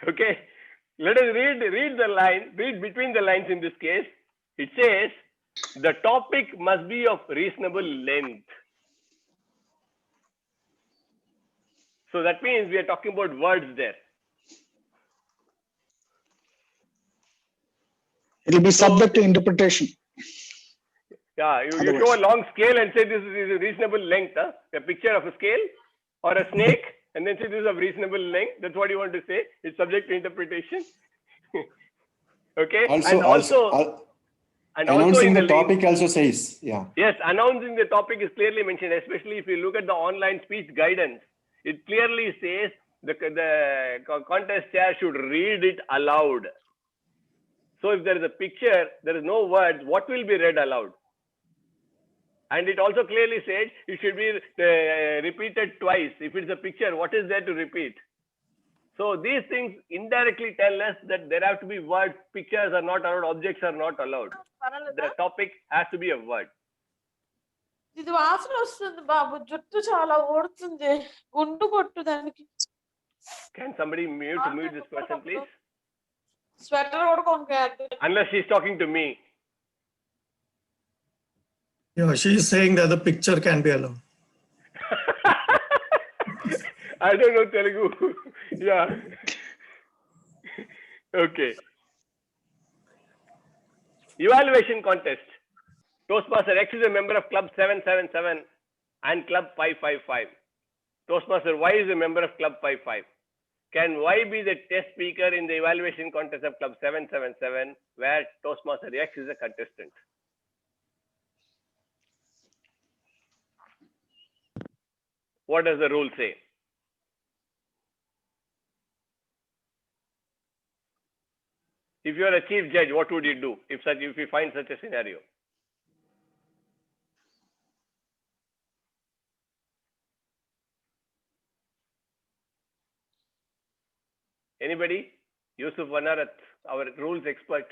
Speaker 2: Okay. Let us read the line, read between the lines in this case. It says, the topic must be of reasonable length. So that means we are talking about words there.
Speaker 16: It will be subject to interpretation.
Speaker 2: Yeah, you show a long scale and say this is a reasonable length. Huh? A picture of a scale or a snake and then say this is of reasonable length. That's what you want to say. It's subject to interpretation. Okay.
Speaker 17: Also, announcing the topic also says, yeah.
Speaker 2: Yes, announcing the topic is clearly mentioned, especially if you look at the online speech guidance. It clearly says the contest chair should read it aloud. So if there is a picture, there is no words, what will be read aloud? And it also clearly said it should be repeated twice. If it's a picture, what is there to repeat? So these things indirectly tell us that there have to be words, pictures are not allowed, objects are not allowed. The topic has to be a word.
Speaker 18: ఇది వాసన వస్తుంది బాబు జుట్టు చాలా ఊడుతుంది గుండు కొట్టు దానికి
Speaker 2: Can somebody mute this person, please?
Speaker 18: Sweater కూడా కొనుక్కోద్దు.
Speaker 2: Unless she's talking to me.
Speaker 16: Yeah, she is saying that the picture can be allowed.
Speaker 2: I don't know Telugu. Yeah. Okay. Evaluation contest. Toastmaster X is a member of Club 777 and Club 555. Toastmaster Y is a member of Club 55. Can Y be the test speaker in the evaluation contest of Club 777 where Toastmaster X is a contestant? What does the rule say? If you are a chief judge, what would you do if you find such a scenario? Anybody? Yusuf Vanarat, our rules expert.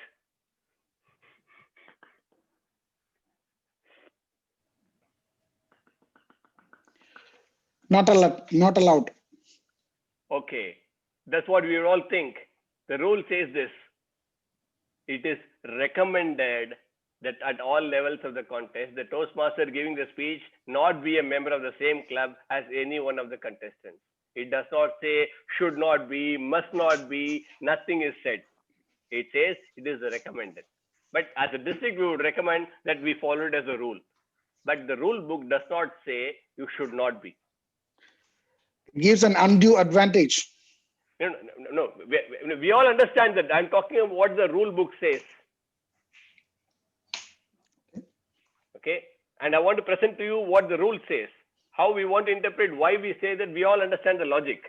Speaker 16: Not allowed. Not allowed.
Speaker 2: Okay, that's what we all think. The rule says this. It is recommended that at all levels of the contest, the Toastmaster giving the speech not be a member of the same club as any one of the contestants. It does not say should not be, must not be, nothing is said. It says it is recommended. But as a district, we would recommend that we follow it as a rule. But the rule book does not say you should not be.
Speaker 16: Gives an undue advantage.
Speaker 2: No. We all understand that. I'm talking about what the rule book says. Okay. And I want to present to you what the rule says. How we want to interpret why we say that. We all understand the logic.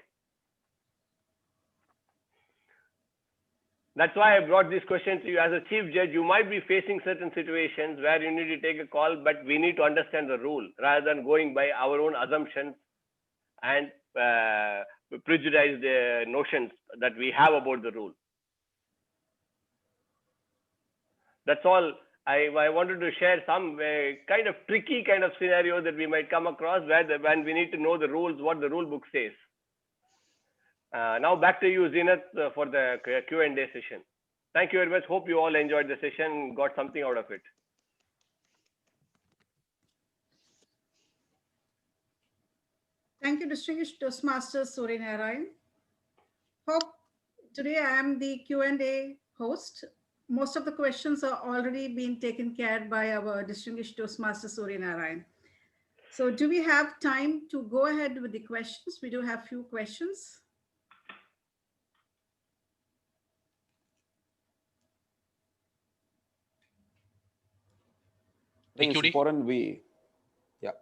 Speaker 2: That's why I brought this question to you. As a chief judge, you might be facing certain situations where you need to take a call, but we need to understand the rule rather than going by our own assumptions and prejudiced notions that we have about the rule. That's all. I wanted to share some kind of tricky kind of scenario that we might come across when we need to know the rules, what the rule book says. Now back to you, Zenith, for the Q&A session. Thank you very much. Hope you all enjoyed the session, got something out of it.
Speaker 12: Thank you, Distinguished Toastmaster Surya Narayan. Hope today I am the Q&A host. Most of the questions are already being taken care by our Distinguished Toastmaster Surya Narayan. So do we have time to go ahead with the questions? We do have few questions.
Speaker 6: I think it's important yeah.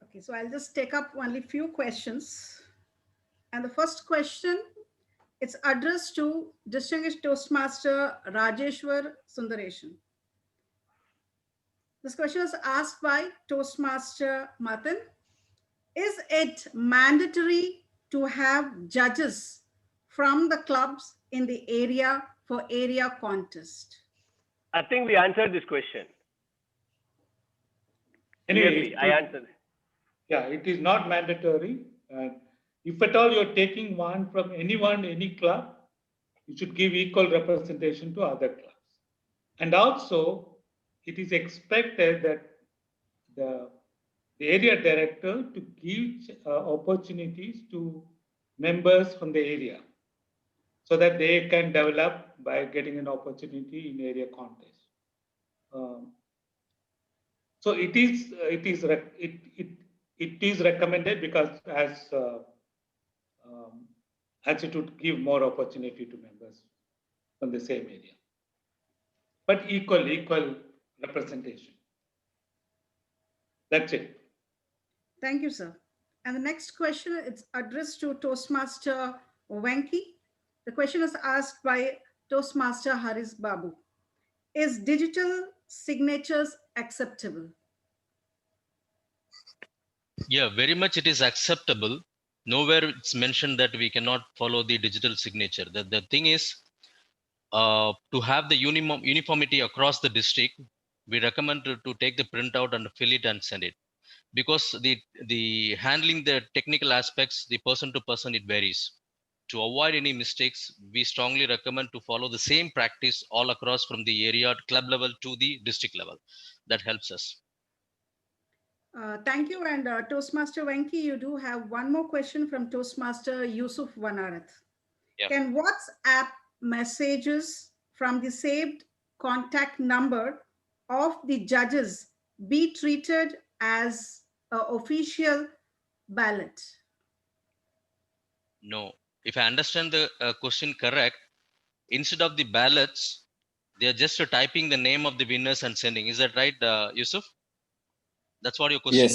Speaker 12: Okay, so I'll just take up only few questions. And the first question, it's addressed to Distinguished Toastmaster Rajeshwar Sundaresan. This question is asked by Toastmaster Matan. Is it mandatory to have judges from the clubs in the area for area contest?
Speaker 2: I think we answered this question.
Speaker 13: Anyway,
Speaker 2: I answered.
Speaker 13: Yeah, it is not mandatory. If at all you're taking one from anyone, any club, you should give equal representation to other clubs. And also, it is expected that the area director to give opportunities to members from the area so that they can develop by getting an opportunity in area contest. So it is recommended because as it would give more opportunity to members from the same area, but equal representation. That's it.
Speaker 12: Thank you, sir. And the next question, it's addressed to Toastmaster Venki. The question is asked by Toastmaster Haris Babu. Is digital signatures acceptable?
Speaker 11: Yeah, very much it is acceptable. Nowhere it's mentioned that we cannot follow the digital signature. The thing is, to have the uniformity across the district, we recommend to take the printout and fill it and send it. Because the handling the technical aspects, the person to person, it varies. To avoid any mistakes, we strongly recommend to follow the same practice all across from the area club level to the district level. That helps us.
Speaker 12: Thank you. And Toastmaster Venki, you do have one more question from Toastmaster Yusuf Vanarat. Yeah. Can WhatsApp messages from the saved contact number of the judges be treated as an official ballot?
Speaker 11: No. If I understand the question correct, instead of the ballots, they are just typing the name of the winners and sending. Is that right, Yusuf? That's what your question?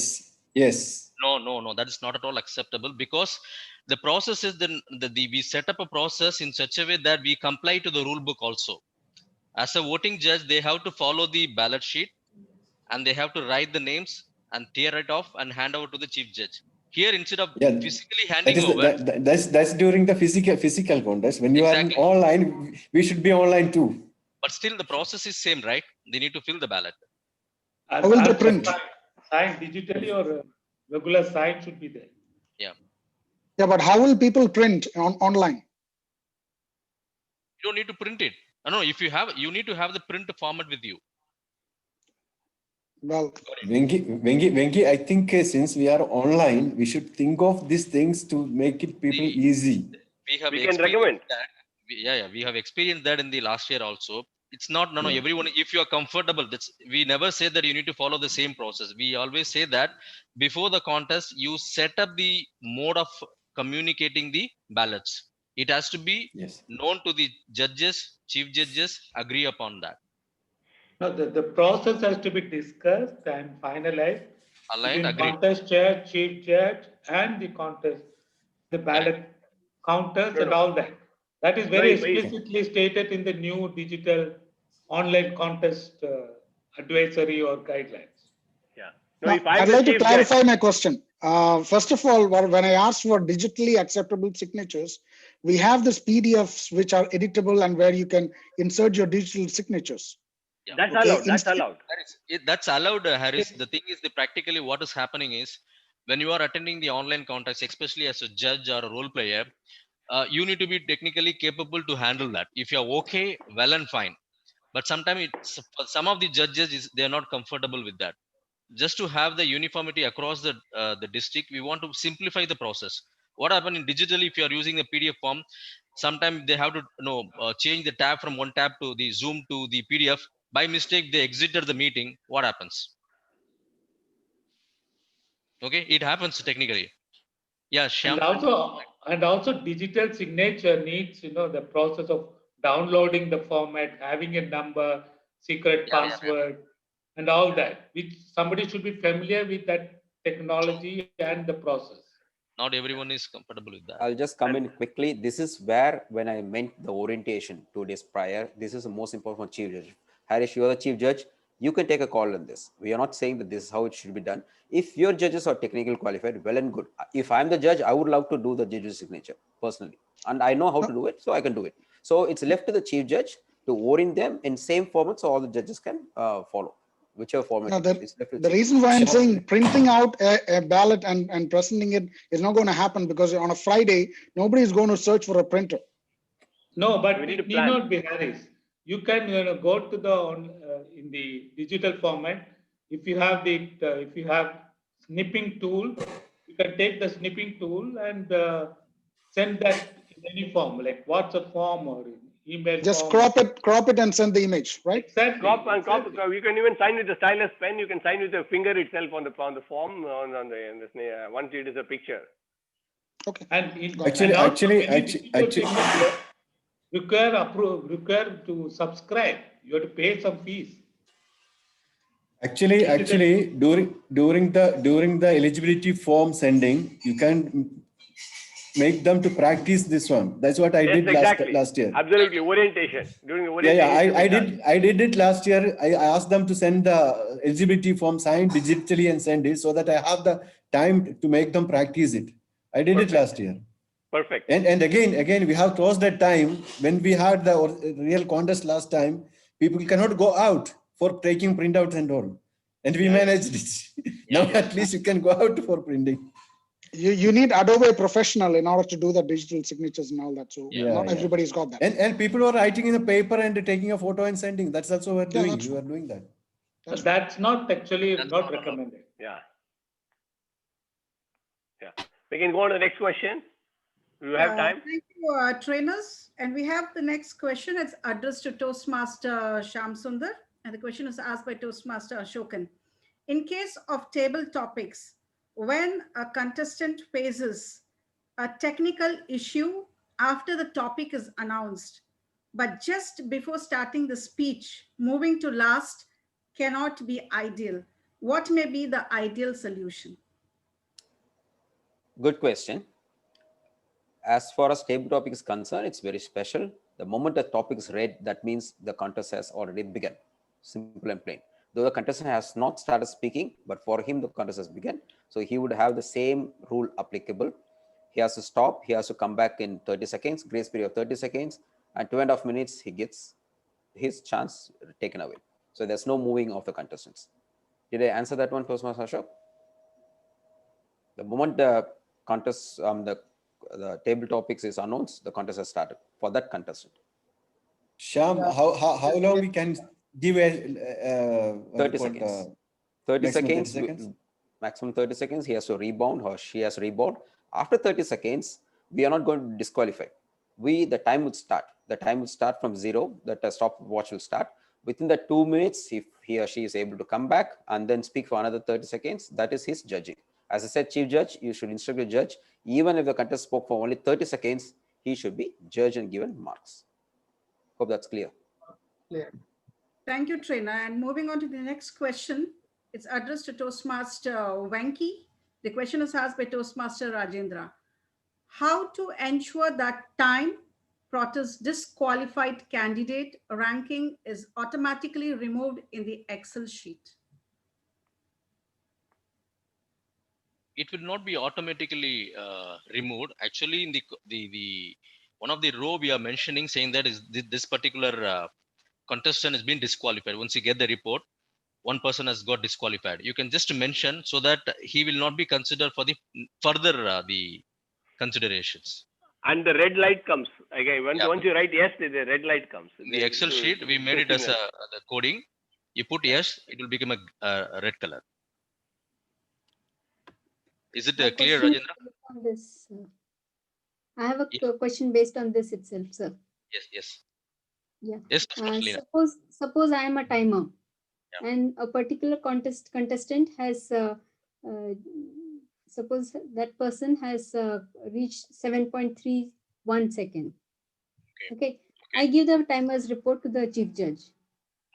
Speaker 17: Yes.
Speaker 11: No, that is not at all acceptable, because The process is then we set up a process in such a way that we comply to the rule book also. As a voting judge, they have to follow the ballot sheet and they have to write the names and tear it off and hand over to the chief judge. Here, instead of physically handing over,
Speaker 17: that's during the physical contest. When you are in online, we should be online too.
Speaker 11: but still the process is same, right? They need to fill the ballot.
Speaker 16: How will they print?
Speaker 13: Sign digitally or regular sign should be there.
Speaker 11: Yeah.
Speaker 16: Yeah, but how will people print online?
Speaker 11: You don't need to print it. No, if you have, you need to have the print format with you.
Speaker 16: Well,
Speaker 17: Venki, I think since we are online, we should think of these things to make it people easy.
Speaker 11: We can recommend that. We have experienced that in the last year also. It's not everyone. If you are comfortable, we never say that you need to follow the same process. We always say that before the contest, you set up the mode of communicating the ballots. It has to be known to the judges, chief judges, agree upon that.
Speaker 13: No, the process has to be discussed and finalized
Speaker 11: Aligned,
Speaker 13: between
Speaker 11: agreed.
Speaker 13: contest chair, chief judge, and the contest, the ballot counters and all that. That is very explicitly stated in the new digital online contest advisory or guidelines.
Speaker 2: Yeah.
Speaker 16: No, I'd like to clarify my question. First of all, when I asked for digitally acceptable signatures, we have this PDFs which are editable and where you can insert your digital signatures.
Speaker 11: Yeah.
Speaker 2: That's allowed. That's allowed.
Speaker 11: That's allowed, Harris. The thing is, practically what is happening is when you are attending the online contest, especially as a judge or a role player, you need to be technically capable to handle that. If you're okay, well and fine. But sometimes for some of the judges, they're not comfortable with that. Just to have the uniformity across the district, we want to simplify the process. What happened in digital, if you are using a PDF form, sometimes they have to change the tab from one tab to the Zoom to the PDF. By mistake, they exited the meeting. What happens? Okay, it happens technically. Yeah, Shyam.
Speaker 13: And also digital signature needs, the process of downloading the format, having a number, secret password, and all that, which somebody should be familiar with that technology and the process.
Speaker 11: Not everyone is comfortable with that.
Speaker 6: I'll just come in quickly. This is where, when I meant the orientation 2 days prior, this is the most important for chief judge. Harish, you are the chief judge. You can take a call on this. We are not saying that this is how it should be done. If your judges are technically qualified, well and good. If I'm the judge, I would love to do the judge's signature personally. And I know how to do it, so I can do it. So it's left to the chief judge to orient them in same format so all the judges can follow. Whichever format.
Speaker 16: No, the reason why I'm saying printing out a ballot and presenting it is not going to happen because on a Friday, nobody is going to search for a printer.
Speaker 13: No, but it need not be, Harris. You can go to the in the digital format. If you have snipping tool, you can take the snipping tool and send that in any form, like WhatsApp form or email.
Speaker 16: Just
Speaker 13: form.
Speaker 16: crop it and send the image, right?
Speaker 13: Exactly.
Speaker 2: Crop. You can even sign with the stylus pen. You can sign with the finger itself on the form once it is a picture.
Speaker 16: Okay.
Speaker 13: And
Speaker 17: Actually,
Speaker 13: require to subscribe. You have to pay some fees.
Speaker 17: Actually, during the eligibility form sending, you can make them to practice this one. That's what I did last year.
Speaker 2: Absolutely, orientation during the orientation.
Speaker 17: I did it last year. I asked them to send the eligibility form signed digitally and send it so that I have the time to make them practice it. I did it last year.
Speaker 2: Perfect.
Speaker 17: And again, we have closed that time when we had the real contest last time. People cannot go out for taking printouts and all, and we managed it. Now at least you can go out for printing.
Speaker 16: You need Adobe Professional in order to do the digital signatures and all that. So not everybody's got that.
Speaker 17: And people are writing in the paper and taking a photo and sending. That's also what we're doing. We are doing that.
Speaker 13: That's not actually not recommended.
Speaker 2: Yeah. We can go on to the next question. Do you have time?
Speaker 12: Thank you, trainers. And we have the next question. It's addressed to Toastmaster Shyam Sundar. And the question is asked by Toastmaster Ashokan. In case of table topics, when a contestant faces a technical issue after the topic is announced, but just before starting the speech, moving to last cannot be ideal. What may be the ideal solution?
Speaker 6: Good question. as far as table topic is concerned, it's very special. The moment the topic is read, that means the contest has already begun. Simple and plain. Though the contestant has not started speaking, but for him the contest has begun. So he would have the same rule applicable. He has to stop. He has to come back in 30 seconds, grace period of 30 seconds, and 2.5 minutes he gets his chance taken away. So there's no moving of the contestants. Did I answer that one, Toastmaster Ashok? The moment the contest, the table topics is announced, the contest has started for that contestant.
Speaker 17: Shyam, how long we can give a
Speaker 6: 30 seconds. 30
Speaker 17: maximum
Speaker 6: seconds. Maximum 30 seconds. He has to rebound or she has to rebound. After 30 seconds, we are not going to disqualify. The time would start. The time would start from 0. The stopwatch will start. Within the 2 minutes, if he or she is able to come back and then speak for another 30 seconds, that is his judging. As I said, Chief Judge, you should instruct the judge. Even if the contestant spoke for only 30 seconds, he should be judged and given marks. Hope that's clear.
Speaker 12: Clear. Thank you, Trainer. And moving on to the next question, it's addressed to Toastmaster Venki. The question is asked by Toastmaster Rajendra. How to ensure that time protest disqualified candidate ranking is automatically removed in the Excel sheet?
Speaker 11: It will not be automatically removed. Actually, in the one of the row we are mentioning, saying that is this particular contestant has been disqualified. Once you get the report, one person has got disqualified. You can just mention so that he will not be considered for the further the considerations.
Speaker 2: And the red light comes again. Once you write yes, the red light comes.
Speaker 11: In the Excel sheet, we made it as the coding. You put yes, it will become a red color. Is it clear, Rajendra?
Speaker 9: On this, I have a question based on this itself, sir.
Speaker 11: Yes.
Speaker 9: Yeah.
Speaker 11: Yes.
Speaker 9: Suppose I am a timer, and a particular contestant has suppose that person has reached 7.31 second. Okay. I give the timer's report to the chief judge.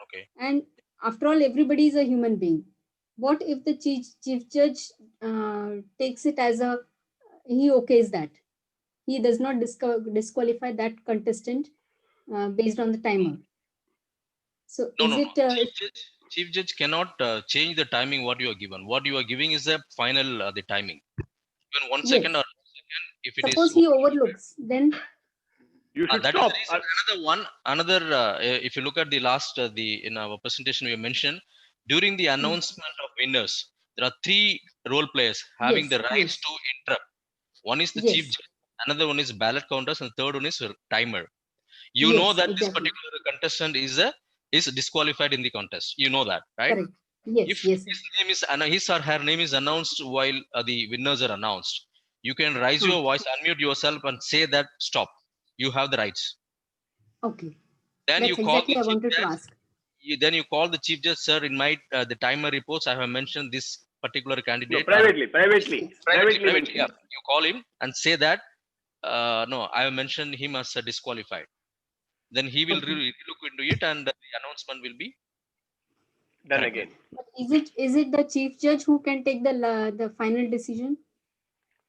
Speaker 11: Okay.
Speaker 9: And after all, everybody is a human being. What if the chief judge takes it as he okays that? He does not disqualify that contestant based on the timer. So
Speaker 11: Chief Judge cannot change the timing what you are given. What you are giving is the final the timing. Even 1 second or 2 seconds, if it
Speaker 9: suppose
Speaker 11: is
Speaker 9: he overlooks, then
Speaker 2: you should
Speaker 11: that
Speaker 2: stop.
Speaker 11: Is the reason. Another if you look at the last in our presentation we mentioned, during the announcement of winners, there are 3 role players having the rights to interrupt. One is the chief judge, another one is ballot counters, and third one is timer. You know that this particular contestant is disqualified in the contest. You know that, right?
Speaker 9: Correct. Yes.
Speaker 11: If
Speaker 9: yes.
Speaker 11: his or her name is announced while the winners are announced, you can raise your voice, unmute yourself, and say that stop. You have the rights.
Speaker 9: Okay.
Speaker 11: Then
Speaker 9: That's
Speaker 11: you call
Speaker 9: exactly
Speaker 11: the
Speaker 9: I
Speaker 11: chief
Speaker 9: wanted
Speaker 11: judge.
Speaker 9: to ask.
Speaker 11: Then you call the chief judge, sir. In my the timer reports, I have mentioned this particular candidate.
Speaker 2: No, privately.
Speaker 11: Yeah. You call him and say that no, I have mentioned him as disqualified. Then he will really look into it, and the announcement will be
Speaker 2: done again.
Speaker 9: But is it the chief judge who can take the final decision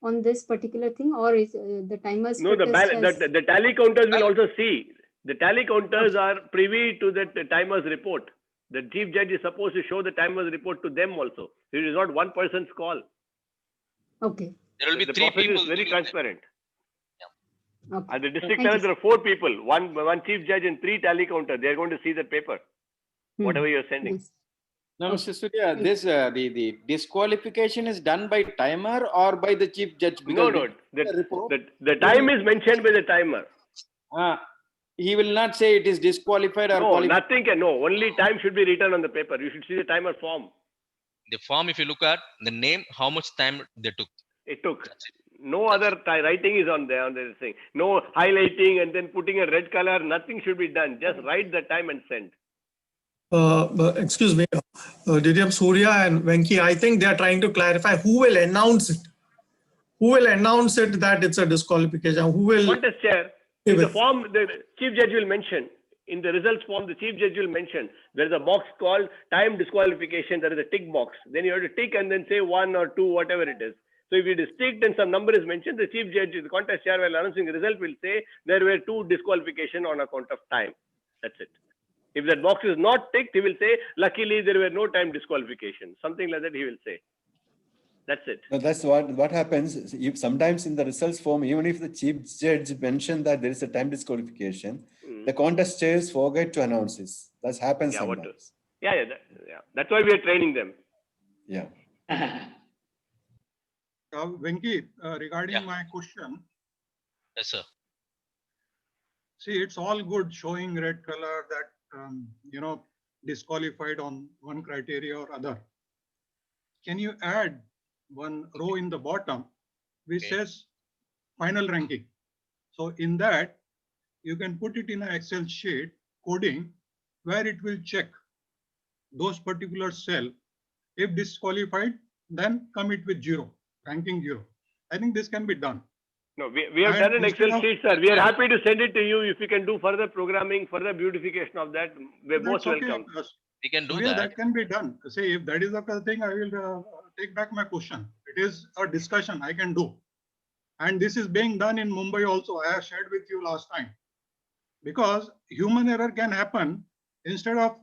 Speaker 9: on this particular thing, or is the timers?
Speaker 2: No, the tally counters will also see. The tally counters are privy to the timer's report. The chief judge is supposed to show the timer's report to them also. It is not one person's call.
Speaker 9: Okay.
Speaker 11: There will be
Speaker 2: the
Speaker 11: 3 people.
Speaker 2: Is very transparent.
Speaker 9: Okay.
Speaker 2: At the district level, there are 4 people, one chief judge and 3 tally counters. They are going to see the paper, whatever you are sending.
Speaker 9: Yes.
Speaker 10: Now, Mr. Surya, this the disqualification is done by timer or by the chief judge?
Speaker 2: No. The time is mentioned by the timer.
Speaker 10: He will not say it is disqualified or
Speaker 2: no, nothing can. No, only time should be written on the paper. You should see the timer form.
Speaker 11: The form, if you look at the name, how much time they took.
Speaker 2: It took. No other writing is on there. Thing. No highlighting and then putting a red color. Nothing should be done. Just write the time and send.
Speaker 19: Excuse me, DTM Surya and Venki, I think they are trying to clarify who will announce it. Who will announce it that it's a disqualification? Who will?
Speaker 2: Contest chair. In the form, the chief judge will mention. In the results form, the chief judge will mention. There is a box called time disqualification. There is a tick box. Then you have to tick and then say 1 or 2, whatever it is. So if it is ticked and some number is mentioned, the chief judge, the contest chair, while announcing the result, will say there were 2 disqualification on account of time. That's it. If that box is not ticked, he will say, luckily there were no time disqualification. Something like that he will say. That's it.
Speaker 17: No, that's what happens. If sometimes in the results form, even if the chief judge mentioned that there is a time disqualification, the contest chairs forget to announce this. That happens sometimes.
Speaker 2: Yeah. That's why we are training them.
Speaker 17: Yeah.
Speaker 20: Venki, regarding my question.
Speaker 11: Yes, sir.
Speaker 20: See, it's all good showing red color that, disqualified on one criteria or other. Can you add one row in the bottom which says final ranking? So in that, you can put it in an Excel sheet coding where it will check those particular cell. If disqualified, then commit with 0, ranking 0. I think this can be done.
Speaker 2: No, we have done an Excel sheet, sir. We are happy to send it to you. If you can do further programming, further beautification of that, we're most welcome.
Speaker 11: We can do
Speaker 20: Surya,
Speaker 11: that.
Speaker 20: that can be done. Say, if that is the thing, I will take back my question. It is a discussion I can do. And this is being done in Mumbai also. I have shared with you last time. Because human error can happen. Instead of,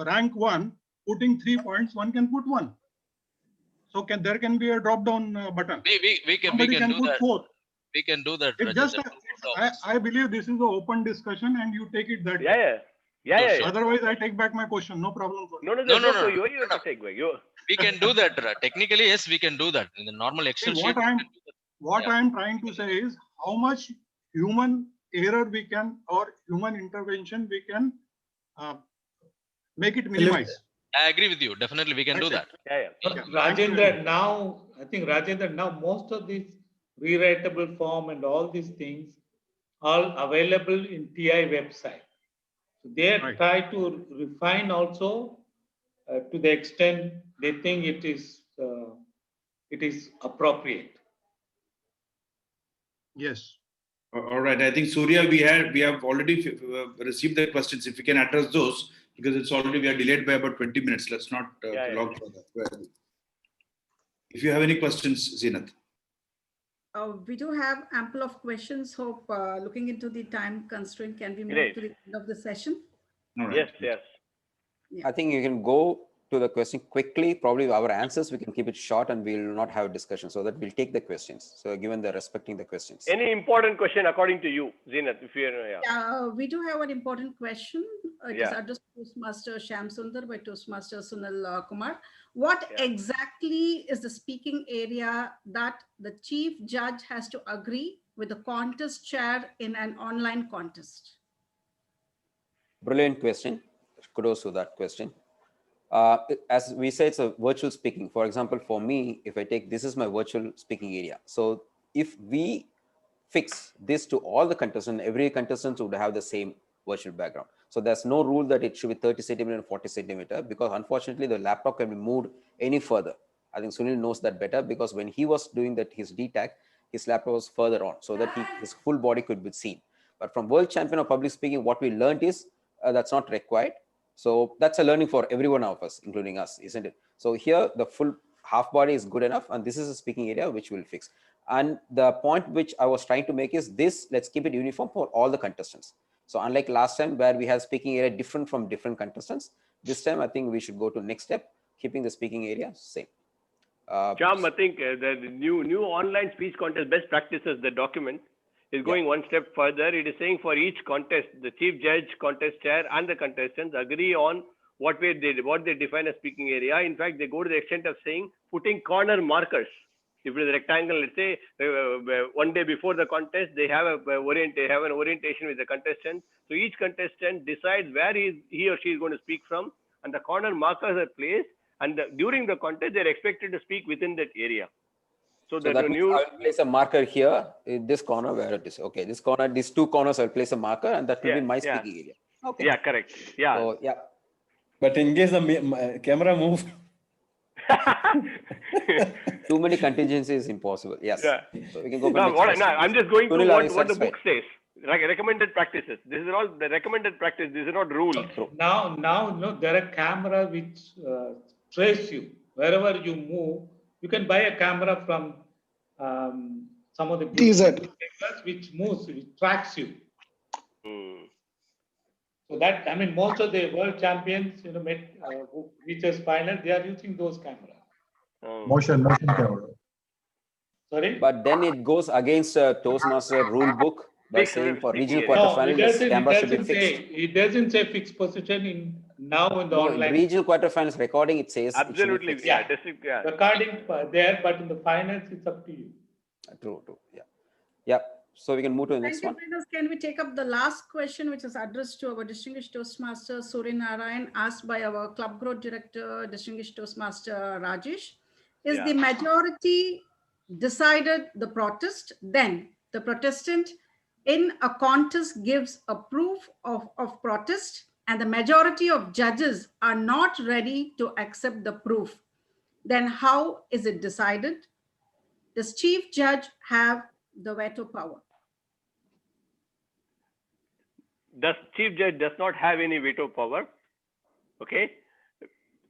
Speaker 20: rank 1, putting 3 points, one can put 1. So there can be a drop-down button.
Speaker 11: We can
Speaker 20: Somebody can
Speaker 11: do
Speaker 20: put
Speaker 11: that.
Speaker 20: 4.
Speaker 11: We can do that.
Speaker 20: It just, I believe this is an open discussion and you take it that
Speaker 2: way. Yeah.
Speaker 20: Otherwise, I take back my question. No problem.
Speaker 2: No. You have to take back.
Speaker 11: We can do that. Technically, yes, we can do that. In the normal Excel sheet.
Speaker 20: What I am trying to say is how much human error we can, or human intervention we can make it minimize.
Speaker 11: I agree with you. Definitely, we can do that.
Speaker 2: Yeah.
Speaker 13: Okay. Rajendra, now most of these rewritable form and all these things are available in TI website. So they try to refine also to the extent they think it is appropriate.
Speaker 20: Yes.
Speaker 5: All right. I think Surya, we have already received the questions. If we can address those, because it's already we are delayed by about 20 minutes. Let's not prolong further. If you have any questions, Zeenath.
Speaker 12: We do have ample of questions. Hope looking into the time constraint, can we move to the end of the session?
Speaker 2: Yes.
Speaker 6: I think you can go to the question quickly. Probably our answers, we can keep it short and we will not have a discussion, so that we'll take the questions. So given the respecting the questions.
Speaker 2: Any important question according to you, Zeenath? If you're,
Speaker 12: we do have an important question. It is addressed to Toastmaster Shyam Sundar by Toastmaster Sunil Kumar. What exactly is the speaking area that the chief judge has to agree with the contest chair in an online contest?
Speaker 6: Brilliant question. Kudos to that question. As we say, it's a virtual speaking. For example, for me, if I take this is my virtual speaking area. So if we fix this to all the contestants, every contestant would have the same virtual background. So there's no rule that it should be 30 centimeter and 40 centimeter, because unfortunately the laptop can be moved any further. I think Sunil knows that better, because when he was doing that, his DTAC, his laptop was further on so that his full body could be seen. But from World Champion of Public Speaking, what we learned is that's not required. So that's a learning for every one of us, including us, isn't it? So here the full half body is good enough, and this is a speaking area which we'll fix. And the point which I was trying to make is this: let's keep it uniform for all the contestants. So unlike last time where we had speaking area different from different contestants, this time I think we should go to next step, keeping the speaking area same.
Speaker 2: Shyam, I think the new online speech contest best practices, the document is going one step further. It is saying for each contest, the chief judge, contest chair, and the contestants agree on what they define as speaking area. In fact, they go to the extent of saying putting corner markers. If it is a rectangle, let's say one day before the contest, they have an orientation with the contestant. So each contestant decides where he or she is going to speak from, and the corner markers are placed. And during the contest, they are expected to speak within that area. So that means
Speaker 6: I will place a marker here in this corner where it is. Okay, this corner, these two corners, I'll place a marker, and that will be my speaking area. Okay.
Speaker 2: Yeah, correct. Yeah.
Speaker 6: So, yeah.
Speaker 17: But in case the camera moves,
Speaker 6: too many contingencies is impossible. Yes.
Speaker 2: Yeah.
Speaker 6: So we can go.
Speaker 2: I'm just going to what the book says. Recommended practices. This is all the recommended practice. These are not rules.
Speaker 13: Now, no, there are camera which trace you wherever you move. You can buy a camera from some of the
Speaker 16: TZ.
Speaker 13: papers which moves, which tracks you. So that, I mean, most of the world champions, you know, who reaches final, they are using those cameras.
Speaker 3: Motion camera.
Speaker 13: Sorry?
Speaker 6: But then it goes against Toastmaster rule book by saying for regional
Speaker 13: No,
Speaker 6: quarterfinals, camera should be fixed.
Speaker 13: It doesn't say fixed position in the
Speaker 6: No, in
Speaker 13: online.
Speaker 6: regional quarterfinals recording, it says
Speaker 2: Absolutely,
Speaker 6: it should be
Speaker 2: yeah,
Speaker 6: fixed.
Speaker 2: district, yeah.
Speaker 13: Recording there, but in the finals, it's up to you.
Speaker 6: True, yeah. Yeah, so we can move to the next one.
Speaker 12: Trainers, can we take up the last question, which is addressed to our distinguished Toastmaster Surya Narayan, asked by our club growth director, distinguished Toastmaster Rajesh. Is the majority decided the protest, then the protestant in a contest gives a proof of protest, and the majority of judges are not ready to accept the proof, then how is it decided? Does chief judge have the veto power?
Speaker 2: The chief judge does not have any veto power. Okay.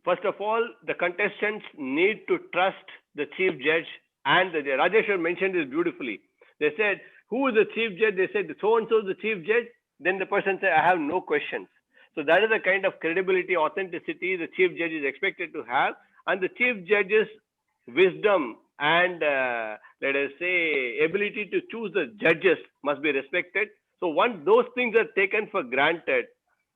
Speaker 2: First of all, the contestants need to trust the chief judge, and Rajesh mentioned this beautifully. They said, who is the chief judge? They said, so and so is the chief judge. Then the person said, I have no questions. So that is the kind of credibility, authenticity the chief judge is expected to have, and the chief judge's wisdom and let us say ability to choose the judges must be respected. So once those things are taken for granted,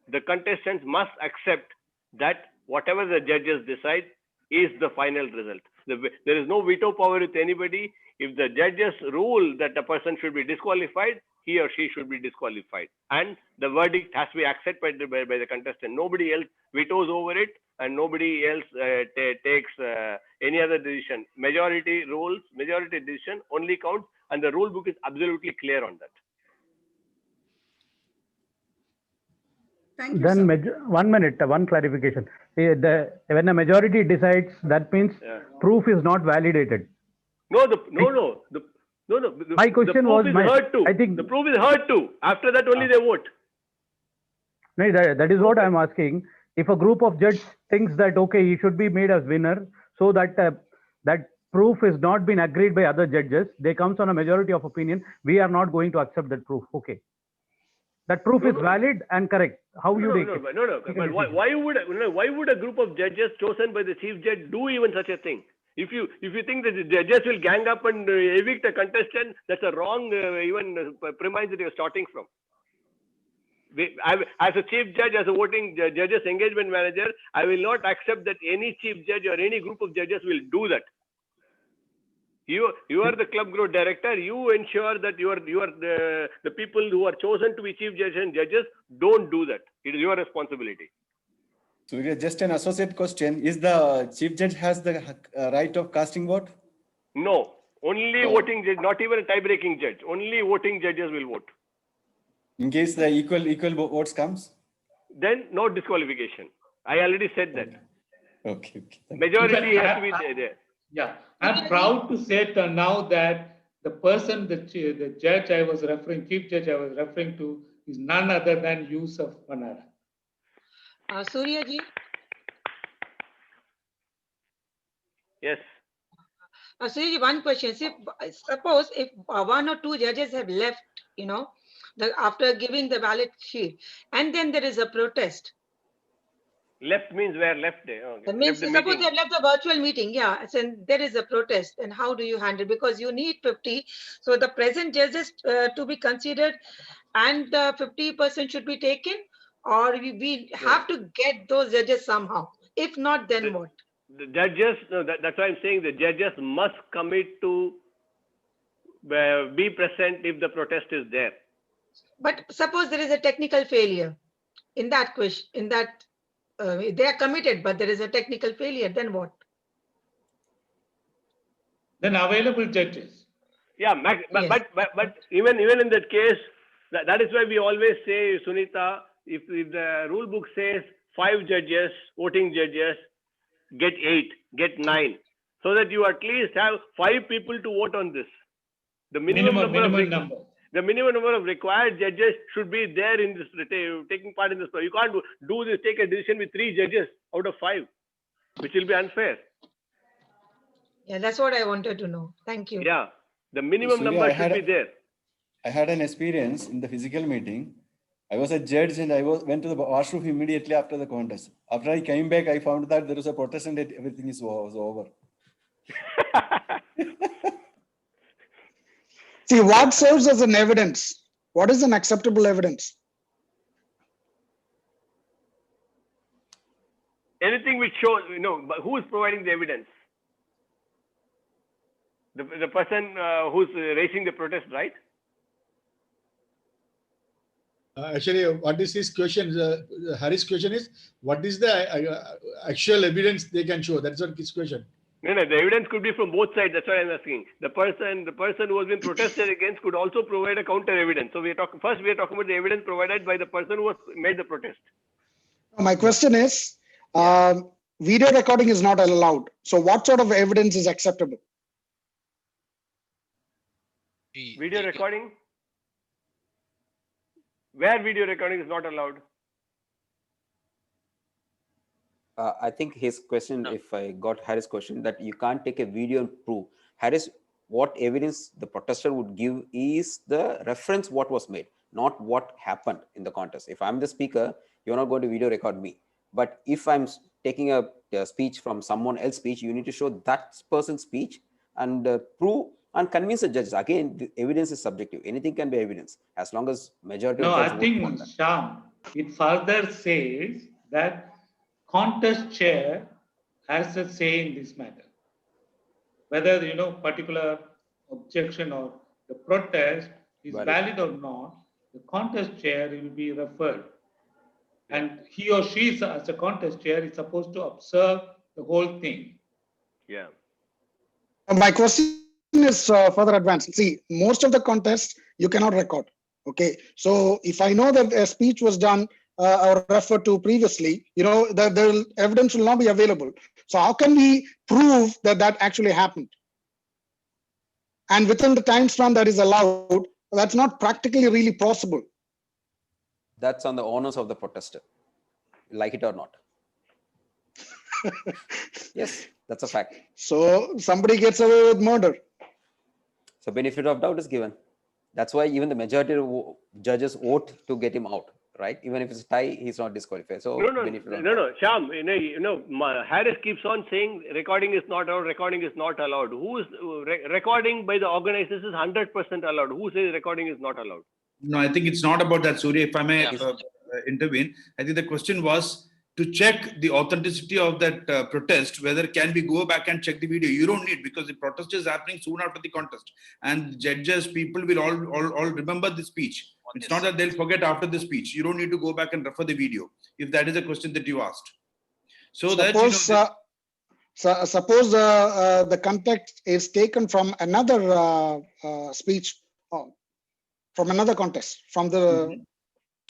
Speaker 2: the contestants must accept that whatever the judges decide is the final result. There is no veto power with anybody. If the judges rule that a person should be disqualified, he or she should be disqualified. And the verdict has to be accepted by the contestant. Nobody else vetoes over it, and nobody else takes any other decision. Majority rules, majority decision only counts, and the rule book is absolutely clear on that.
Speaker 12: Thank you,
Speaker 1: then
Speaker 12: 1
Speaker 1: minute, one clarification. When a majority decides, that means proof is not validated.
Speaker 2: No.
Speaker 1: My question was,
Speaker 2: I think the proof is heard too. After that, only they vote.
Speaker 1: No, that is what I'm asking. If a group of judges thinks that okay, he should be made as winner, so that that proof is not been agreed by other judges, they comes on a majority of opinion. We are not going to accept that proof. Okay. That proof is valid and correct. How you take it?
Speaker 2: No. But why would a group of judges chosen by the chief judge do even such a thing? If you think that the judges will gang up and evict a contestant, that's a wrong premise that you're starting from. As a chief judge, as a voting judges engagement manager, I will not accept that any chief judge or any group of judges will do that. You are the club growth director. You ensure that you are the people who are chosen to be chief judges and judges don't do that. It is your responsibility.
Speaker 17: So just an associate question: is the chief judge has the right of casting vote?
Speaker 2: No, only voting judge, not even a tie-breaking judge. Only voting judges will vote.
Speaker 17: In case the equal votes comes,
Speaker 2: then no disqualification. I already said that.
Speaker 17: Okay.
Speaker 2: Majority has to be there.
Speaker 13: Yeah, I'm proud to say now that the person, the judge I was referring, chief judge I was referring to, is none other than Yusuf Manara.
Speaker 21: Surya ji.
Speaker 2: Yes.
Speaker 21: Surya ji, one question. Suppose if one or two judges have left, after giving the ballot sheet, and then there is a protest.
Speaker 2: Left means where left day? Okay.
Speaker 21: That means suppose they have left the virtual meeting, and there is a protest, and how do you handle? Because you need 50, so the present judges to be considered, and 50% should be taken, or we have to get those judges somehow. If not, then what?
Speaker 2: The judges, that's why I'm saying the judges must commit to be present if the protest is there.
Speaker 21: But suppose there is a technical failure in that question, they are committed, but there is a technical failure, then what?
Speaker 13: Then available judges.
Speaker 2: Yeah, but even in that case, that is why we always say, Sunita, if the rule book says 5 judges, voting judges, get 8, get 9, so that you at least have 5 people to vote on this. The minimum number. The minimum number of required judges should be there in this, taking part in this. You can't do this, take a decision with 3 judges out of 5, which will be unfair.
Speaker 21: Yeah, that's what I wanted to know. Thank you.
Speaker 2: Yeah. The minimum
Speaker 17: Surya,
Speaker 2: number should be there.
Speaker 17: I had an experience in the physical meeting. I was a judge and I went to the washroom immediately after the contest. After I came back, I found that there was a protest and that everything was over.
Speaker 16: See, what serves as an evidence? What is an acceptable evidence?
Speaker 2: Anything which shows, but who is providing the evidence? The person who's raising the protest, right?
Speaker 4: Actually, what is his question? Harry's question is, what is the actual evidence they can show? That's not his question.
Speaker 2: No, the evidence could be from both sides. That's what I'm asking. The person who has been protested against could also provide a counter evidence. So we are talking about the evidence provided by the person who has made the protest.
Speaker 16: My question is, video recording is not allowed. So what sort of evidence is acceptable?
Speaker 2: Video recording? Where video recording is not allowed?
Speaker 6: I think his question, if I got Harris' question, that you can't take a video and prove. Harris, what evidence the protester would give is the reference what was made, not what happened in the contest. If I'm the speaker, you're not going to video record me. But if I'm taking a speech from someone else's speech, you need to show that person's speech and prove and convince the judges. Again, the evidence is subjective. Anything can be evidence as long as majority
Speaker 13: No,
Speaker 6: of
Speaker 13: I
Speaker 6: judges
Speaker 13: think,
Speaker 6: vote for that.
Speaker 13: Shyam, it further says that contest chair has a say in this matter. Whether, particular objection or the protest is valid or not, the contest chair will be referred. And he or she, as a contest chair, is supposed to observe the whole thing.
Speaker 2: Yeah.
Speaker 16: My question is further advanced. See, most of the contests you cannot record. Okay, so if I know that a speech was done or referred to previously, the evidence will not be available. So how can we prove that that actually happened? And within the time span that is allowed, that's not practically really possible.
Speaker 6: That's on the onus of the protester, like it or not. Yes, that's a fact.
Speaker 16: So somebody gets away with murder.
Speaker 6: So benefit of doubt is given. That's why even the majority of judges vote to get him out, right? Even if it's a tie, he's not disqualified. So
Speaker 2: no, Shyam, Harris keeps on saying recording is not allowed, recording is not allowed. Who is recording by the organizers is 100% allowed. Who says recording is not allowed?
Speaker 5: No, I think it's not about that, Surya. If I may intervene, I think the question was to check the authenticity of that protest, whether can we go back and check the video. You don't need, because the protest is happening soon after the contest. And judges, people will all remember the speech. It's not that they'll forget after the speech. You don't need to go back and refer the video, if that is a question that you asked. So
Speaker 16: suppose the context is taken from another speech, from another contest, from the...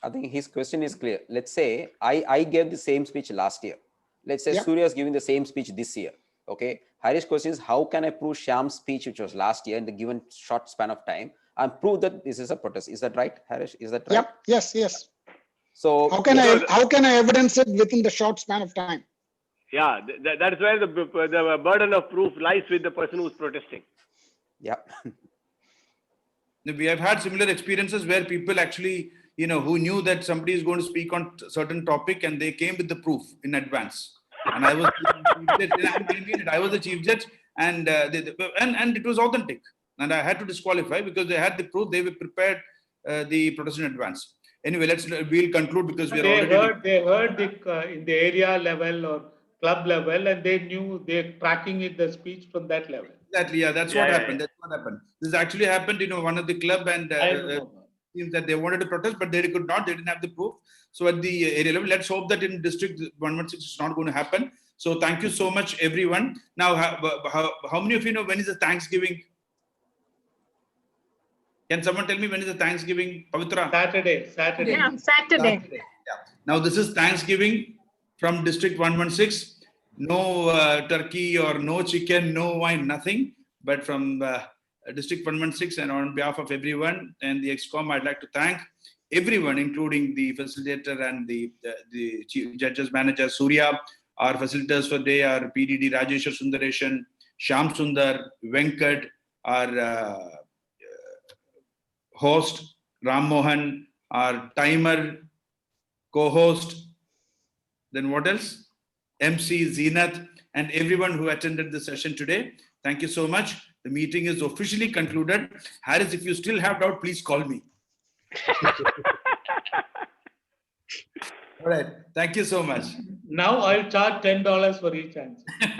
Speaker 6: I think his question is clear. Let's say I gave the same speech last year. Let's say Surya is giving the same speech this year. Okay. Harry's question is, how can I prove Shyam's speech, which was last year in the given short span of time, and prove that this is a protest? Is that right, Harish? Is that right?
Speaker 16: Yep. Yes.
Speaker 6: So
Speaker 16: how can I evidence it within the short span of time?
Speaker 2: Yeah, that is where the burden of proof lies with the person who's protesting.
Speaker 6: Yeah.
Speaker 5: We have had similar experiences where people actually, who knew that somebody is going to speak on a certain topic, and they came with the proof in advance. And I was the chief judge, and it was authentic. And I had to disqualify because they had the proof. They were prepared the protest in advance. Anyway, we'll conclude because we are
Speaker 13: They heard in the area level or club level, and they knew they're tracking the speech from that level.
Speaker 5: Exactly. Yeah, that's what happened. That's what happened. This actually happened in one of the club, and seems that they wanted to protest, but they could not. They didn't have the proof. So at the area level, let's hope that in District 116 it's not going to happen. So thank you so much, everyone. Now, how many of you know when is the Thanksgiving? Can someone tell me when is the Thanksgiving, Pavitra?
Speaker 13: Saturday.
Speaker 21: Yeah, Saturday.
Speaker 5: Yeah. Now this is Thanksgiving from District 116. No turkey or no chicken, no wine, nothing. But from District 116, and on behalf of everyone and the ExCom, I'd like to thank everyone, including the facilitator and the chief judges manager Surya, our facilitators for the day are PDD Rajesh Sundaresan, Shyam Sundar, Venkat, our host, Ram Mohan, our timer, co-host, then what else? MC, Zeenath, and everyone who attended the session today. Thank you so much. The meeting is officially concluded. Harris, if you still have doubt, please call me. All right. Thank you so much.
Speaker 13: Now I'll charge $10 for each answer.